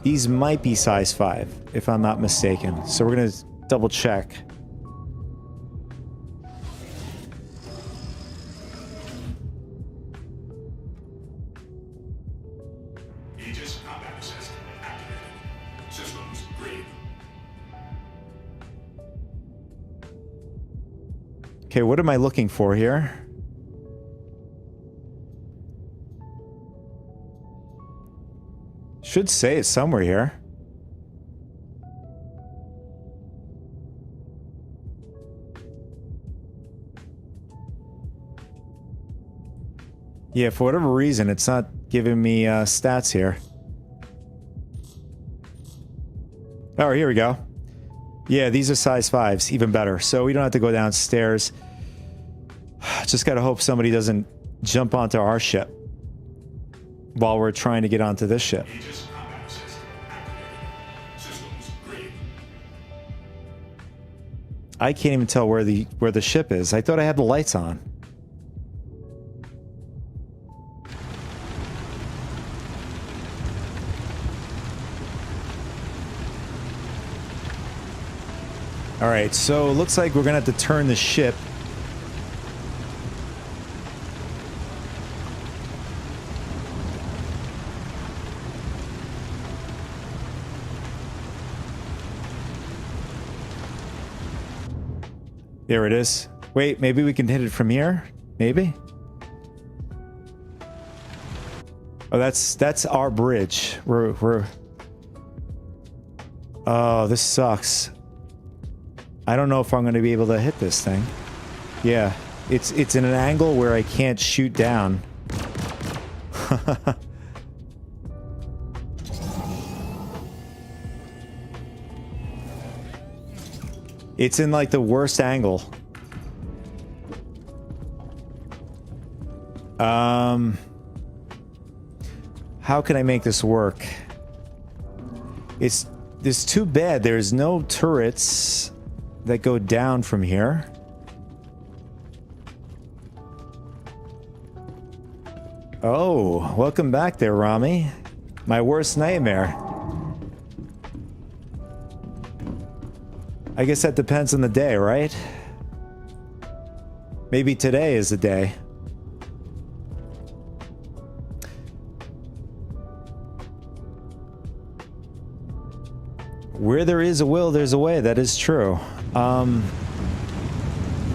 these might be size 5, if I'm not mistaken. So we're gonna double check. Aegis combat system activated. Systems green. Okay, what am I looking for here? Should say it's somewhere here. Yeah, for whatever reason, it's not giving me stats here. Oh, here we go. Yeah, these are size 5s, even better. So we don't have to go downstairs. Just gotta hope somebody doesn't jump onto our ship while we're trying to get onto this ship. Aegis combat system activated. Systems green. I can't even tell where the ship is. I thought I had the lights on. All right, so it looks like we're gonna have to turn the ship. There it is. Wait, maybe we can hit it from here? Maybe? Oh, that's our bridge. We're... Oh, this sucks. I don't know if I'm going to be able to hit this thing. Yeah, it's in an angle where I can't shoot down. It's in like the worst angle. How can I make this work? It's too bad there's no turrets that go down from here. Oh, welcome back there, Rami. My worst nightmare. I guess that depends on the day, right? Maybe today is the day. Where there is a will, there's a way. That is true. I'm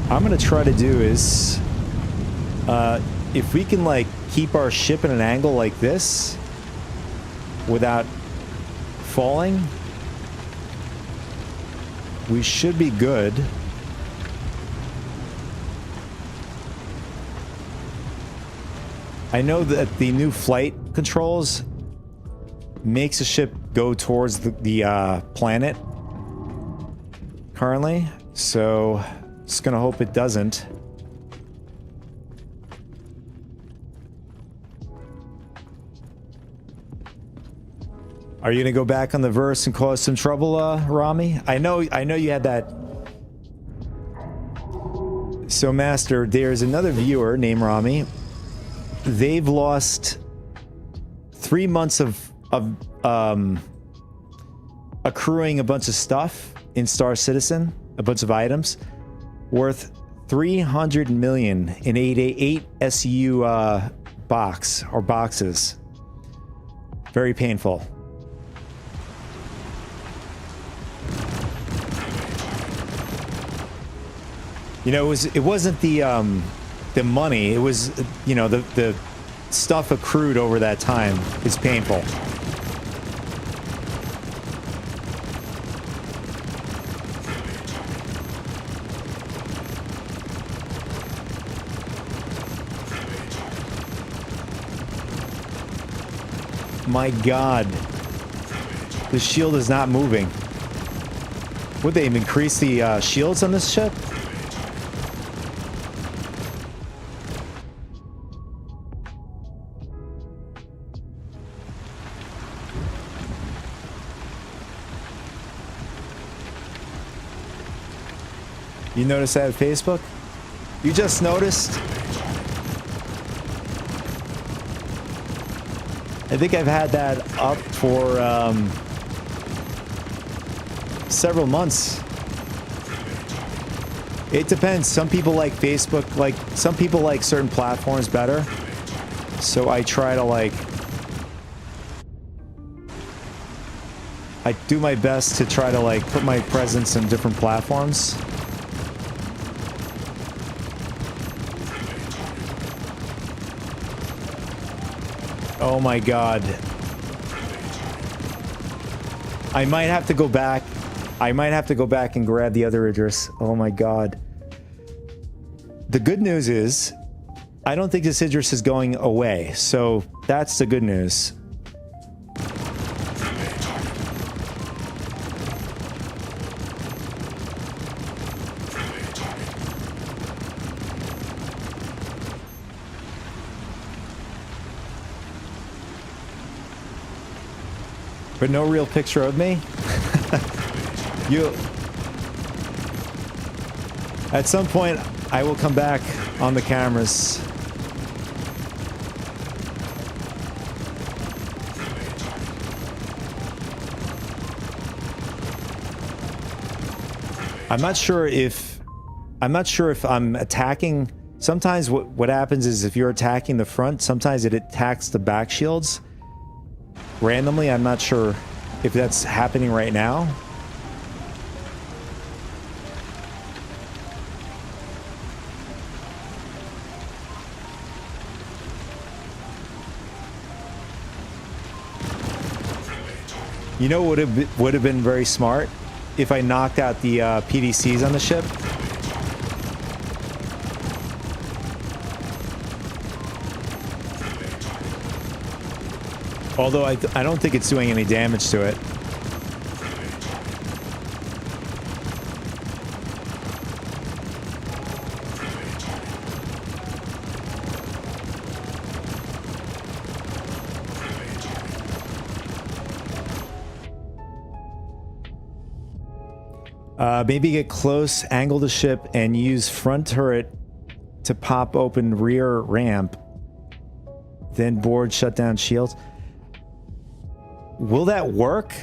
gonna try to do is, if we can like keep our ship in an angle like this without falling, we should be good. I know that the new flight controls makes a ship go towards the planet currently, so just gonna hope it doesn't. Are you gonna go back on the verse and cause some trouble, Rami? I know you had that. So, Master, there's another viewer named Rami. They've lost 3 months of accruing a bunch of stuff in Star Citizen, a bunch of items worth 300 million in eight SU boxes. Very painful. You know, it wasn't the money. It was, you know, the stuff accrued over that time is painful. My God, the shield is not moving. Would they increase the shields on this ship? You noticed that at Facebook? You just noticed? I think I've had that up for several months. It depends. Some people like Facebook, like some people like certain platforms better. So I try to like, I do my best to try to like put my presence in different platforms. Oh my God. I might have to go back. I might have to go back and grab the other Idris. Oh my God. The good news is, I don't think this Idris is going away. So that's the good news. But no real picture of me? You... At some point, I will come back on the cameras. I'm not sure if I'm attacking. Sometimes what happens is if you're attacking the front, sometimes it attacks the back shields randomly. I'm not sure if that's happening right now. You know what would have been very smart? If I knocked out the PDCs on the ship. Although I don't think it's doing any damage to it. Maybe get close, angle the ship, and use front turret to pop open rear ramp. Then board shut down shields. Will that work?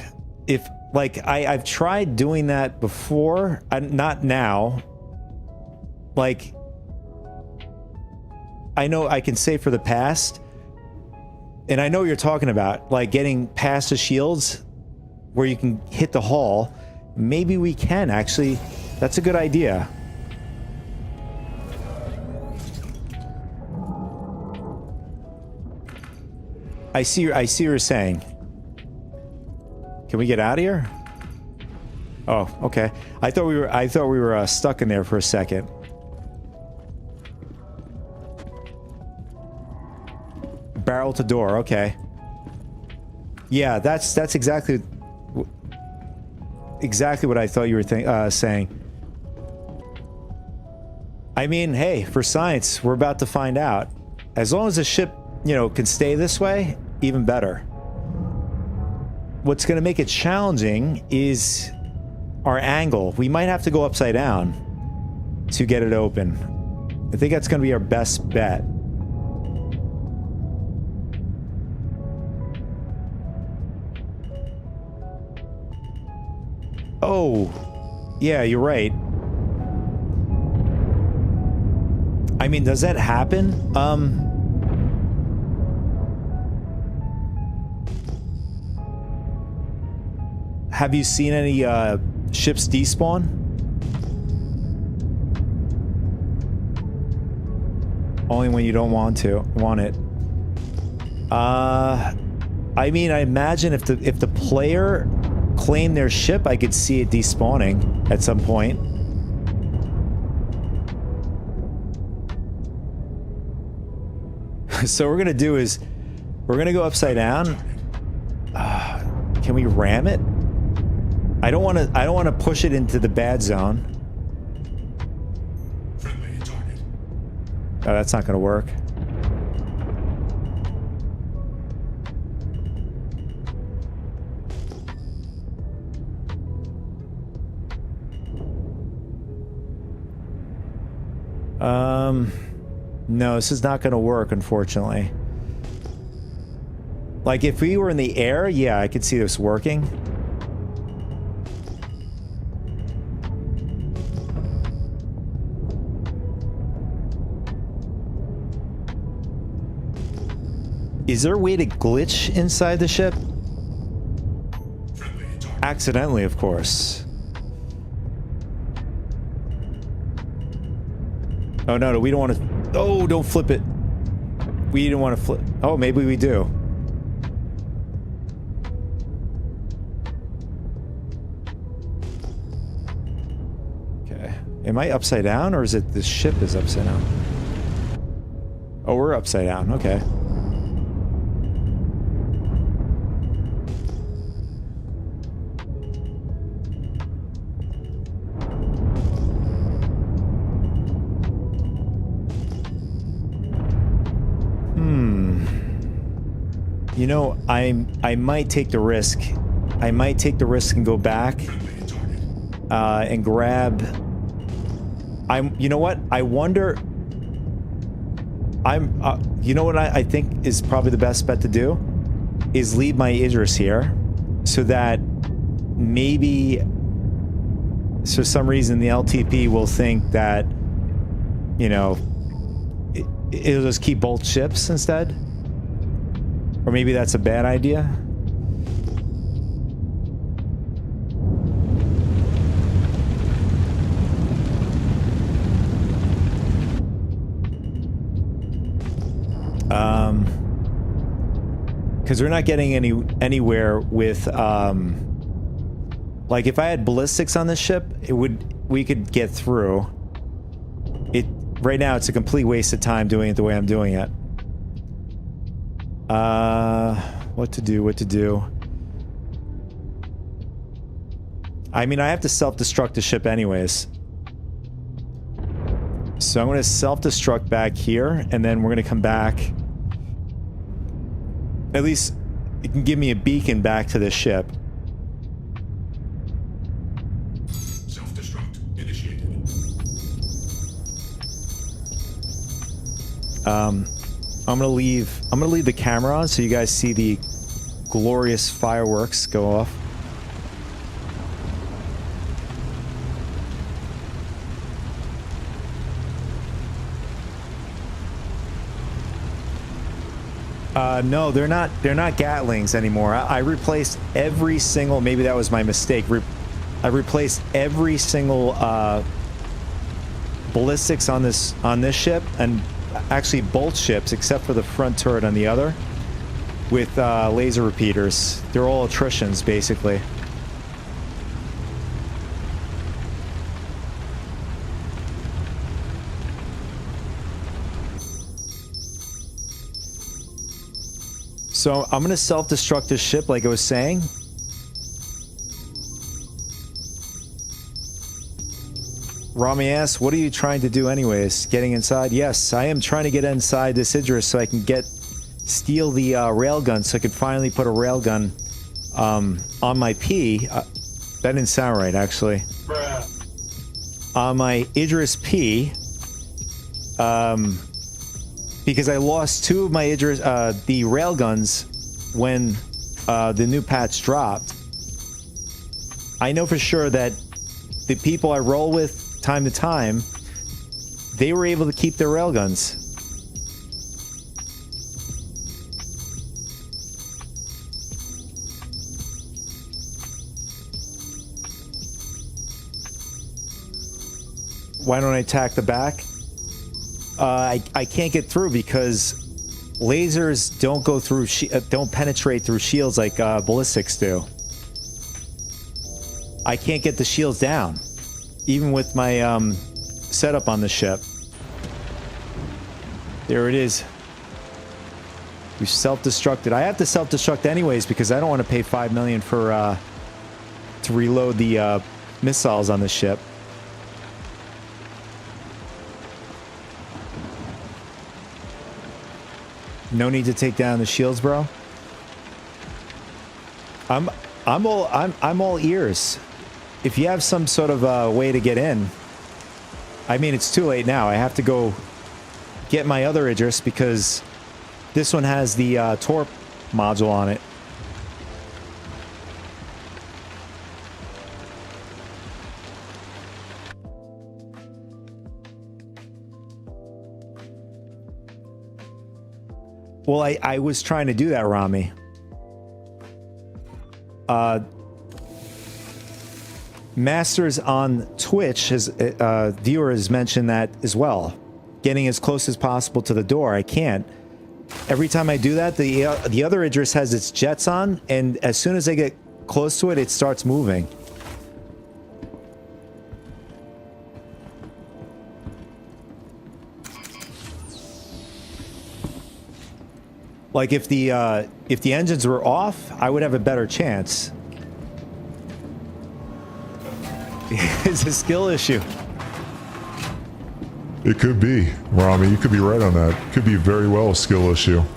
If, like, I've tried doing that before. Not now. Like, I know I can say for the past. And I know what you're talking about. Like, getting past the shields where you can hit the hull. Maybe we can, actually. That's a good idea. I see what you're saying. Can we get out of here? Oh, okay. I thought we were stuck in there for a second. Barrel to door, okay. Yeah, that's exactly what I thought you were saying. I mean, hey, for science, we're about to find out. As long as the ship, you know, can stay this way, even better. What's going to make it challenging is our angle. We might have to go upside down to get it open. I think that's going to be our best bet. Oh, yeah, you're right. I mean, does that happen? Have you seen any ships despawn? Only when you don't want it. I mean, I imagine if the player claimed their ship, I could see it despawning at some point. So what we're gonna do is we're gonna go upside down. Can we ram it? I don't want to push it into the bad zone. Oh, that's not gonna work. No, this is not going to work, unfortunately. Like, if we were in the air, yeah, I could see this working. Is there a way to glitch inside the ship? Accidentally, of course. Oh, no, we don't want to... Oh, don't flip it. We don't want to flip... Oh, maybe we do. Okay. Am I upside down, or is it the ship is upside down? Oh, we're upside down. Okay. You know, I might take the risk. I might take the risk and go back and grab. You know what? I wonder. You know what I think is probably the best bet to do is leave my Idris here, so that maybe for some reason the LTP will think that, you know, it'll just keep both ships instead. Or maybe that's a bad idea. Because we're not getting anywhere with like if I had ballistics on this ship, we could get through. Right now it's a complete waste of time doing it the way I'm doing it. What to do? I mean, I have to self-destruct the ship anyways. So I'm going to self-destruct back here, and then we're going to come back. At least it can give me a beacon back to the ship. Self-destruct initiated. I'm gonna leave the camera on so you guys see the glorious fireworks go off. No, they're not Gatlings anymore. I replaced every single, maybe that was my mistake. I replaced every single ballistics on this ship, and actually both ships except for the front turret on the other, with laser repeaters. They're all attritions basically. So I'm gonna self-destruct this ship like I was saying. Rami asks, what are you trying to do anyways? Getting inside? Yes, I am trying to get inside this Idris so I can steal the railgun, so I can finally put a railgun on my P. That didn't sound right, actually. On my Idris P. Because I lost two of my Idris, the railguns when the new patch dropped. I know for sure that the people I roll with time to time, they were able to keep their railguns. Why don't I attack the back? I can't get through because lasers don't go through, don't penetrate through shields like ballistics do. I can't get the shields down, even with my setup on the ship. There it is. We self-destructed. I have to self-destruct anyways because I don't want to pay $5 million for to reload the missiles on the ship. No need to take down the shields, bro. I'm all ears. If you have some sort of way to get in, I mean, it's too late now. I have to go get my other Idris because this one has the torp module on it. Well, I was trying to do that, Rami. Masters on Twitch, his viewer has mentioned that as well. Getting as close as possible to the door. I can't. Every time I do that, the other Idris has its jets on, and as soon as I get close to it, it starts moving. Like if the engines were off, I would have a better chance. It's a skill issue. It could be, Rami. You could be right on that. Could be very well a skill issue. Too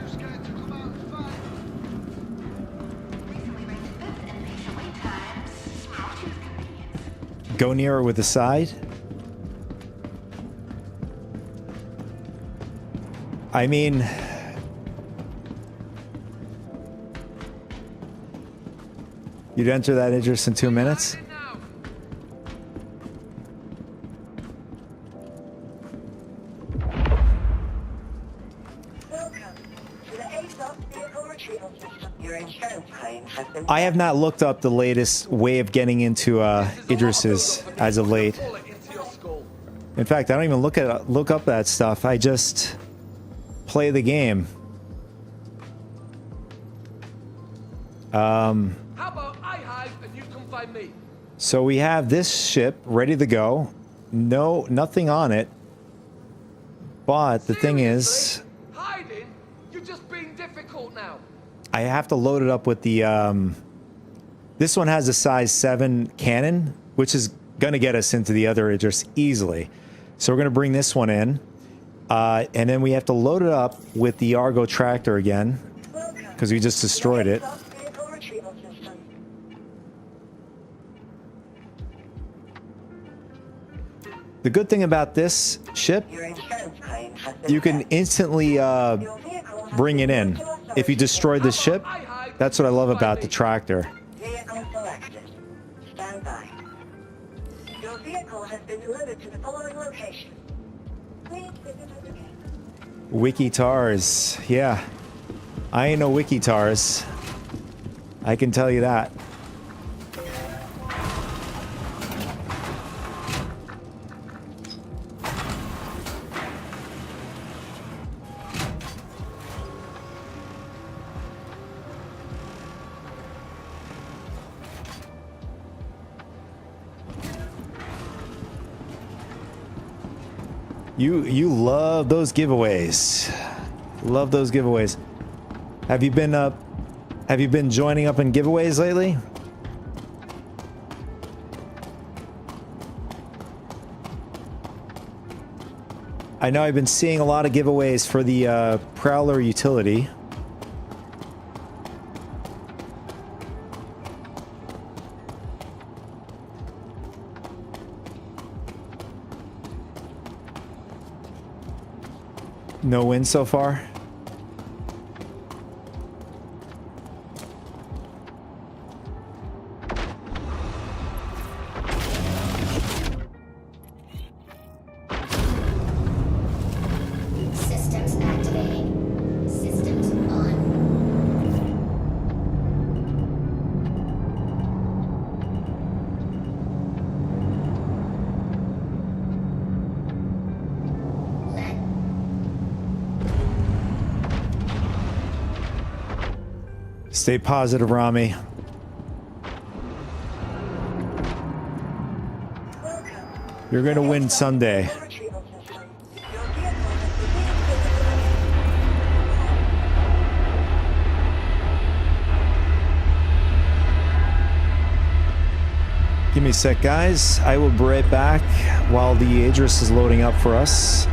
scared to come out and fight. Go nearer with the side. I mean, you'd enter that Idris in 2 minutes. Welcome to the ASOS vehicle retrieval system. Your insurance claim has been... I have not looked up the latest way of getting into Idris's as of late. Bullet into your skull. In fact, I don't even look up that stuff. I just play the game. How about I hide and you come find me? So we have this ship ready to go. No, nothing on it. But the thing is, Seriously? Hiding? You're just being difficult now. I have to load it up with the, this one has a size 7 cannon, which is going to get us into the other Idris easily. So we're going to bring this one in. And then we have to load it up with the Argo tractor again, because we just destroyed it. ASOS vehicle retrieval system. The good thing about this ship, Your insurance claim has been... you can instantly Your vehicle has bring it been in. delivered to If you authorities. destroy the ship, that's what I love about the tractor. Vehicle selected. Stand by. Your vehicle has been delivered to the following location. Please visit us again. Wiki-tars, yeah. I ain't no wiki-tars. I can tell you that. You love those giveaways. Love those giveaways. Have you been joining up in giveaways lately? I know I've been seeing a lot of giveaways for the Prowler utility. No win so far? Systems activating. Systems on. Stay positive, Rami. You're gonna win someday. Retrieval system. Your vehicle has been Give me a sec, guys. I will be right back while the Idris is loading up for us.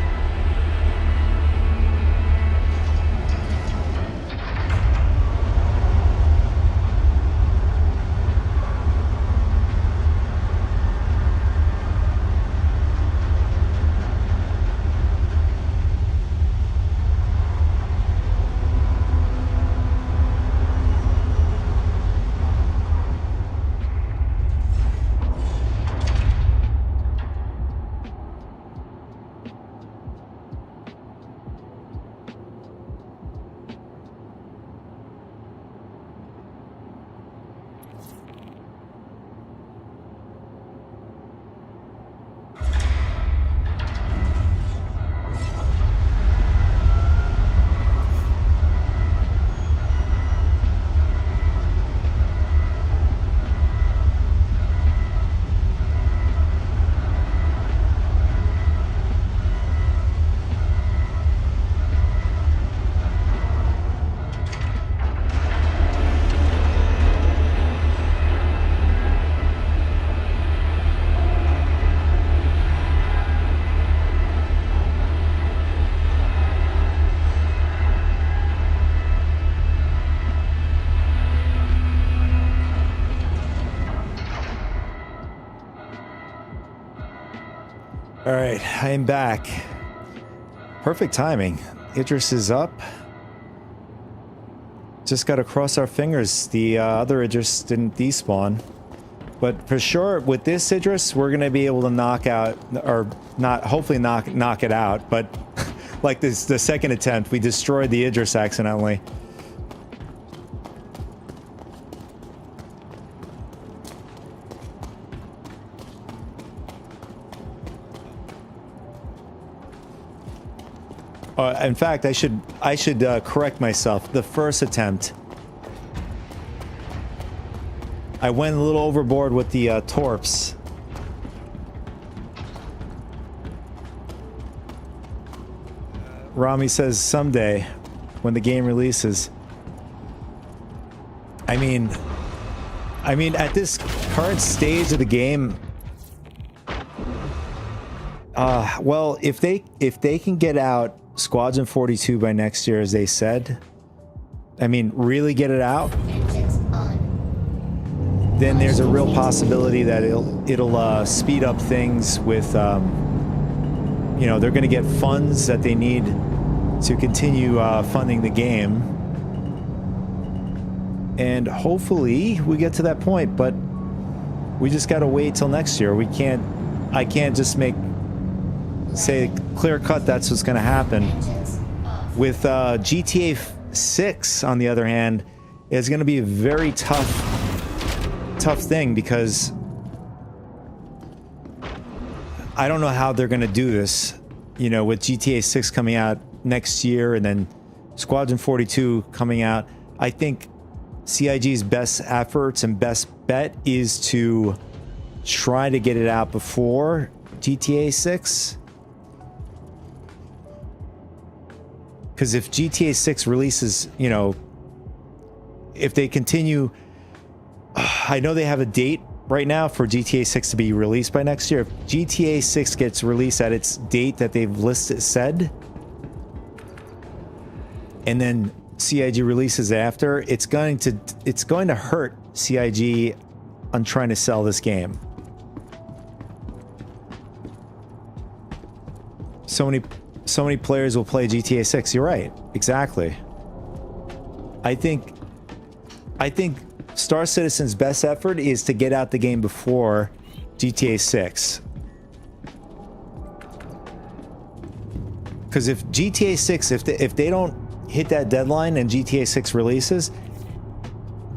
right, I am back. Perfect timing. Idris is up. Just got to cross our fingers the other Idris didn't despawn. But for sure, with this Idris, we're going to be able to knock out, or not, hopefully knock it out. But like the second attempt, we destroyed the Idris accidentally. In fact, I should correct myself. The first attempt, I went a little overboard with the torps. Rami says someday, when the game releases. I mean, at this current stage of the game, well, if they can get out Squadron 42 by next year, as they said, I mean, really get it out, then there's a real possibility that it'll speed up things with, you know, they're going to get funds that they need to continue funding the game, and hopefully we get to that point. But we just got to wait till next year. I can't just say clear cut that's what's going to happen. With GTA 6, on the other hand, it's going to be a very tough thing, because I don't know how they're going to do this, you know, with GTA 6 coming out next year and then Squadron 42 coming out. I think CIG's best efforts and best bet is to try to get it out before GTA 6. Because if GTA 6 releases, you know, if they continue, I know they have a date right now for GTA 6 to be released by next year. If GTA 6 gets released at its date that they've said, and then CIG releases after, it's going to hurt CIG on trying to sell this game. So many players will play GTA 6. You're right. Exactly. I think Star Citizen's best effort is to get out the game before GTA 6. Because if GTA 6, if they don't hit that deadline and GTA 6 releases,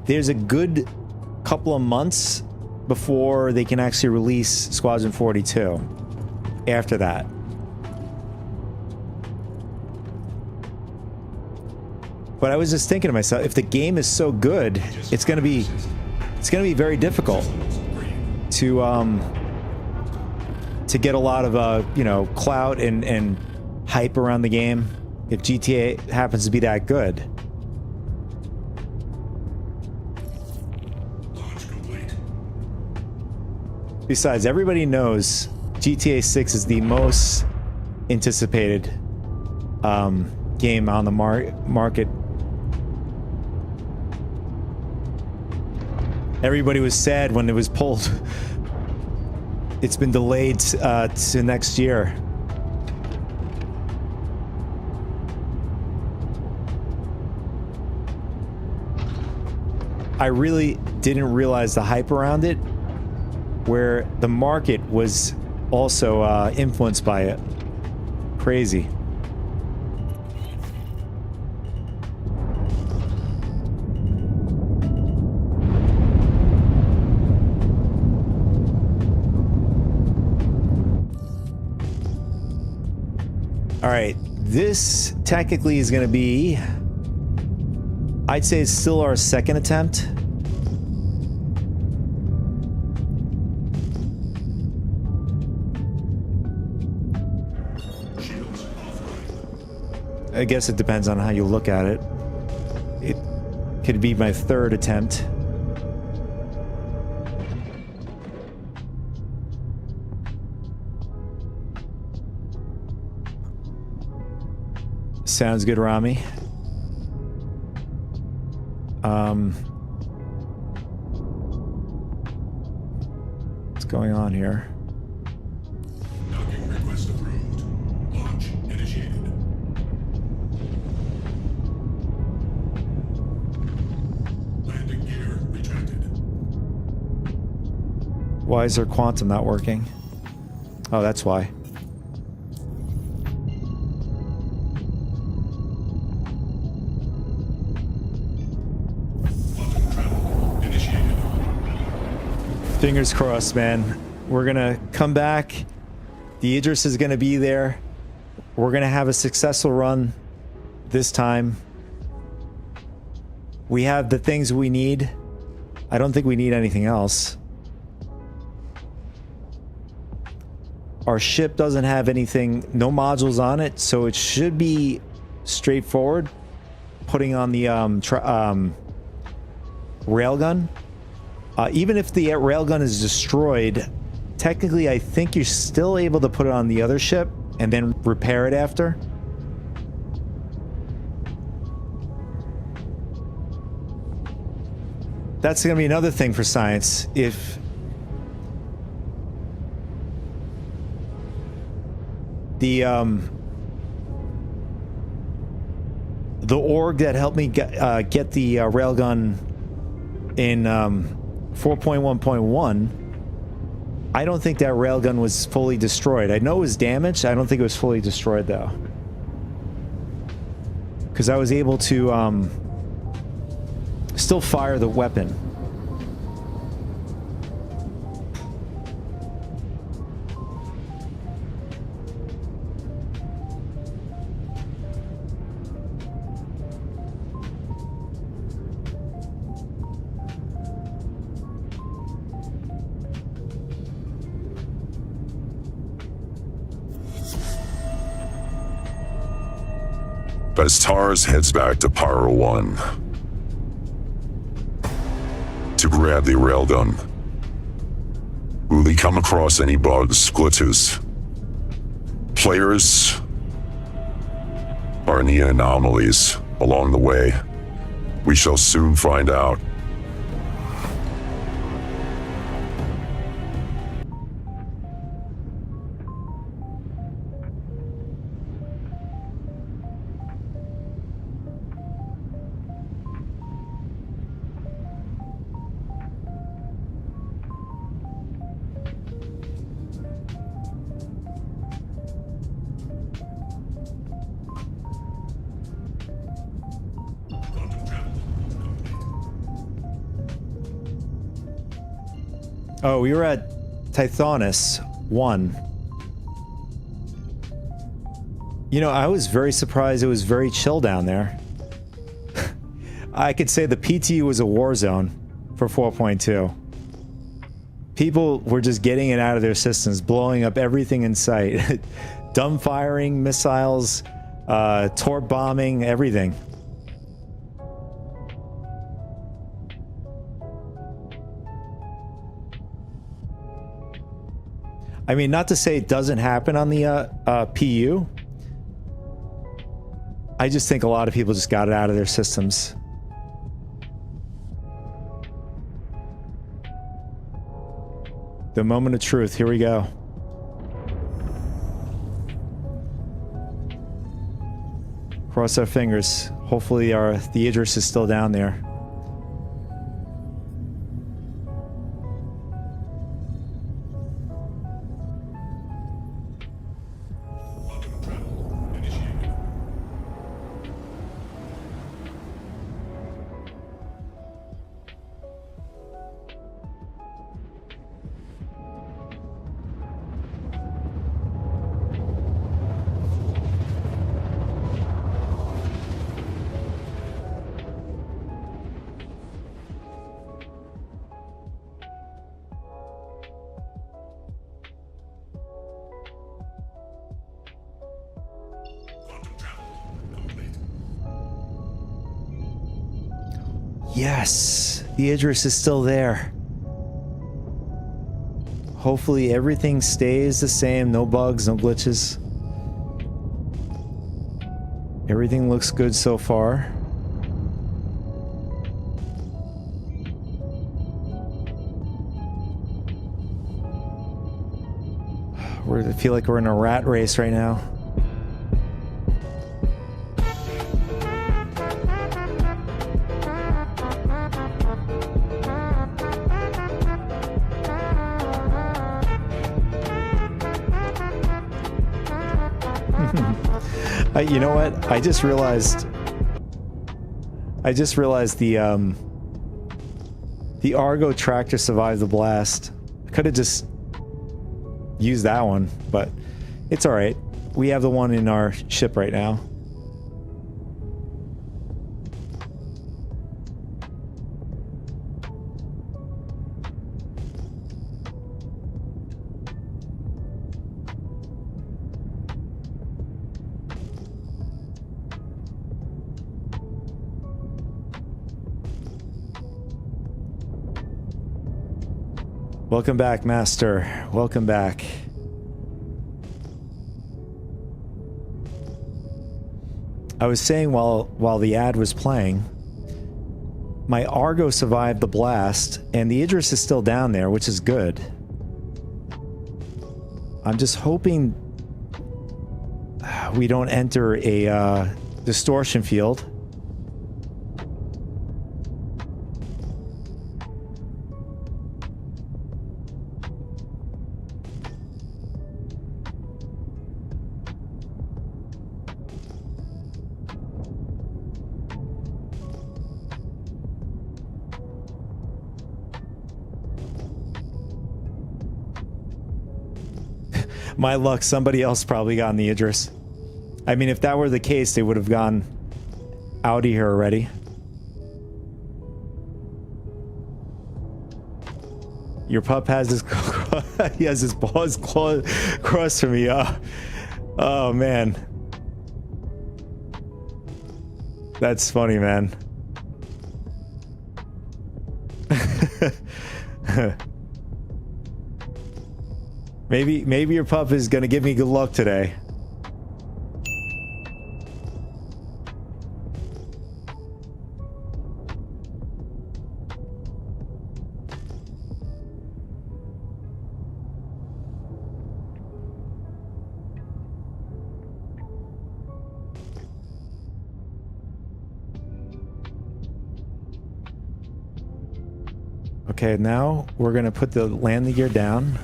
there's a good couple of months before they can actually release Squadron 42 after that. But I was just thinking to myself, if the game is so good, it's gonna be very difficult to get a lot of you know, clout and hype around the game if GTA happens to be that good. Besides, everybody knows GTA 6 is the most anticipated game on the market. Everybody was sad when it was pulled. It's been delayed to next year. I really didn't realize the hype around it, where the market was also influenced by it. Crazy. All right, this technically is going to be, I'd say it's still our second attempt. I guess it depends on how you look at it. It could be my third attempt. Sounds good, Rami. What's going on here? Docking request Why is their quantum not working? Oh, that's why. Fingers crossed, man. We're gonna come back. The Idris is gonna be there. We're gonna have a successful run this time. We have the things we need. I don't think we need anything else. Our ship doesn't have anything, no modules on it, so it should be straightforward. Putting on the railgun. Even if the railgun is destroyed, technically I think you're still able to put it on the other ship and then repair it after. That's going to be another thing for science. If the org that helped me get the railgun in 4.1.1, I don't think that railgun was fully destroyed. I know it was damaged. I don't think it was fully destroyed though, because I was able to still fire the weapon. As Tars heads back to Pyro 1 to grab the railgun, will he come across any bugs, glitches? Players or any anomalies along the way? We shall soon find out. Oh, we were at Tithonus 1. You know, I was very surprised it was very chill down there. I could say the PTU was a war zone for 4.2. People were just getting it out of their systems, blowing up everything in sight. Dumb firing, missiles, torp bombing, everything. I mean, not to say it doesn't happen on the PU. I just think a lot of people just got it out of their systems. The moment of truth. Here we go. Cross our fingers. Hopefully the Idris is still down there. Yes, the Idris is still there. Hopefully everything stays the same. No bugs, no glitches. Everything looks good so far. I feel like we're in a rat race right now. You know what? I just realized the Argo tractor survived the blast. I could have just used that one, but it's all right. We have the one in our ship right now. Welcome back, Master. Welcome back. I was saying while the ad was playing, my Argo survived the blast, and the Idris is still down there, which is good. I'm just hoping we don't enter a distortion field. My luck, somebody else probably got in the Idris. I mean, if that were the case, they would have gone out of here already. Your pup has his he has his paws crossed for me. Oh man, that's funny, man. Maybe your pup is gonna give me good luck today. Okay, now we're gonna put the landing gear down.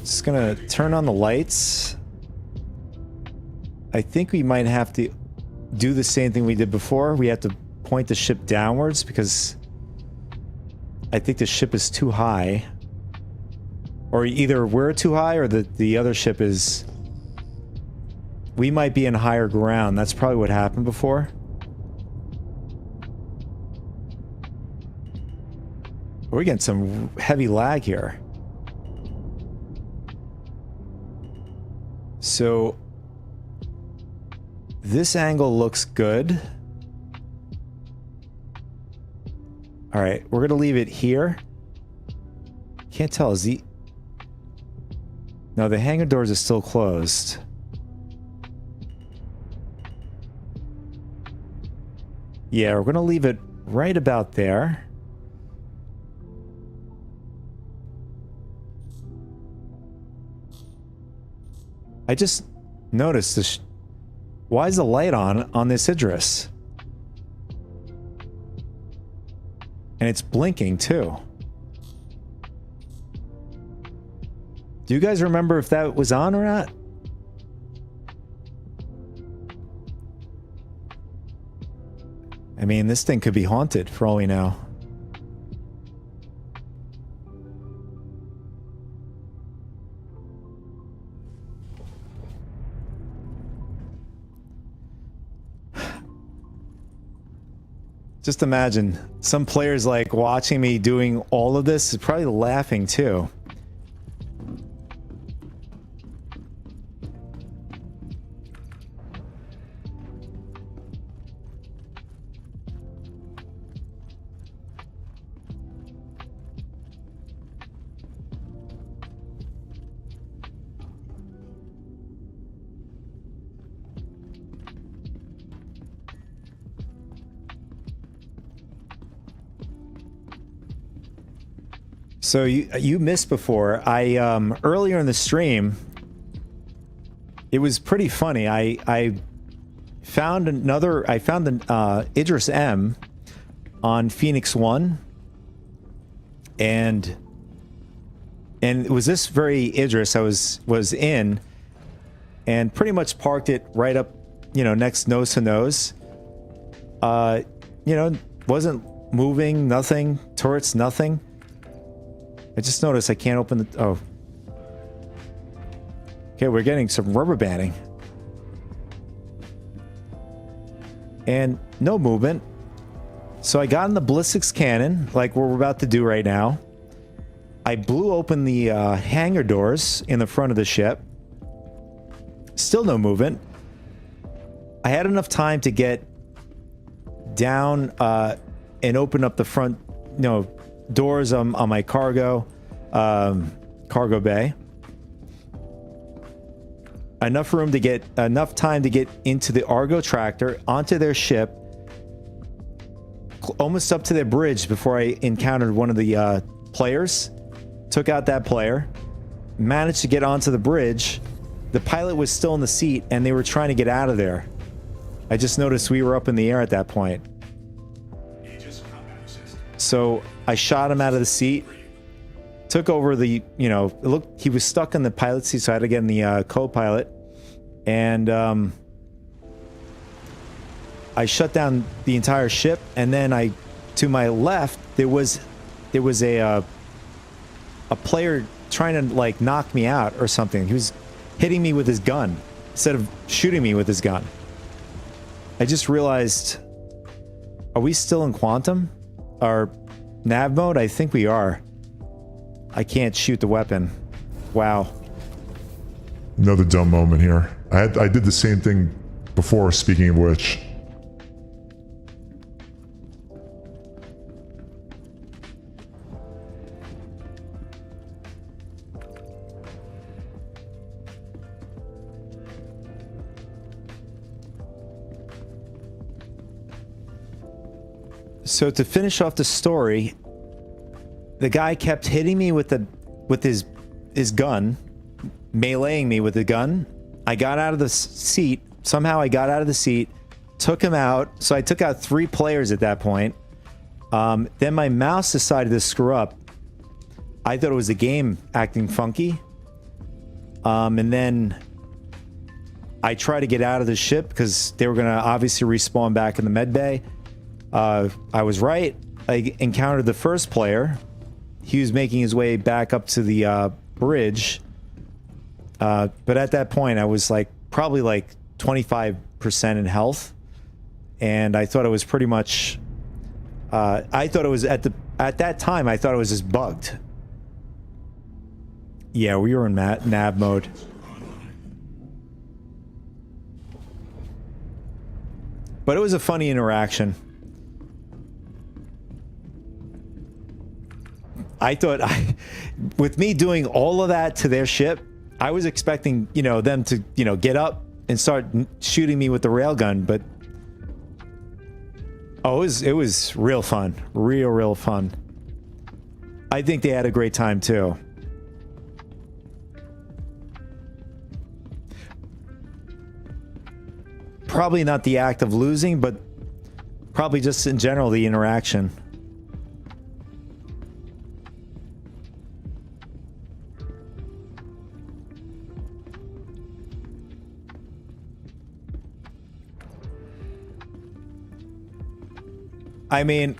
Just gonna turn on the lights. I think we might have to do the same thing we did before. We have to point the ship downwards because I think the ship is too high. Or either we're too high or the other ship is... We might be in higher ground. That's probably what happened before. We're getting some heavy lag here. So this angle looks good. All right, we're gonna leave it here. Can't tell, is the... No, the hangar doors are still closed. Yeah, we're gonna leave it right about there. I just noticed this. Why is the light on this Idris? And it's blinking too. Do you guys remember if that was on or not? I mean, this thing could be haunted for all we know. Just imagine some players like watching me doing all of this, probably laughing too. So you missed before. I earlier in the stream, it was pretty funny. I found the Idris M on Phoenix 1, and And it was this very Idris I was in, and pretty much parked it right up, you know, next nose to nose. You know, wasn't moving, nothing, turrets, nothing. I just noticed I can't open the, oh. Okay, we're getting some rubber banding. And no movement. So I got in the ballistics cannon, like we're about to do right now. I blew open the hangar doors in the front of the ship. Still no movement. I had enough time to get down and open up the front, you know, doors on my cargo bay. Enough room to get enough time to get into the Argo tractor, onto their ship, almost up to their bridge before I encountered one of the players. Took out that player, managed to get onto the bridge. The pilot was still in the seat and they were trying to get out of there. I just noticed we were up in the air at that point. So I shot him out of the seat, took over the, you know, it looked, he was stuck in the pilot seat, so I had to get in the co-pilot. And I shut down the entire ship, and then to my left, there was a player trying to like knock me out or something. He was hitting me with his gun instead of shooting me with his gun. I just realized, are we still in quantum? Or nav mode? I think we are. I can't shoot the weapon. Wow. Another dumb moment here. I did the same thing before, speaking of which. So to finish off the story, the guy kept hitting me with his gun, meleeing me with the gun. I got out of the seat. Somehow I got out of the seat, took him out. So I took out 3 players at that point. Then my mouse decided to screw up. I thought it was the game acting funky. And then I tried to get out of the ship because they were going to obviously respawn back in the med bay. I was right. I encountered the first player. He was making his way back up to the bridge. But at that point, I was like probably like 25% in health. And I thought it was pretty much... I thought it was at that time, I thought it was just bugged. Yeah, we were in nav mode. But it was a funny interaction. I thought with me doing all of that to their ship, I was expecting, you know, them to, you know, get up and start shooting me with the railgun, but oh, it was real fun. Real fun. I think they had a great time too. Probably not the act of losing, but probably just in general the interaction. I mean,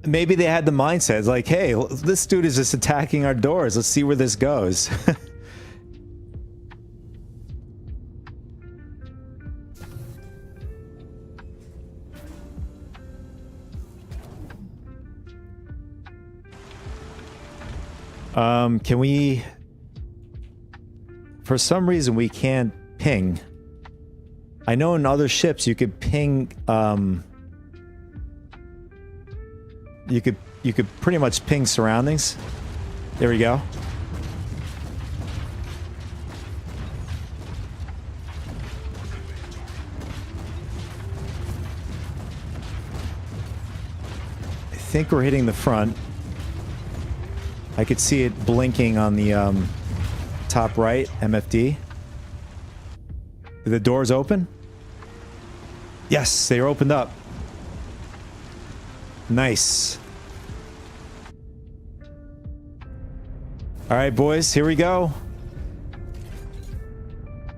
maybe they had the mindset, it's like, hey, this dude is just attacking our doors. Let's see where this goes. Can we... For some reason, we can't ping. I know in other ships you could ping... You could pretty much ping surroundings. There we go. I think we're hitting the front. I could see it blinking on the top right, MFD. Are the doors open? Yes, they are opened up. Nice. All right, boys, here we go.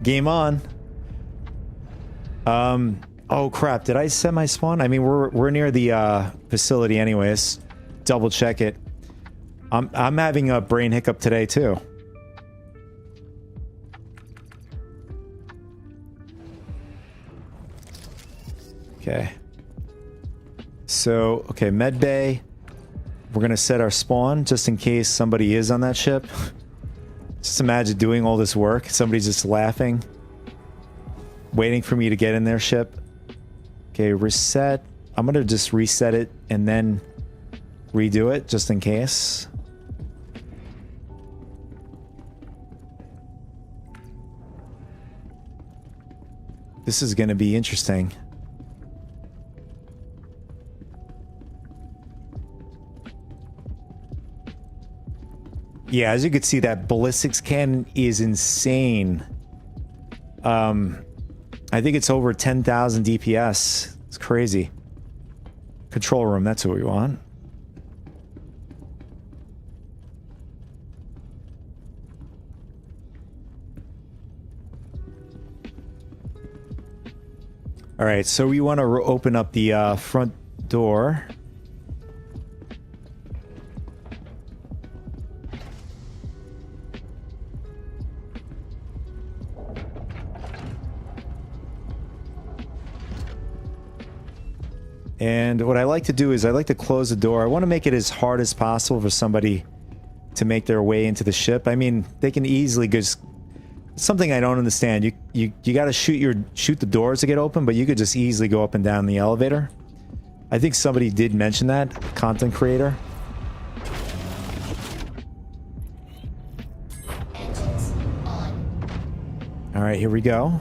Game on. Oh crap! Did I set my spawn? I mean, we're near the facility, anyways. Double check it. I'm having a brain hiccup today too. Okay. So, okay, med bay. We're gonna set our spawn just in case somebody is on that ship. Just imagine doing all this work. Somebody's just laughing, waiting for me to get in their ship. Okay, reset. I'm gonna just reset it and then redo it just in case. This is gonna be interesting. Yeah, as you can see, that ballistics cannon is insane. I think it's over 10,000 DPS. It's crazy. Control room, that's what we want. All right, so we want to open up the front door. And what I like to do is I like to close the door. I want to make it as hard as possible for somebody to make their way into the ship. I mean, they can easily just... Something I don't understand. You got to shoot the doors to get open, but you could just easily go up and down the elevator. I think somebody did mention that, content creator. Engines on. All right, here we go.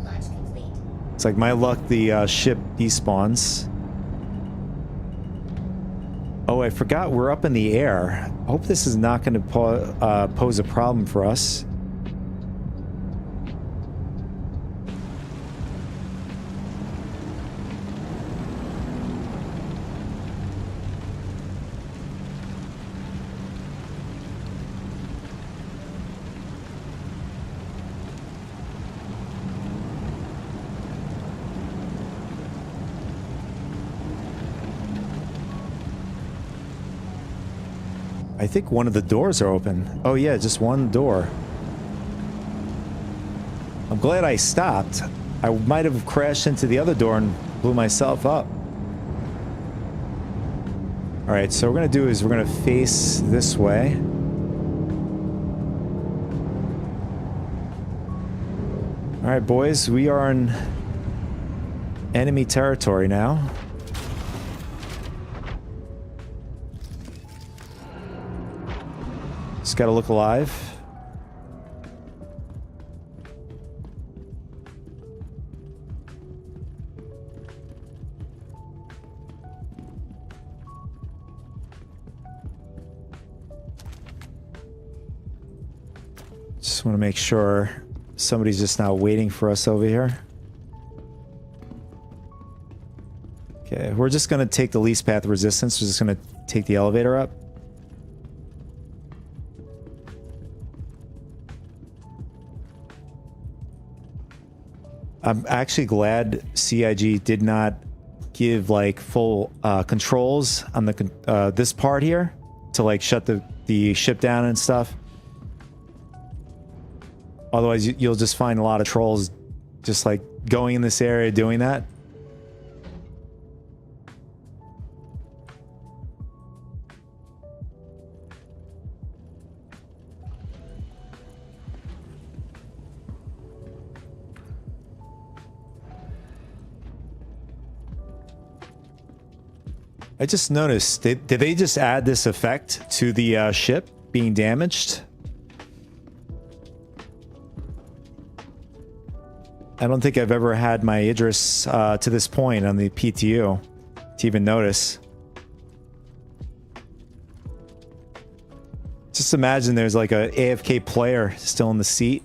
Launch complete. It's like my luck, the ship despawns. Oh, I forgot we're up in the air. I hope this is not going to pose a problem for us. I think one of the doors are open. Oh yeah, just one door. I'm glad I stopped. I might have crashed into the other door and blew myself up. All right, so what we're gonna do is we're gonna face this way. All right, boys, we are in enemy territory now. Just gotta look alive. Just want to make sure somebody's just not waiting for us over here. Okay, we're just gonna take the least path of resistance. We're just gonna take the elevator up. I'm actually glad CIG did not give like full controls on the this part here to like shut the ship down and stuff. Otherwise, you'll just find a lot of trolls just like going in this area doing that. I just noticed, did they just add this effect to the ship being damaged? I don't think I've ever had my Idris to this point on the PTU to even notice. Just imagine there's like a AFK player still in the seat.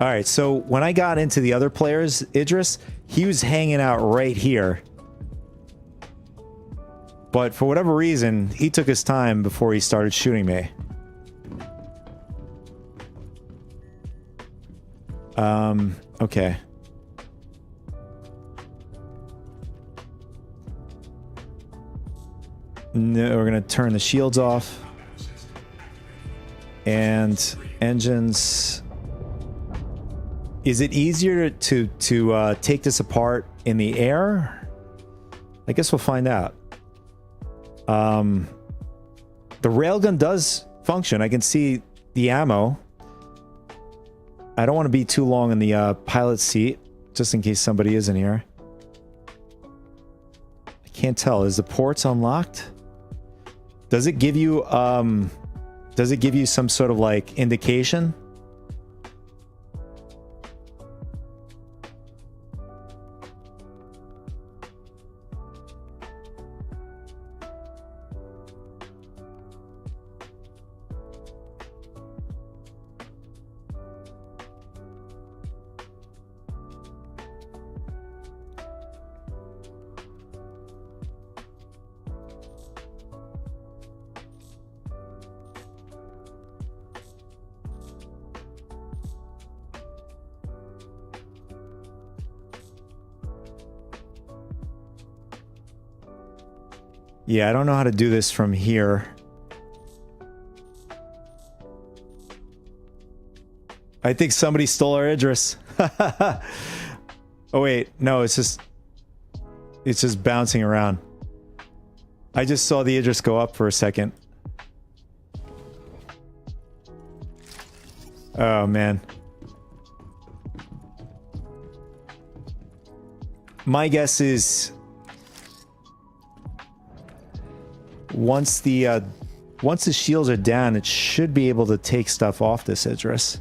All right, so when I got into the other players, Idris, he was hanging out right here. But for whatever reason, he took his time before he started shooting me. Okay. No, we're gonna turn the shields off. And engines. Is it easier to take this apart in the air? I guess we'll find out. The railgun does function. I can see the ammo. I don't want to be too long in the pilot's seat, just in case somebody is in here. I can't tell. Is the ports unlocked? Does it give you some sort of like indication? Yeah, I don't know how to do this from here. I think somebody stole our Idris. Oh wait, no, it's just bouncing around. I just saw the Idris go up for a second. Oh man. My guess is once the shields are down, it should be able to take stuff off this Idris.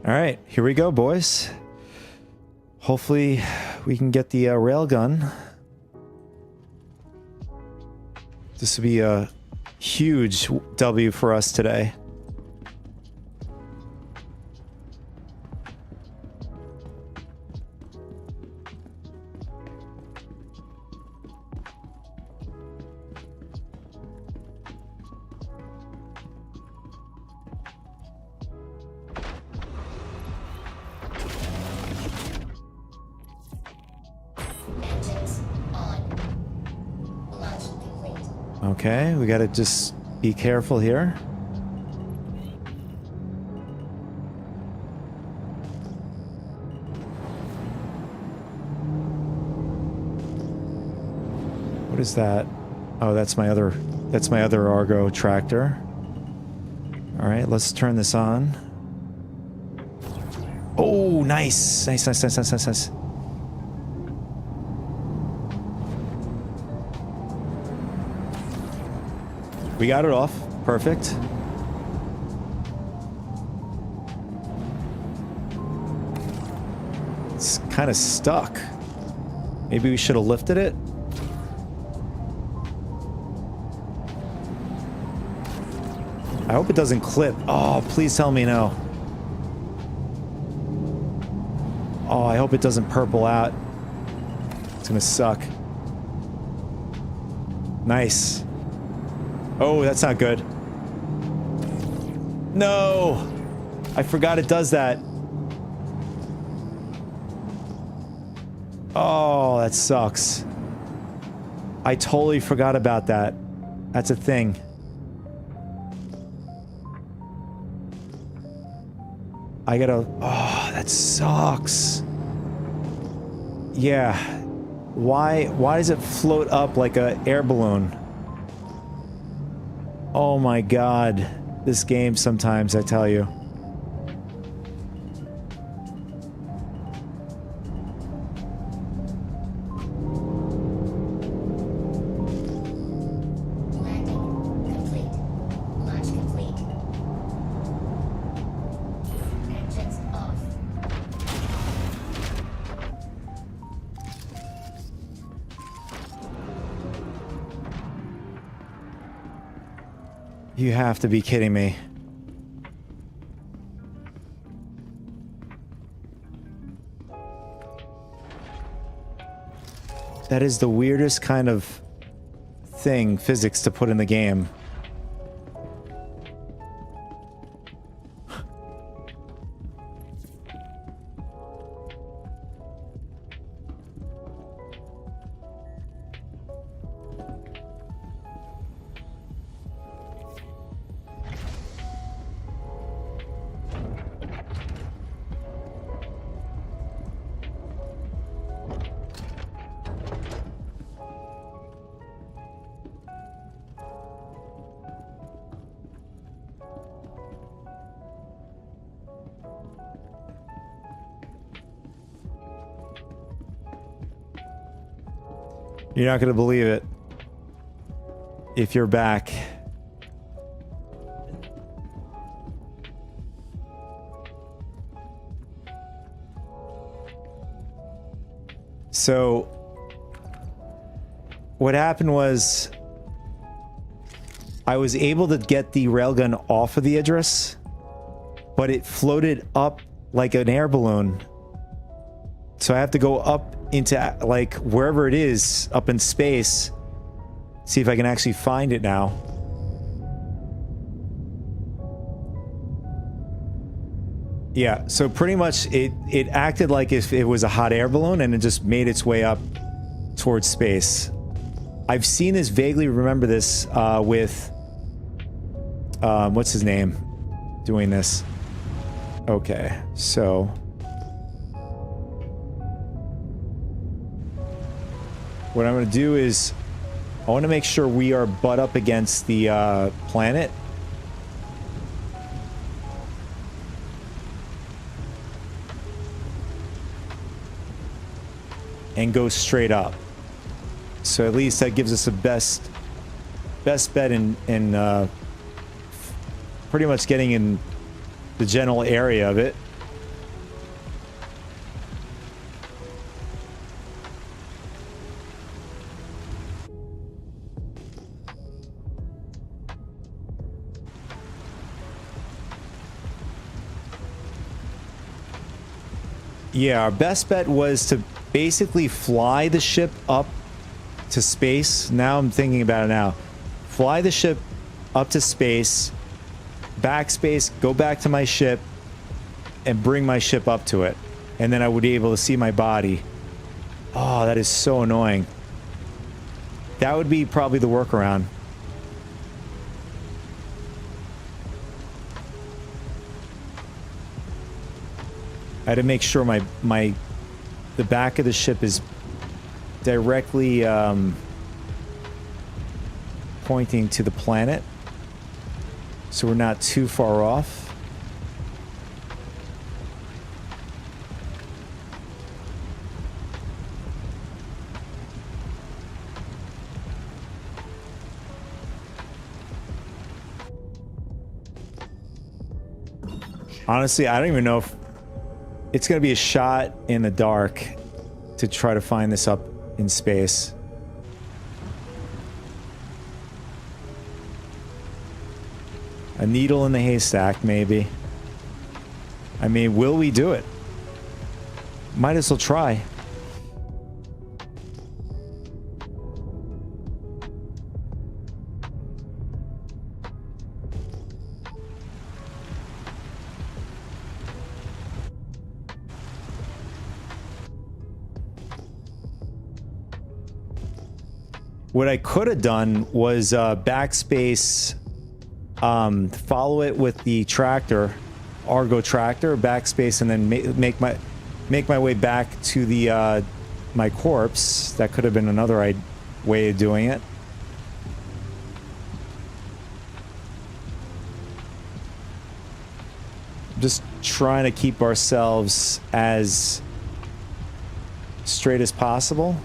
All right, here we go, boys. Hopefully we can get the railgun. This will be a huge W for us today. Okay, we gotta just be careful here. What is that? Oh, that's my other Argo tractor. All right, let's turn this on. Oh, nice. Nice. We got it off. Perfect. It's kind of stuck. Maybe we should have lifted it. I hope it doesn't clip. Oh, please tell me no. Oh, I hope it doesn't purple out. It's gonna suck. Nice. Oh, that's not good. No! I forgot it does that. Oh, that sucks. I totally forgot about that. That's a thing. I gotta... Oh, that sucks. Yeah. Why does it float up like an air balloon? Oh my god. This game sometimes, I tell you. You have to be kidding me. That is the weirdest kind of thing, physics, to put in the game. You're not going to believe it. If you're back. So, what happened was, I was able to get the railgun off of the Idris, but it floated up like an air balloon. So I have to go up into, like, wherever it is, up in space. See if I can actually find it now. Yeah, so pretty much it acted like if it was a hot air balloon and it just made its way up towards space. I've seen this, vaguely remember this, with... what's his name? Doing this. Okay, so... What I'm going to do is, I want to make sure we are butt up against the planet. And go straight up. So at least that gives us a best bet in pretty much getting in the general area of it. Yeah, our best bet was to basically fly the ship up to space. Now I'm thinking about it now. Fly the ship up to space, backspace, go back to my ship, and bring my ship up to it. And then I would be able to see my body. Oh, that is so annoying. That would be probably the workaround. I had to make sure the back of the ship is directly pointing to the planet, so we're not too far off. Honestly, I don't even know if it's going to be a shot in the dark to try to find this up in space. A needle in the haystack, maybe. I mean, will we do it? Might as well try. What I could have done was backspace, follow it with the tractor, Argo tractor, backspace, and then make my way back to the my corpse. That could have been another way of doing it. Just trying to keep ourselves as straight as possible.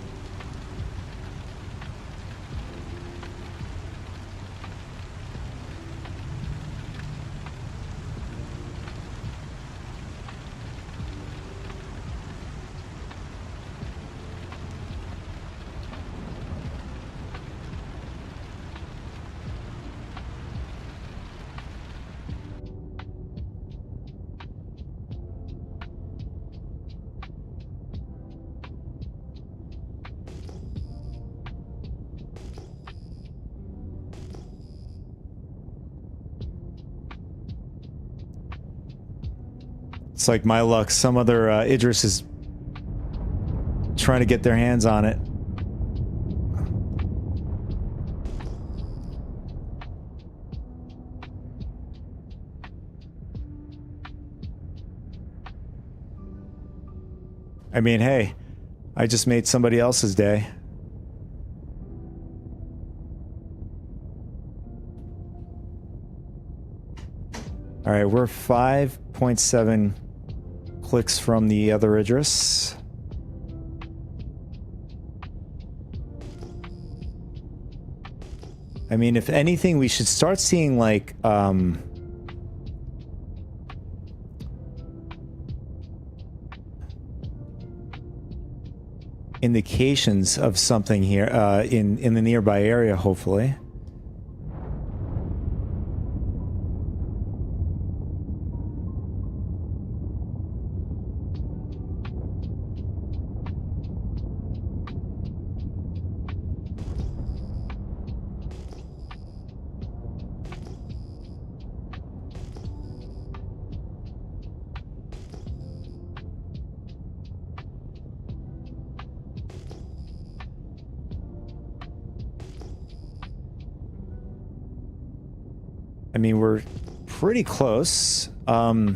It's like my luck. Some other Idris is trying to get their hands on it. I mean, hey, I just made somebody else's day. All right, we're 5.7 clicks from the other Idris. I mean, if anything, we should start seeing like indications of something here in the nearby area, hopefully. I mean, we're pretty close. Okay,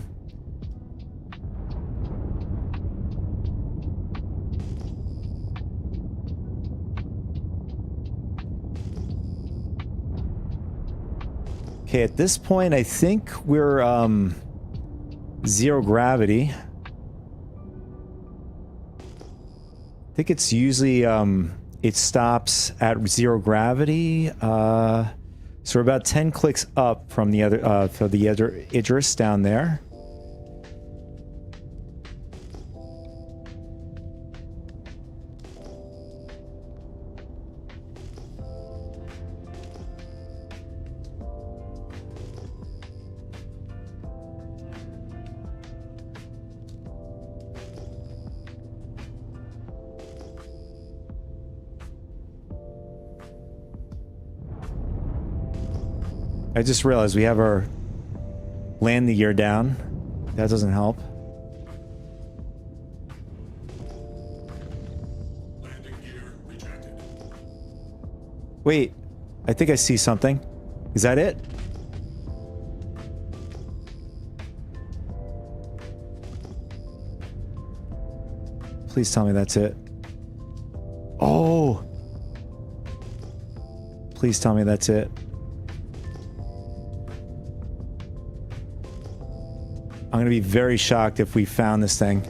at this point, I think we're zero gravity. I think it's usually it stops at zero gravity. So we're about 10 clicks up from the other for the other Idris down there. I just realized we have our landing gear down. That doesn't help. Landing gear rejected. Wait, I think I see something. Is that it? Please tell me that's it. Oh! Please tell me that's it. I'm gonna be very shocked if we found this thing.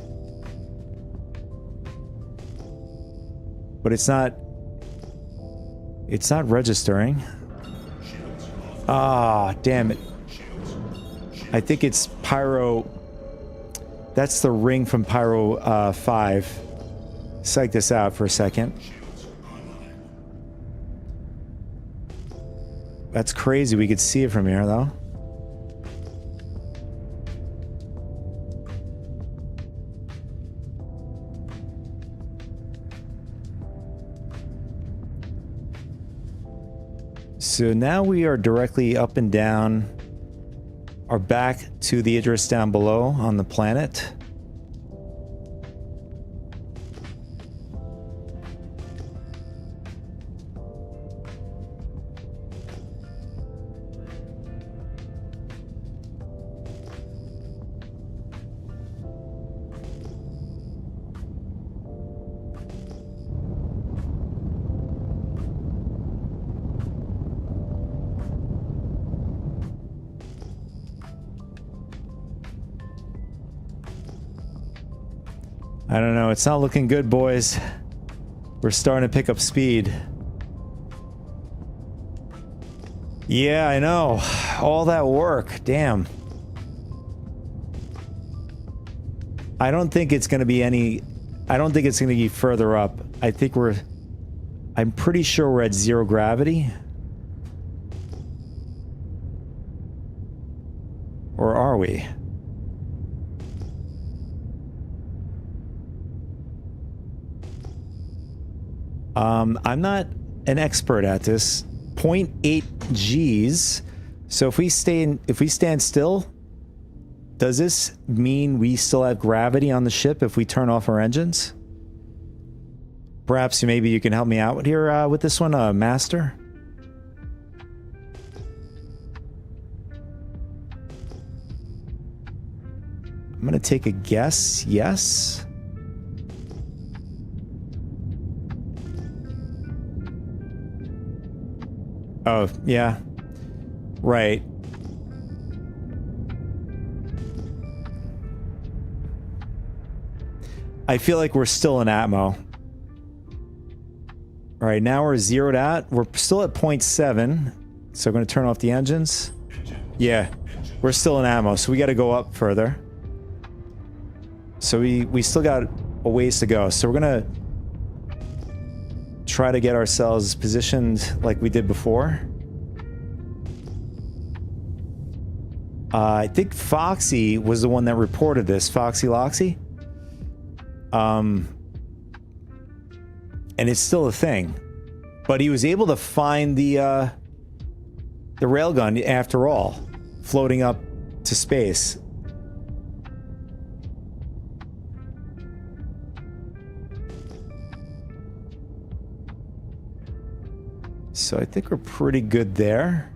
But it's not registering. Ah, damn it. I think it's Pyro. That's the ring from Pyro 5. Psych this out for a second. That's crazy. We could see it from here though. So now we are directly up and down, are back to the Idris down below on the planet. I don't know, it's not looking good, boys. We're starting to pick up speed. Yeah, I know. All that work, damn. I don't think it's going to be any... I don't think it's going to be further up. I think we're... I'm pretty sure we're at zero gravity. Or are we? I'm not an expert at this. 0.8 Gs. So if we stand still, Does this mean we still have gravity on the ship if we turn off our engines? Perhaps maybe you can help me out here with this one, Master? I'm gonna take a guess. Yes. Oh, yeah. Right. I feel like we're still in Atmo. All right, now we're zeroed out. We're still at 0.7. So I'm going to turn off the engines. Yeah, we're still in Atmo, so we got to go up further. So we still got a ways to go. So we're going to try to get ourselves positioned like we did before. I think Foxy was the one that reported this. Foxy Loxy. And it's still a thing. But he was able to find the railgun after all, floating up to space. So I think we're pretty good there.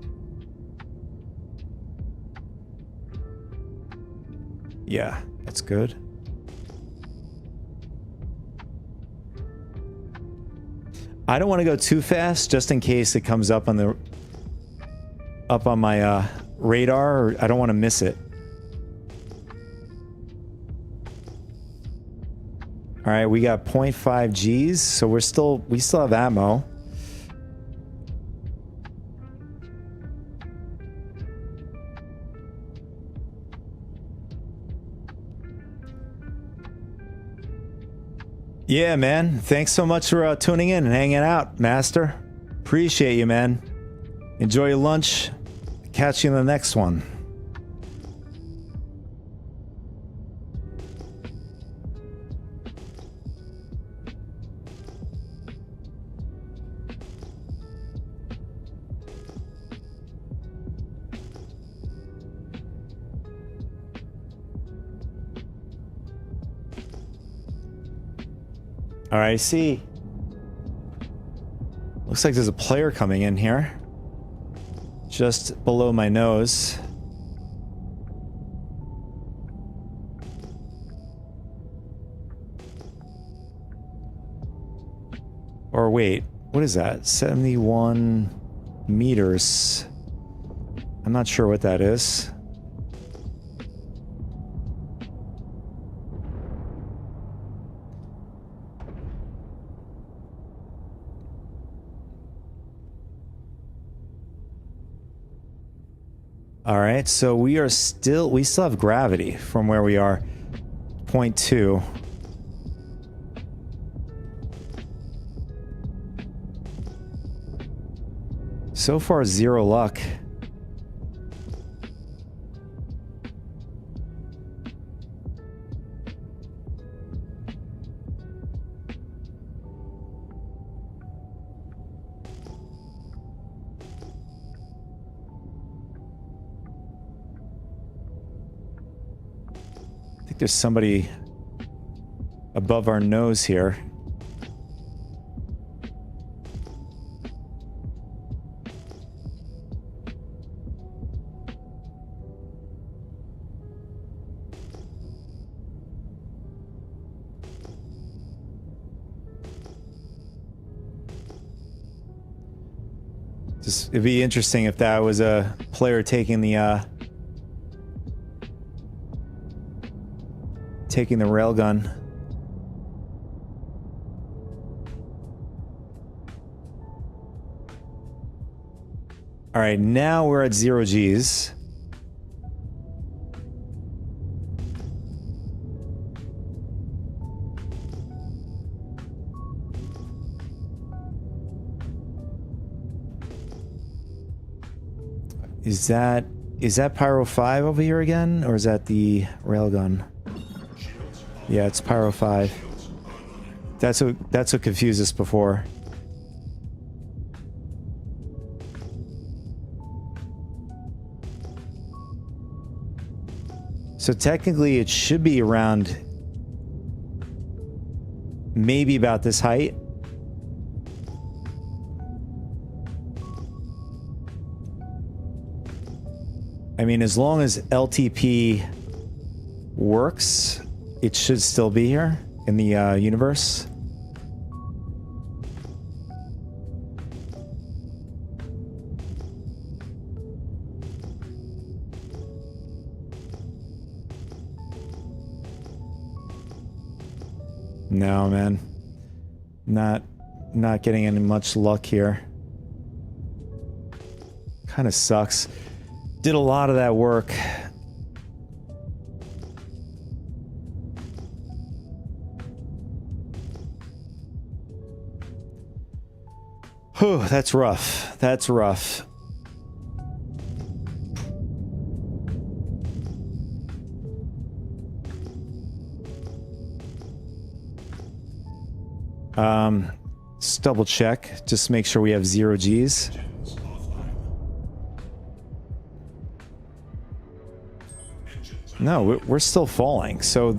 Yeah, that's good. I don't want to go too fast, just in case it comes up on my radar, or I don't want to miss it. All right, we got 0.5 Gs, so we still have ammo. Yeah, man. Thanks so much for tuning in and hanging out, Master. Appreciate you, man. Enjoy your lunch. Catch you in the next one. All right, I see. Looks like there's a player coming in here. Just below my nose. Or wait, what is that? 71 meters. I'm not sure what that is. All right, so we still have gravity from where we are. 0.2. So far, zero luck. There's somebody above our nose here. It'd be interesting if that was a player taking the railgun. All right, now we're at 0 Gs. Is that Pyro 5 over here again, or is that the railgun? Yeah, it's Pyro 5. That's what confused us before. So technically it should be around maybe about this height. I mean, as long as LTP works, it should still be here in the universe. No, man. Not getting any much luck here. Kind of sucks. Did a lot of that work. Whew, that's rough. That's rough. Let's double check. Just make sure we have 0 Gs. No, we're still falling. So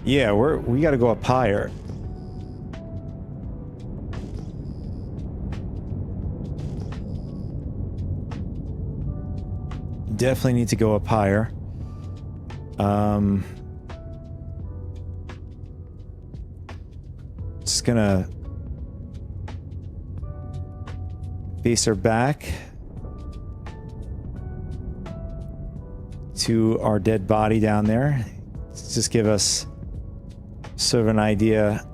yeah, we got to go up higher. Definitely need to go up higher. Just gonna face her back to our dead body down there. Just give us sort of an idea.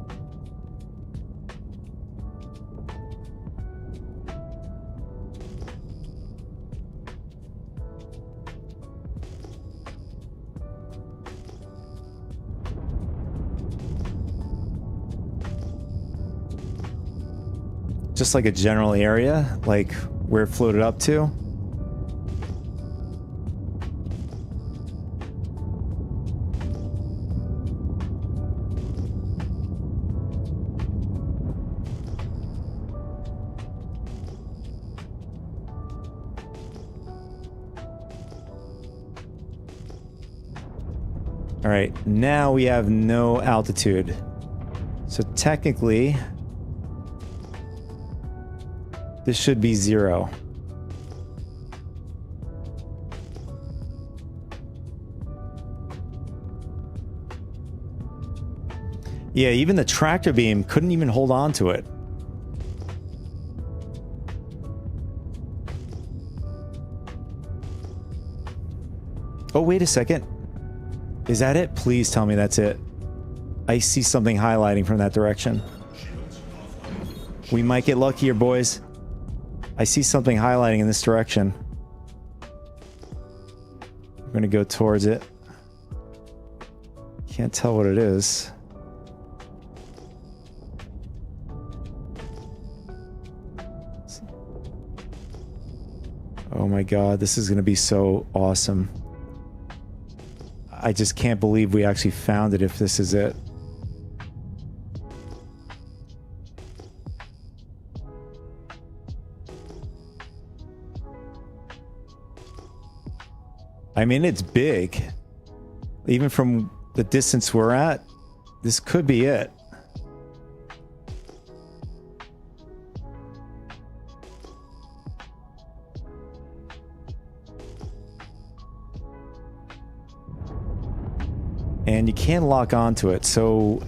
Just like a general area, like where it floated up to. All right, now we have no altitude. So technically, this should be 0. Yeah, even the tractor beam couldn't even hold on to it. Oh, wait a second. Is that it? Please tell me that's it. I see something highlighting from that direction. We might get lucky here, boys. I see something highlighting in this direction. We're gonna go towards it. Can't tell what it is. Oh my god, this is gonna be so awesome. I just can't believe we actually found it if this is it. I mean, it's big. Even from the distance we're at, this could be it. And you can't lock onto it, so...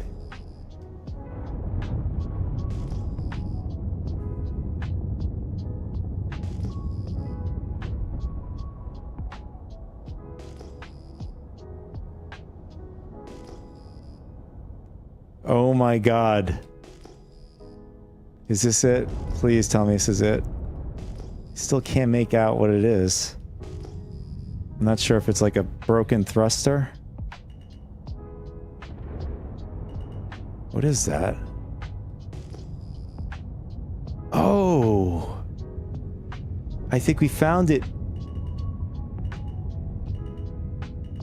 Oh my god. Is this it? Please tell me this is it. Still can't make out what it is. I'm not sure if it's like a broken thruster. What is that? Oh! I think we found it.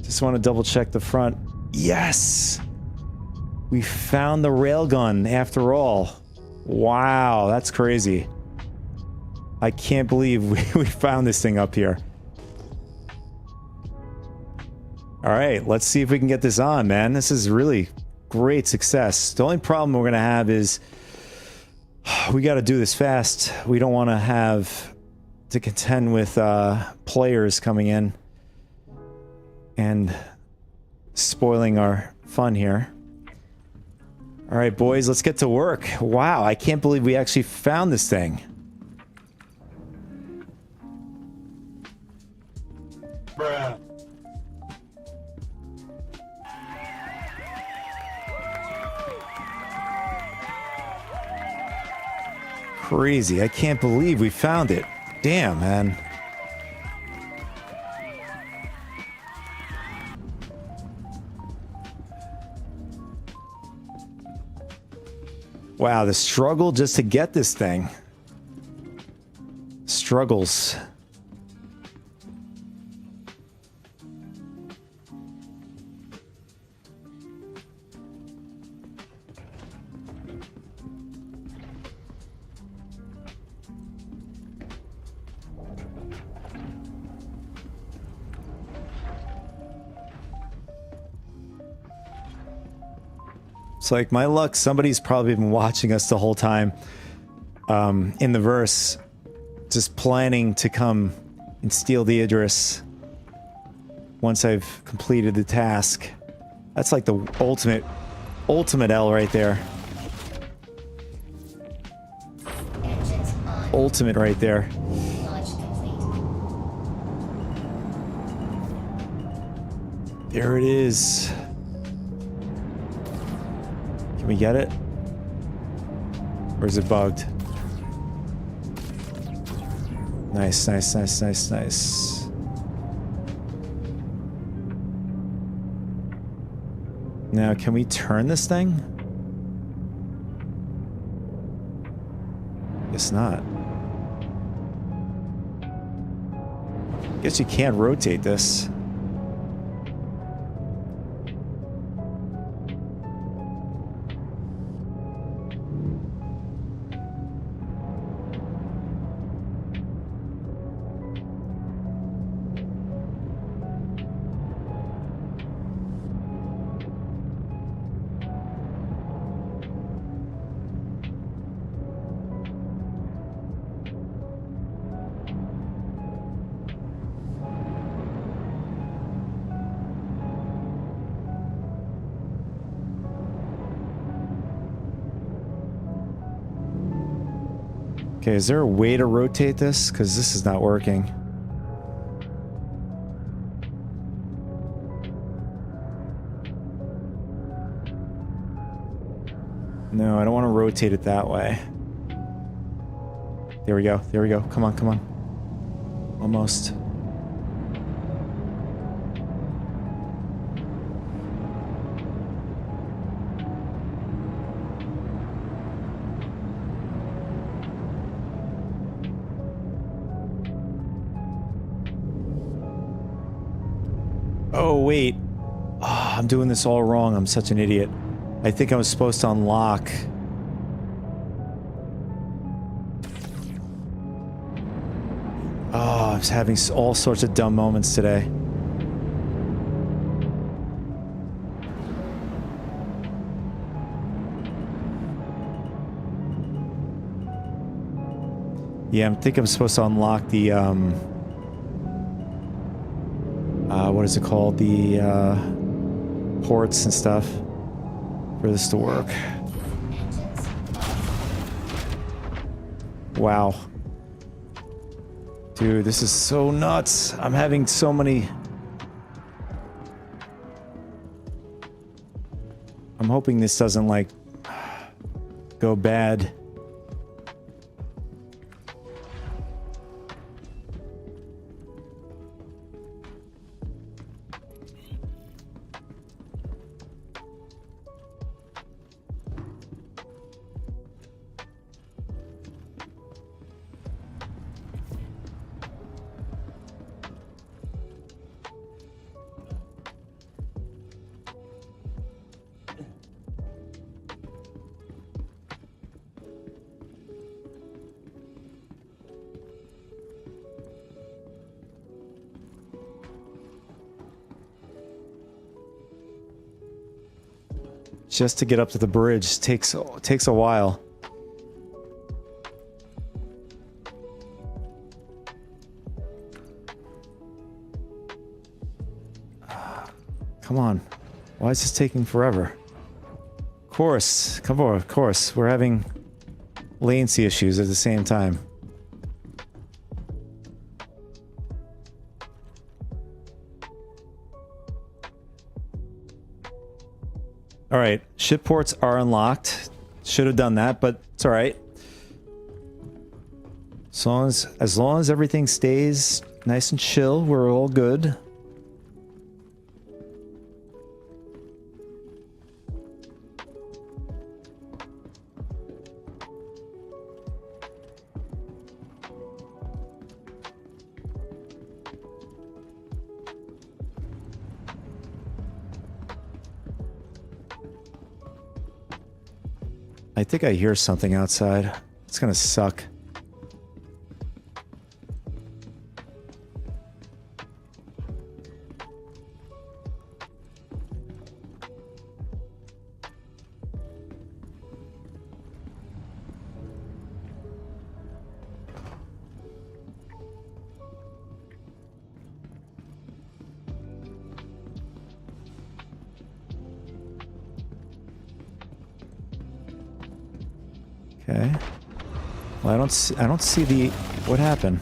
Just want to double check the front. Yes! We found the railgun after all. Wow, that's crazy. I can't believe we found this thing up here. All right, let's see if we can get this on, man. This is really great success. The only problem we're gonna have is we got to do this fast. We don't want to have to contend with players coming in and spoiling our fun here. All right, boys, let's get to work. Wow, I can't believe we actually found this thing. Bruh. Crazy. I can't believe we found it. Damn, man. Wow, the struggle just to get this thing. Struggles. It's like my luck, somebody's probably been watching us the whole time in the verse, just planning to come and steal the Idris once I've completed the task. That's like the ultimate L right there. Engines on. Ultimate right there. Launch complete. There it is. Can we get it? Or is it bugged? Nice, nice, nice, nice, nice. Now, can we turn this thing? Guess not. Guess you can't rotate this. Okay, is there a way to rotate this? Because this is not working. No, I don't want to rotate it that way. There we go. There we go. Come on, come on. Almost. Oh, wait. Oh, I'm doing this all wrong. I'm such an idiot. I think I was supposed to unlock. Oh, I was having all sorts of dumb moments today. Yeah, I think I'm supposed to unlock the, what is it called? The, ports and stuff for this to work. Wow. Dude, this is so nuts. I'm having so many... I'm hoping this doesn't, like, go bad. just to get up to the bridge takes a while. Come on. Why is this taking forever? Of course. Come on, of course. We're having latency issues at the same time. All right, ship ports are unlocked. Should have done that, but it's all right. As long as everything stays nice and chill, we're all good. I think I hear something outside. It's gonna suck. Okay. Well, I don't see the... What happened?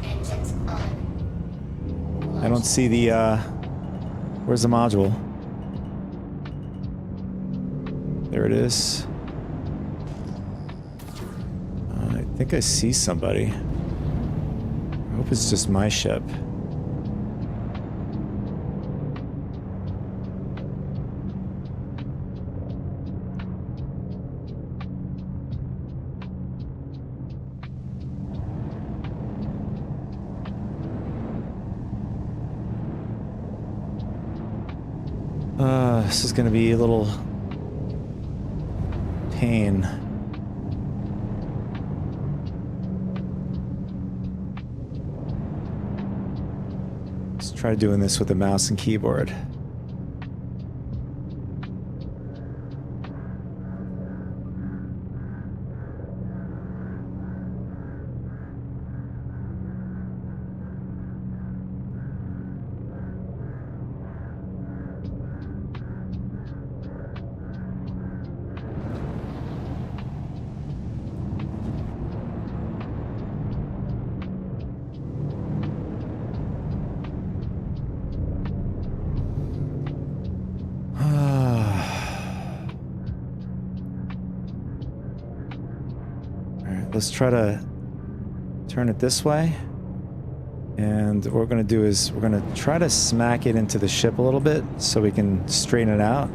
Engines on. I don't see the, where's the module? There it is. I think I see somebody. I hope it's just my ship. This is gonna be a little pain. Let's try doing this with a mouse and keyboard. Let's try to turn it this way. And what we're going to do is we're going to try to smack it into the ship a little bit so we can straighten it out.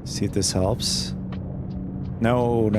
See if this helps. No.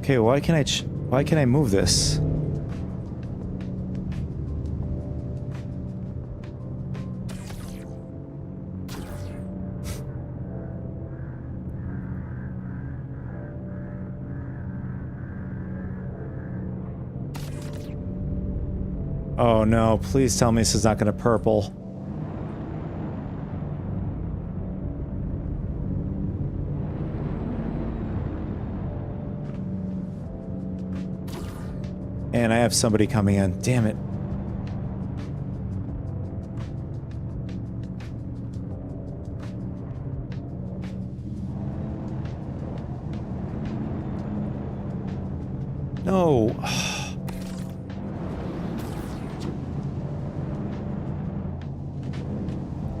Okay, why can I move this? Oh no, please tell me this is not gonna purple. And I have somebody coming in. Damn it. No.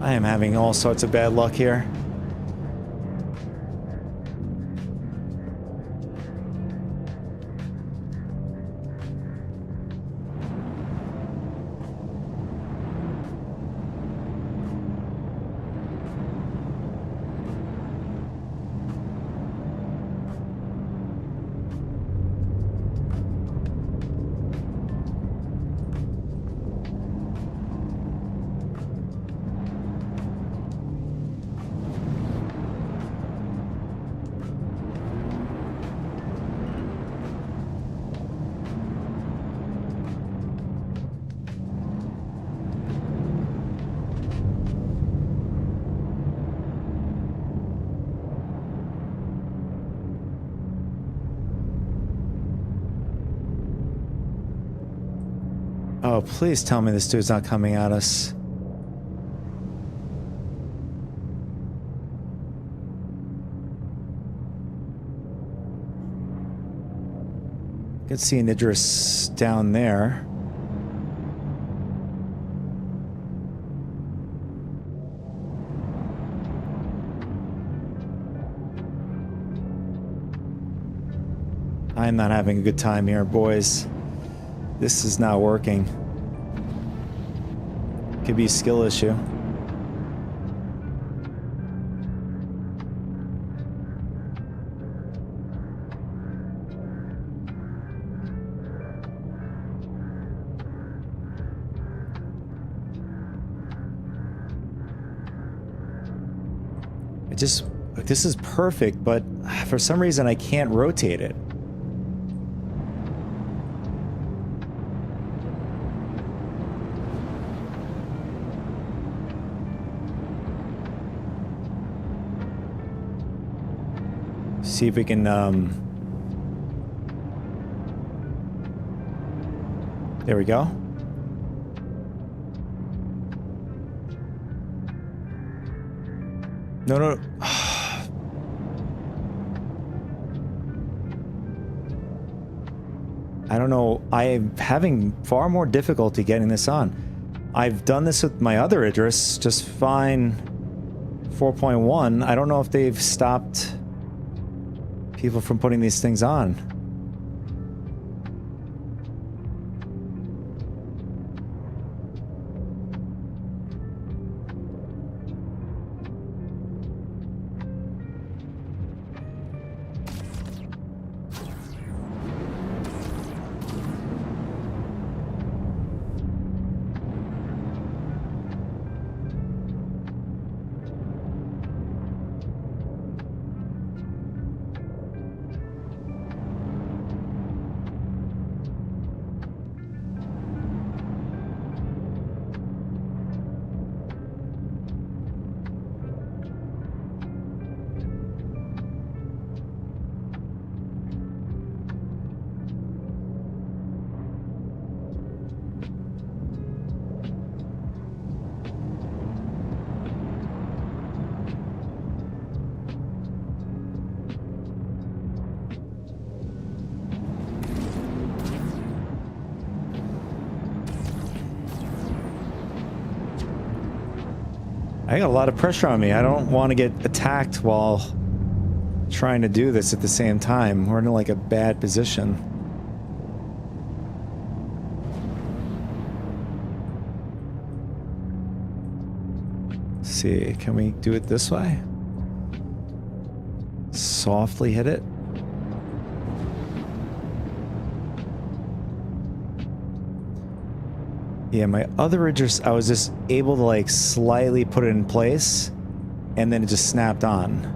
I am having all sorts of bad luck here. Oh, please tell me this dude's not coming at us. I can see an Idris down there. I'm not having a good time here, boys. This is not working. Could be a skill issue. This is perfect, but for some reason I can't rotate it. See if we can, there we go. No. I don't know. I'm having far more difficulty getting this on. I've done this with my other Idris just fine. 4.1. I don't know if they've stopped people from putting these things on. I got a lot of pressure on me. I don't want to get attacked while trying to do this at the same time. We're in like a bad position. Let's see, can we do it this way? Softly hit it. Yeah, my other ridge, I was just able to like slightly put it in place, and then it just snapped on.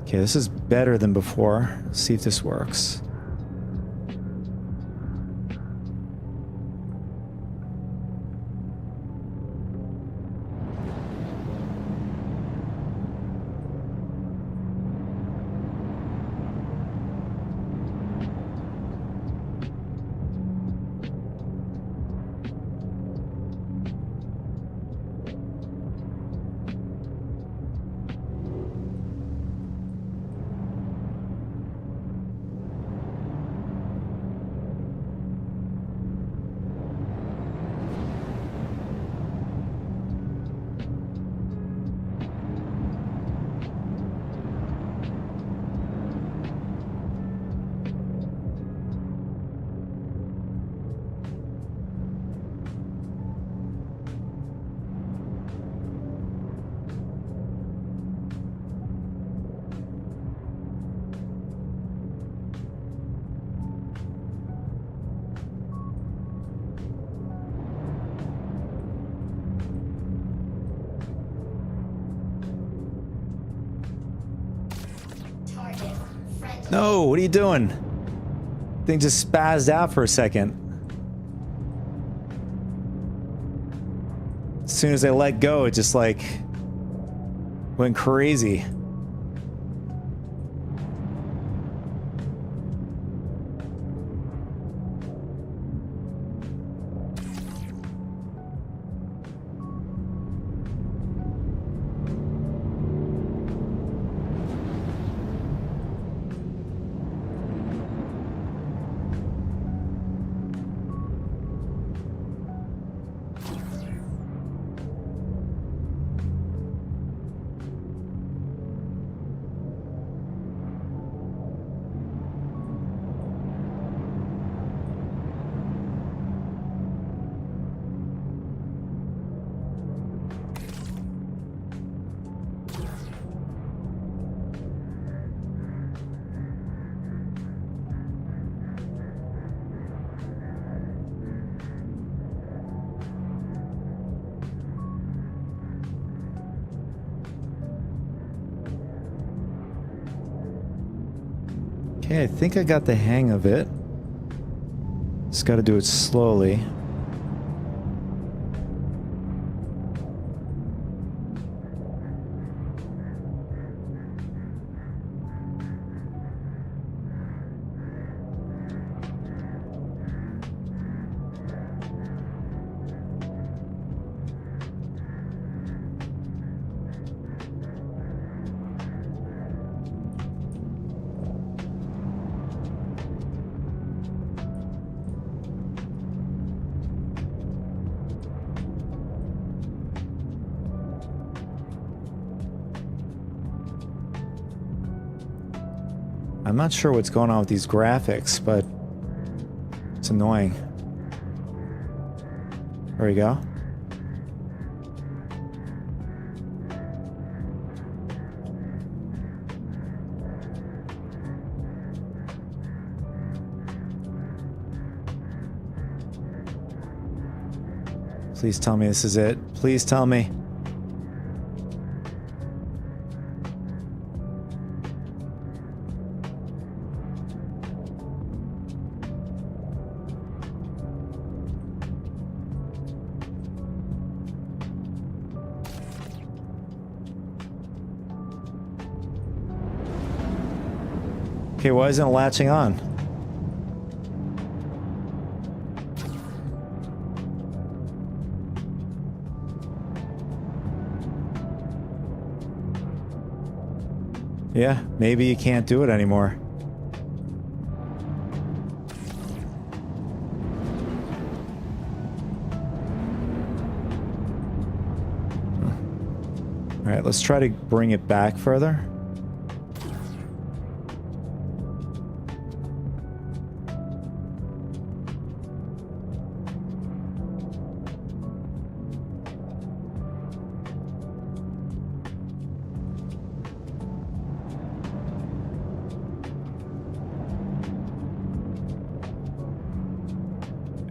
Okay, this is better than before. Let's see if this works. Target friendly. No, what are you doing? Thing just spazzed out for a second. As soon as I let go, it just like went crazy. Okay, I think I got the hang of it. Just got to do it slowly. I'm not sure what's going on with these graphics, but it's annoying. There we go. Please tell me this is it. Please tell me. Okay, why isn't it latching on? Yeah, maybe you can't do it anymore. All right, let's try to bring it back further.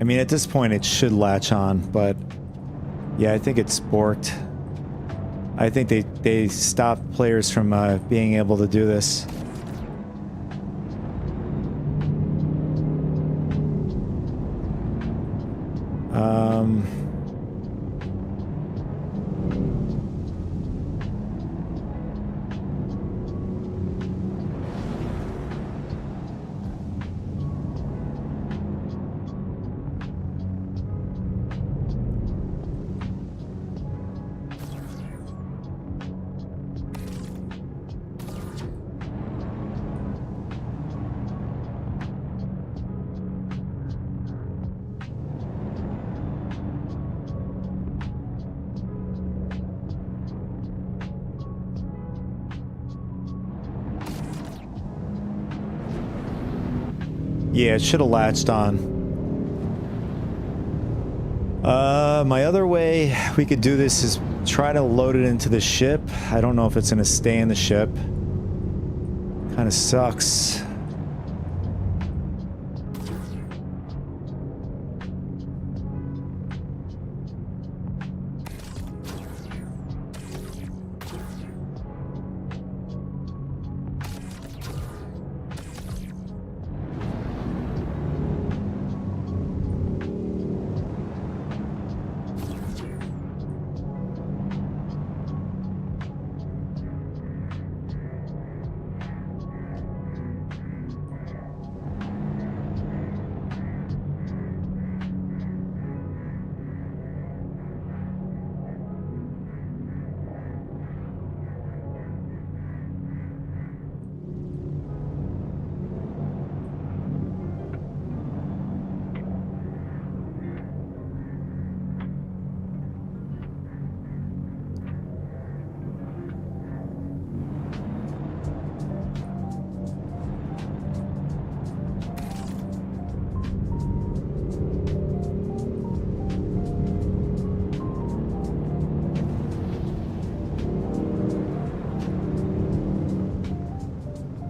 I mean, at this point, it should latch on, but yeah, I think it's borked. I think they stopped players from being able to do this. Yeah, it should have latched on. My other way we could do this is try to load it into the ship. I don't know if it's going to stay in the ship. Kind of sucks.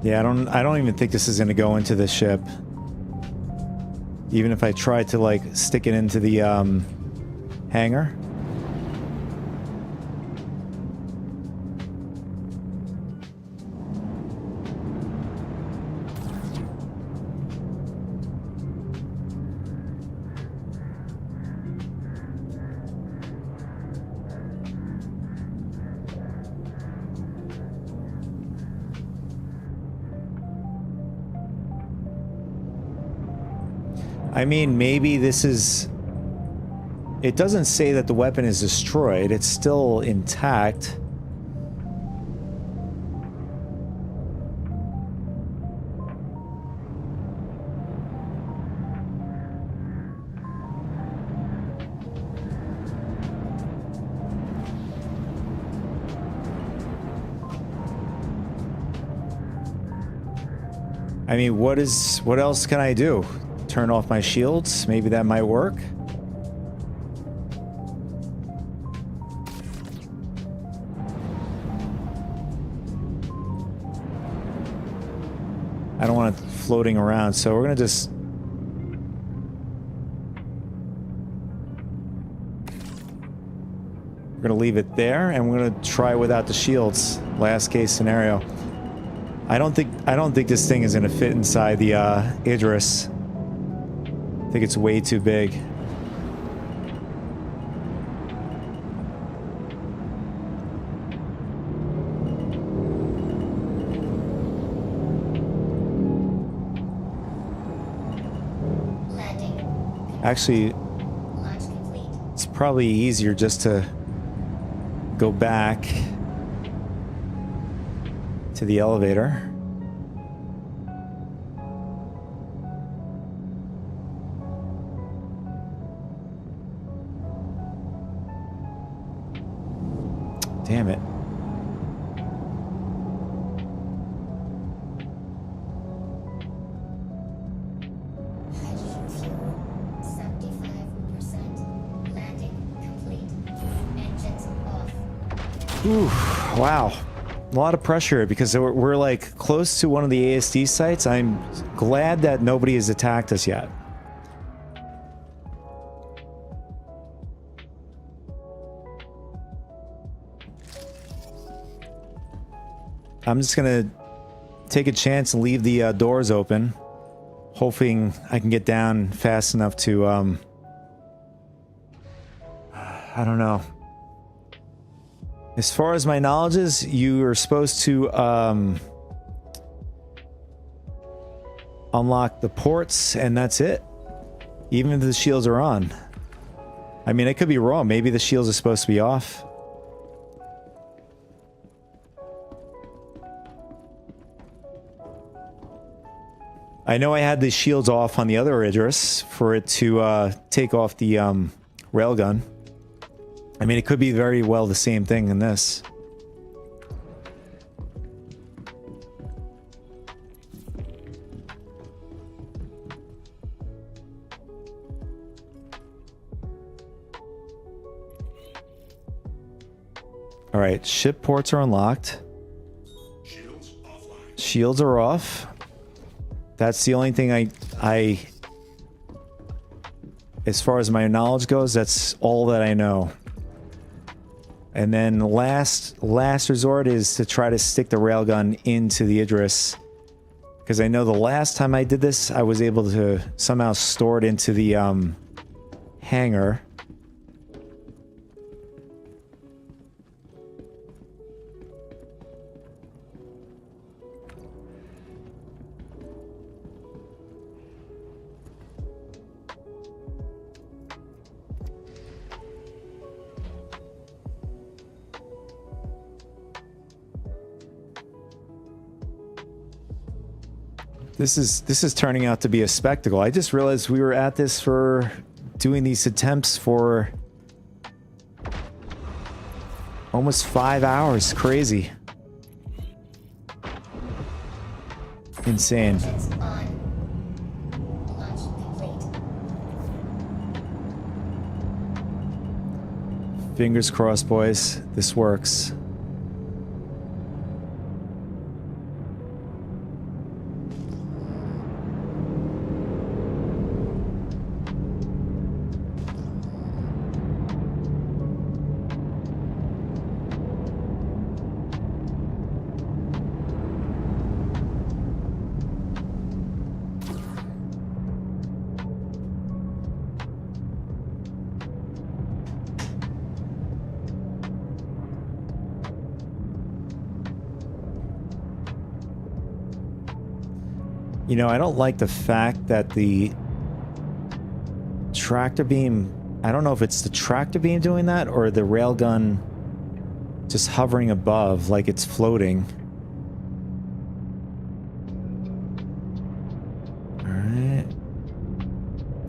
Yeah, I don't even think this is going to go into the ship. Even if I try to like stick it into the hangar. I mean, maybe this is... It doesn't say that the weapon is destroyed. It's still intact. I mean, what else can I do? Turn off my shields? Maybe that might work. I don't want it floating around, so we're gonna just... We're gonna leave it there, and we're gonna try without the shields. Last case scenario. I don't think this thing is gonna fit inside the Idris. I think it's way too big. Actually, it's probably easier just to go back to the elevator. Damn it. Hydrogen fuel, 75%. Landing complete. Engines off. Ooh, wow. A lot of pressure because we're like close to one of the ASD sites. I'm glad that nobody has attacked us yet. I'm just gonna take a chance and leave the doors open, hoping I can get down fast enough to, I don't know. As far as my knowledge is, you are supposed to unlock the ports, and that's it. Even if the shields are on. I mean, I could be wrong. Maybe the shields are supposed to be off. I know I had the shields off on the other Idris for it to take off the railgun. I mean, it could be very well the same thing in this. All right, ship ports are unlocked. Shields offline. Shields are off. That's the only thing I as far as my knowledge goes, that's all that I know. And then last resort is to try to stick the railgun into the Idris. Because I know the last time I did this, I was able to somehow store it into the hangar. This is turning out to be a spectacle. I just realized we were at this for doing these attempts for almost 5 hours. Crazy. Insane. Engines on. Launch complete. Fingers crossed, boys. This works. You know, I don't like the fact that the tractor beam, I don't know if it's the tractor beam doing that or the railgun just hovering above like it's floating. All right.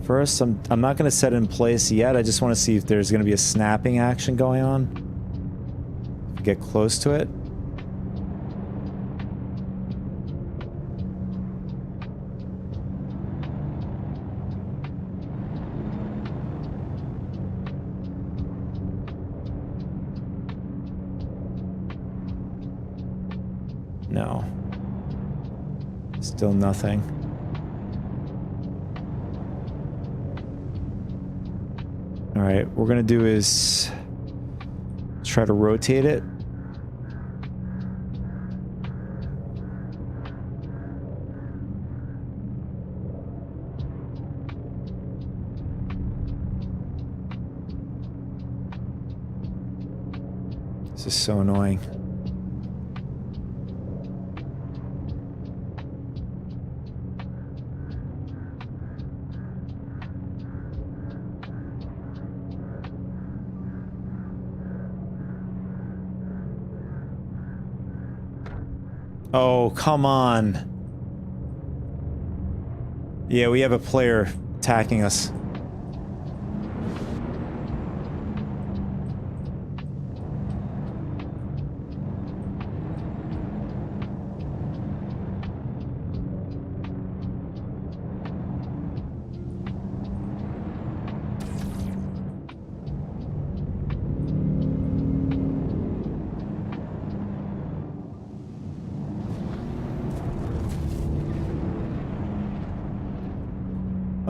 First, I'm not going to set it in place yet. I just want to see if there's going to be a snapping action going on. Get close to it. No. Still nothing. All right, what we're gonna do is try to rotate it. This is so annoying. Oh, come on. Yeah, we have a player attacking us.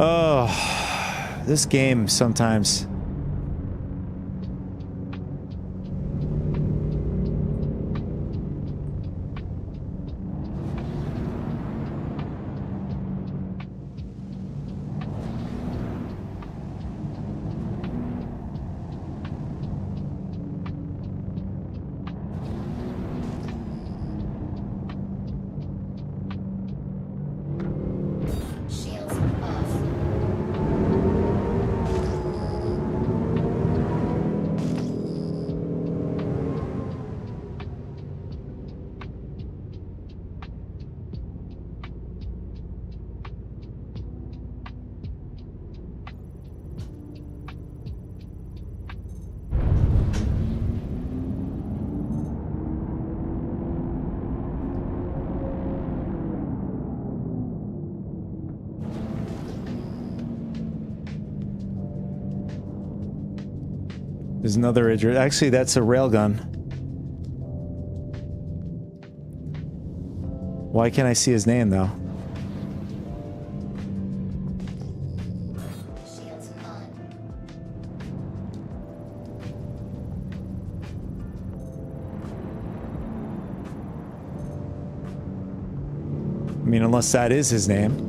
Oh, this game sometimes. There's another Idris. Actually, that's a railgun. Why can't I see his name, though? Shields on. I mean, unless that is his name.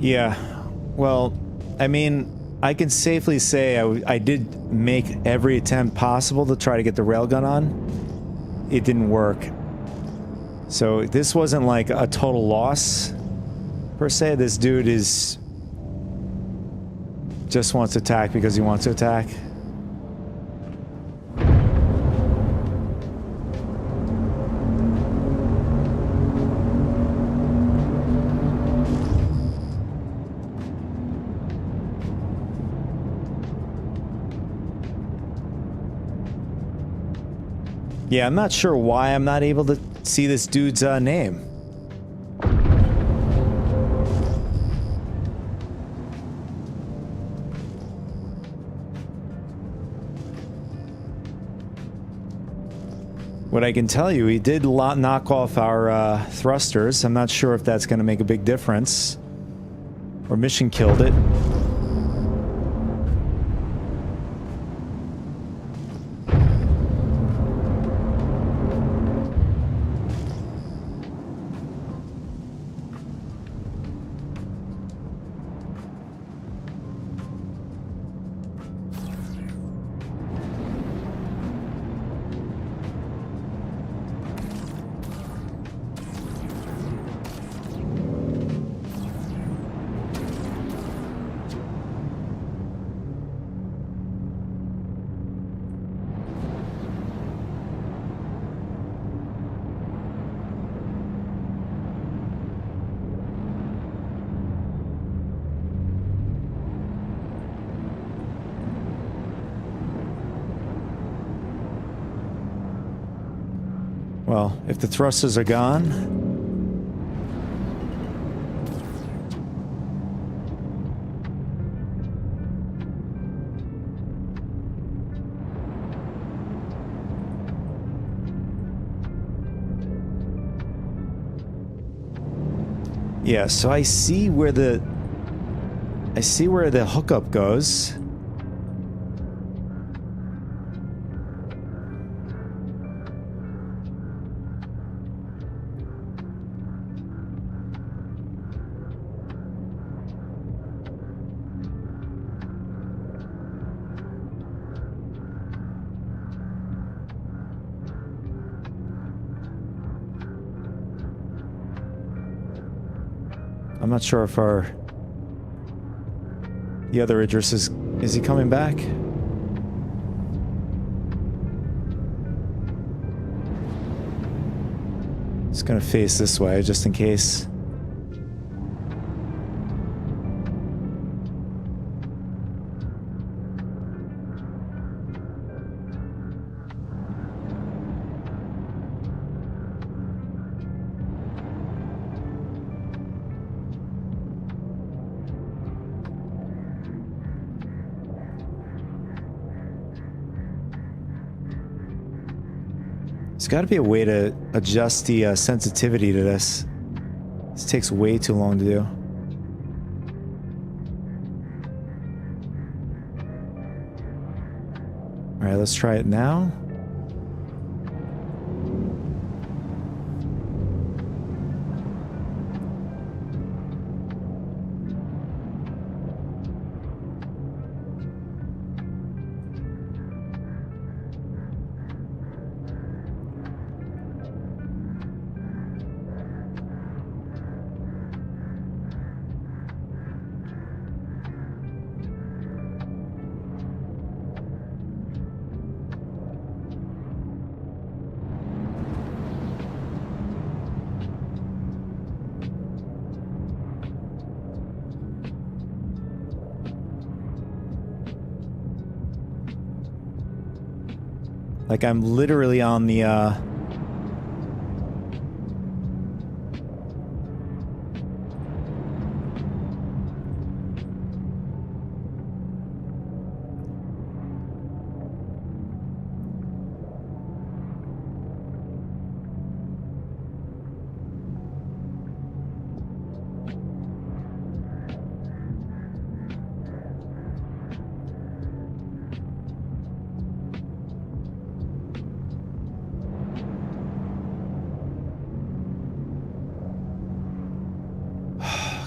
Yeah, well, I mean, I can safely say I did make every attempt possible to try to get the railgun on. It didn't work. So this wasn't like a total loss, per se. This dude is... just wants to attack because he wants to attack. Yeah, I'm not sure why I'm not able to see this dude's name. What I can tell you, he did knock off our thrusters. I'm not sure if that's going to make a big difference. Or mission killed it. Well, if the thrusters are gone... Yeah, so I see where the hookup goes. I'm not sure if the other Idris is he coming back? Just gonna face this way just in case. There's got to be a way to adjust the sensitivity to this. This takes way too long to do. All right, let's try it now. Like I'm literally on the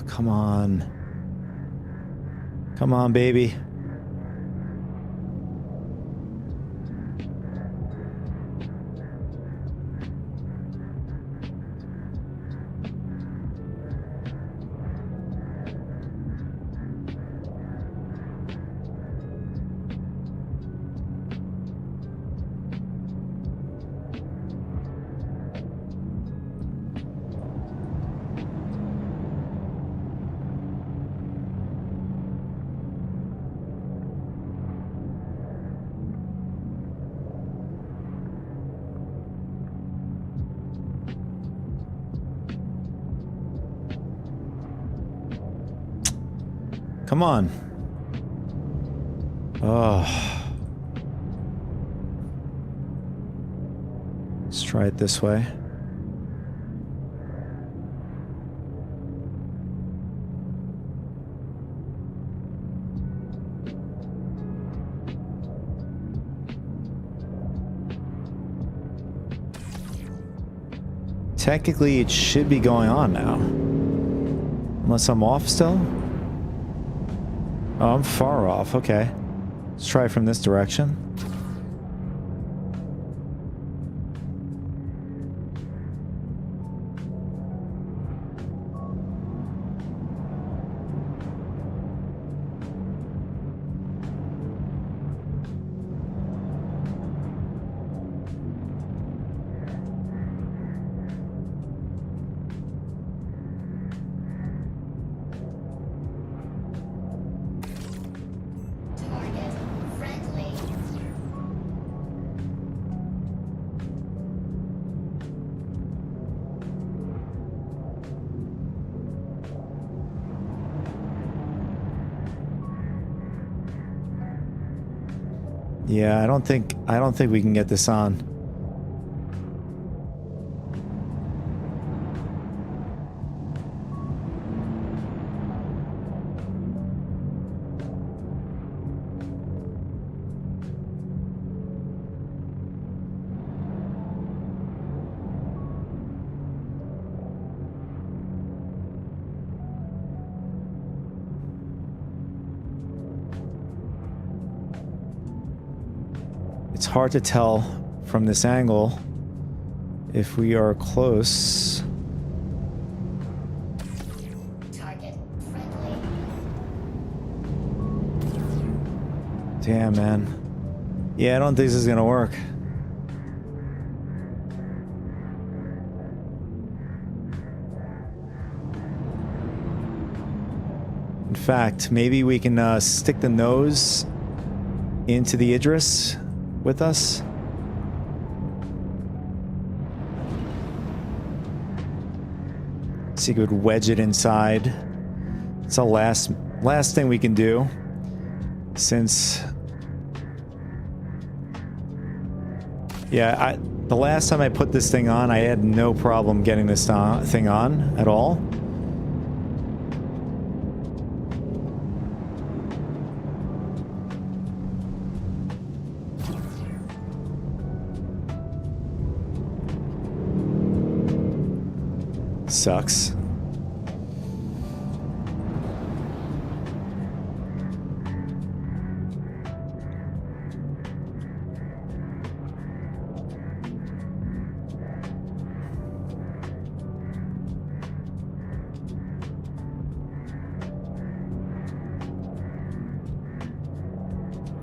Come on. Come on, baby. Come on. Oh. Let's try it this way. Technically, it should be going on now. Unless I'm off still? Oh, I'm far off. Okay. Let's try from this direction. Target friendly. Yeah, I don't think we can get this on. It's hard to tell from this angle if we are close. Target friendly. Damn, man. Yeah, I don't think this is gonna work. In fact, maybe we can stick the nose into the Idris with us. See if we could wedge it inside. It's the last thing we can do. Since... Yeah, the last time I put this thing on, I had no problem getting this thing on at all. Sucks.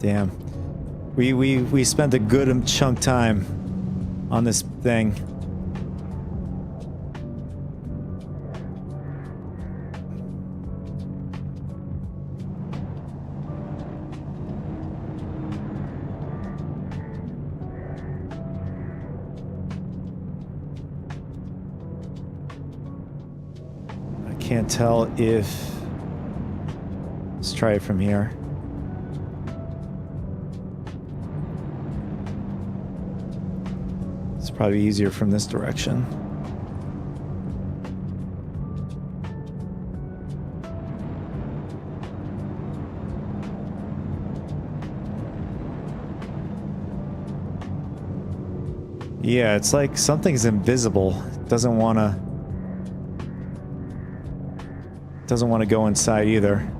Damn. We spent a good chunk time on this thing. Can't tell if... Let's try it from here. It's probably easier from this direction. Yeah, it's like something's invisible. It doesn't want to go inside either.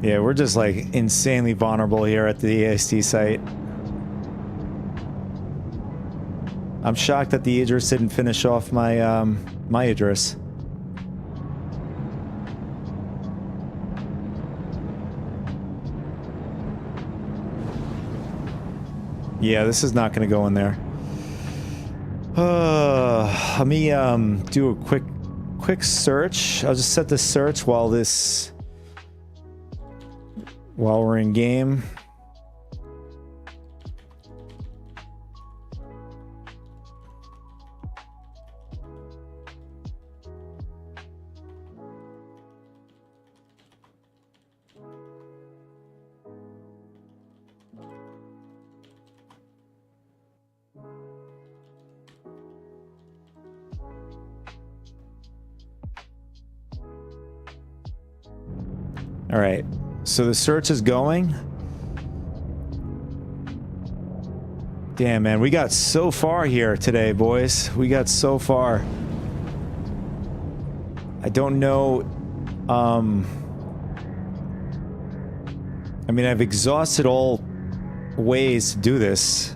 Yeah, we're just like insanely vulnerable here at the AST site. I'm shocked that the Idris didn't finish off my my Idris. Yeah, this is not going to go in there. Let me do a quick search. I'll just set the search while we're in game. All right. So the search is going. Damn, man, we got so far here today, boys. We got so far. I don't know. I mean, I've exhausted all ways to do this.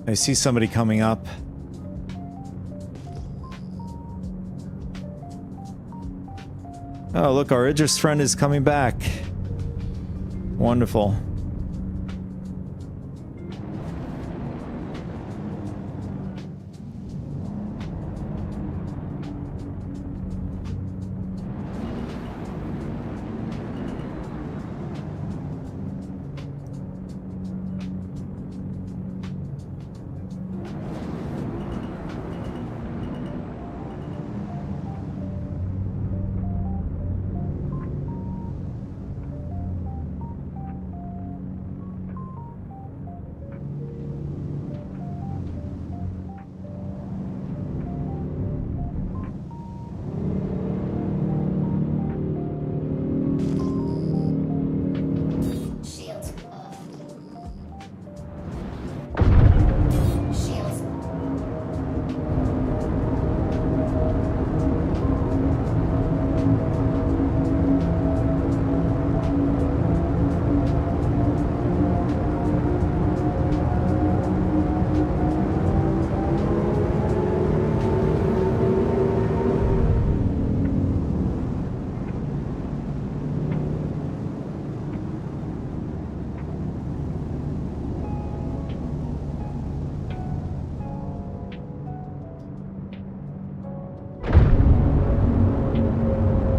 I see somebody coming up. Oh, look, our Idris friend is coming back. Wonderful. Shields off. Shields.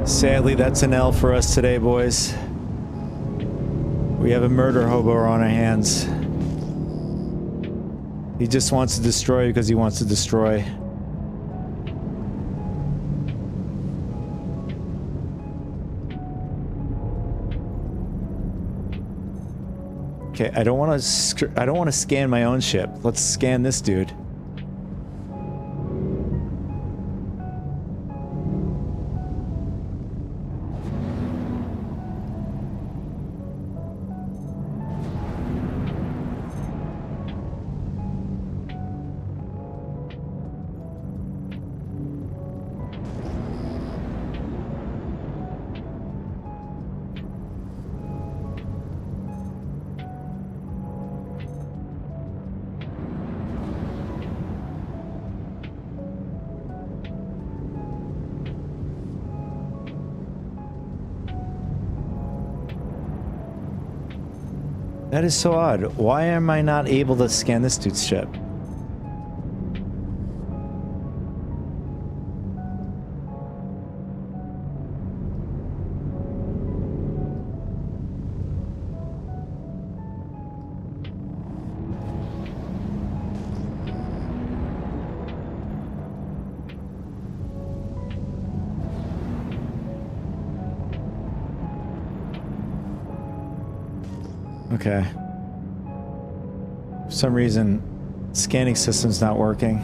Sadly, that's an L for us today, boys. We have a murder hobo on our hands. He just wants to destroy because he wants to destroy. Okay, I don't want to scan my own ship. Let's scan this dude. That is so odd. Why am I not able to scan this dude's ship? Okay. For some reason, scanning system's not working.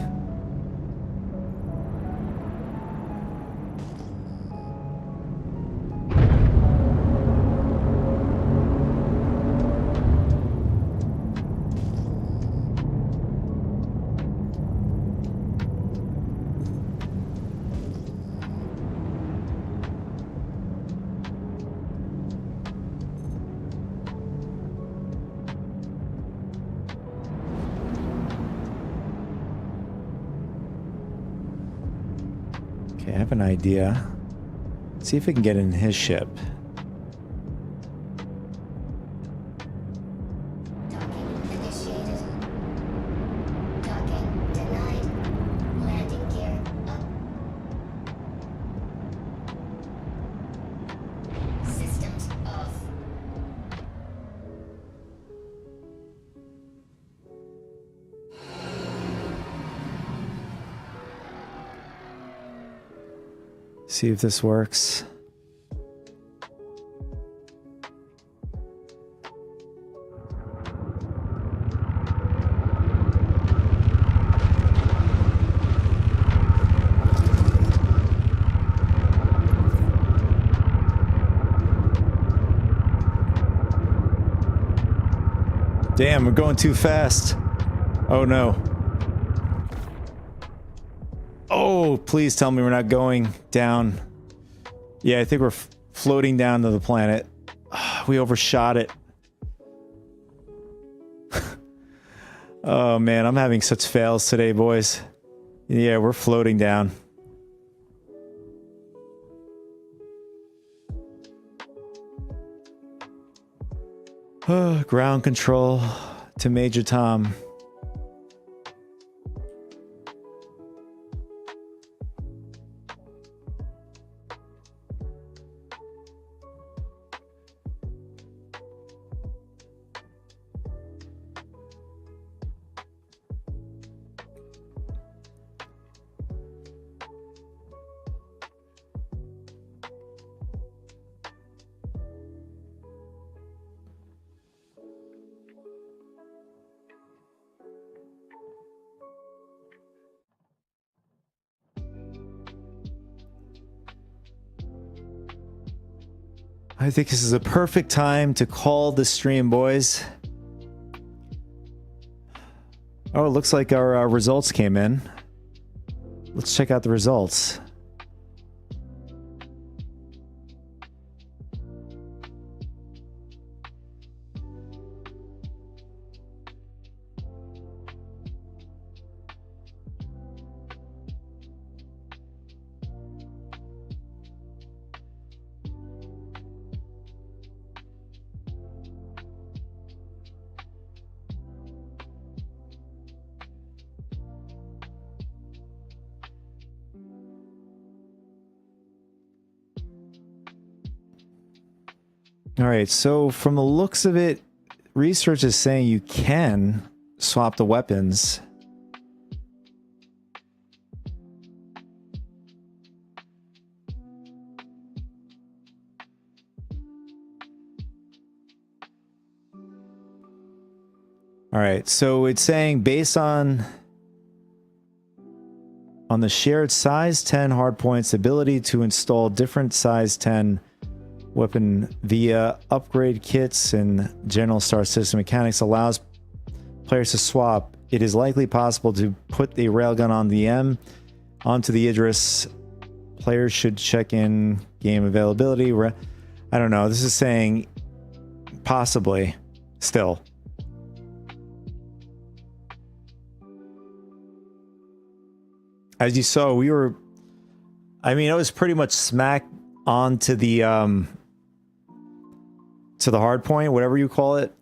Okay, I have an idea. Let's see if we can get in his ship. Docking initiated. Docking denied. Landing gear up. Systems off. See if this works. Damn, we're going too fast. Oh no. Oh, please tell me we're not going down. Yeah, I think we're floating down to the planet. We overshot it. Oh man, I'm having such fails today, boys. Yeah, we're floating down. Ground control to Major Tom. I think this is a perfect time to call the stream, boys. Oh, it looks like our results came in. Let's check out the results. All right, so from the looks of it, research is saying you can swap the weapons. All right, so it's saying based on the shared size 10 hardpoints ability to install different size 10 weapon via upgrade kits and general star system mechanics allows players to swap. It is likely possible to put the railgun on the M onto the Idris. Players should check in game availability. I don't know. This is saying possibly still. As you saw, we were, I mean, it was pretty much smack on to the hard point, whatever you call it,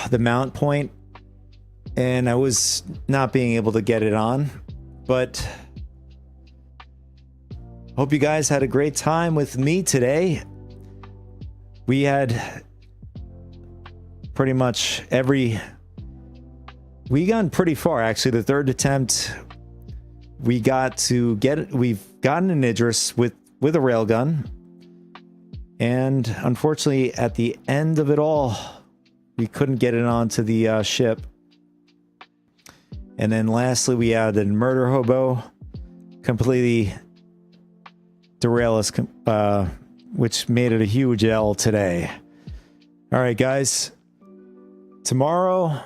the mount point, and I was not being able to get it on, but hope you guys had a great time with me today. We had pretty much we gone pretty far, actually. The third attempt, we've gotten an Idris with a railgun, and unfortunately at the end of it all we couldn't get it onto the ship. And then lastly we had a murder hobo completely derail us, which made it a huge L today. All right, guys, tomorrow,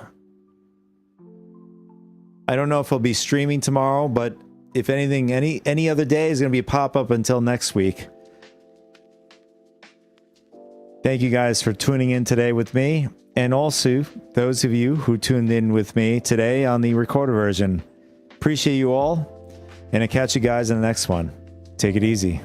I don't know if I'll be streaming tomorrow, but if anything, any other day is going to be a pop-up until next week. Thank you guys for tuning in today with me, and also those of you who tuned in with me today on the recorded version. Appreciate you all, and I'll catch you guys in the next one. Take it easy.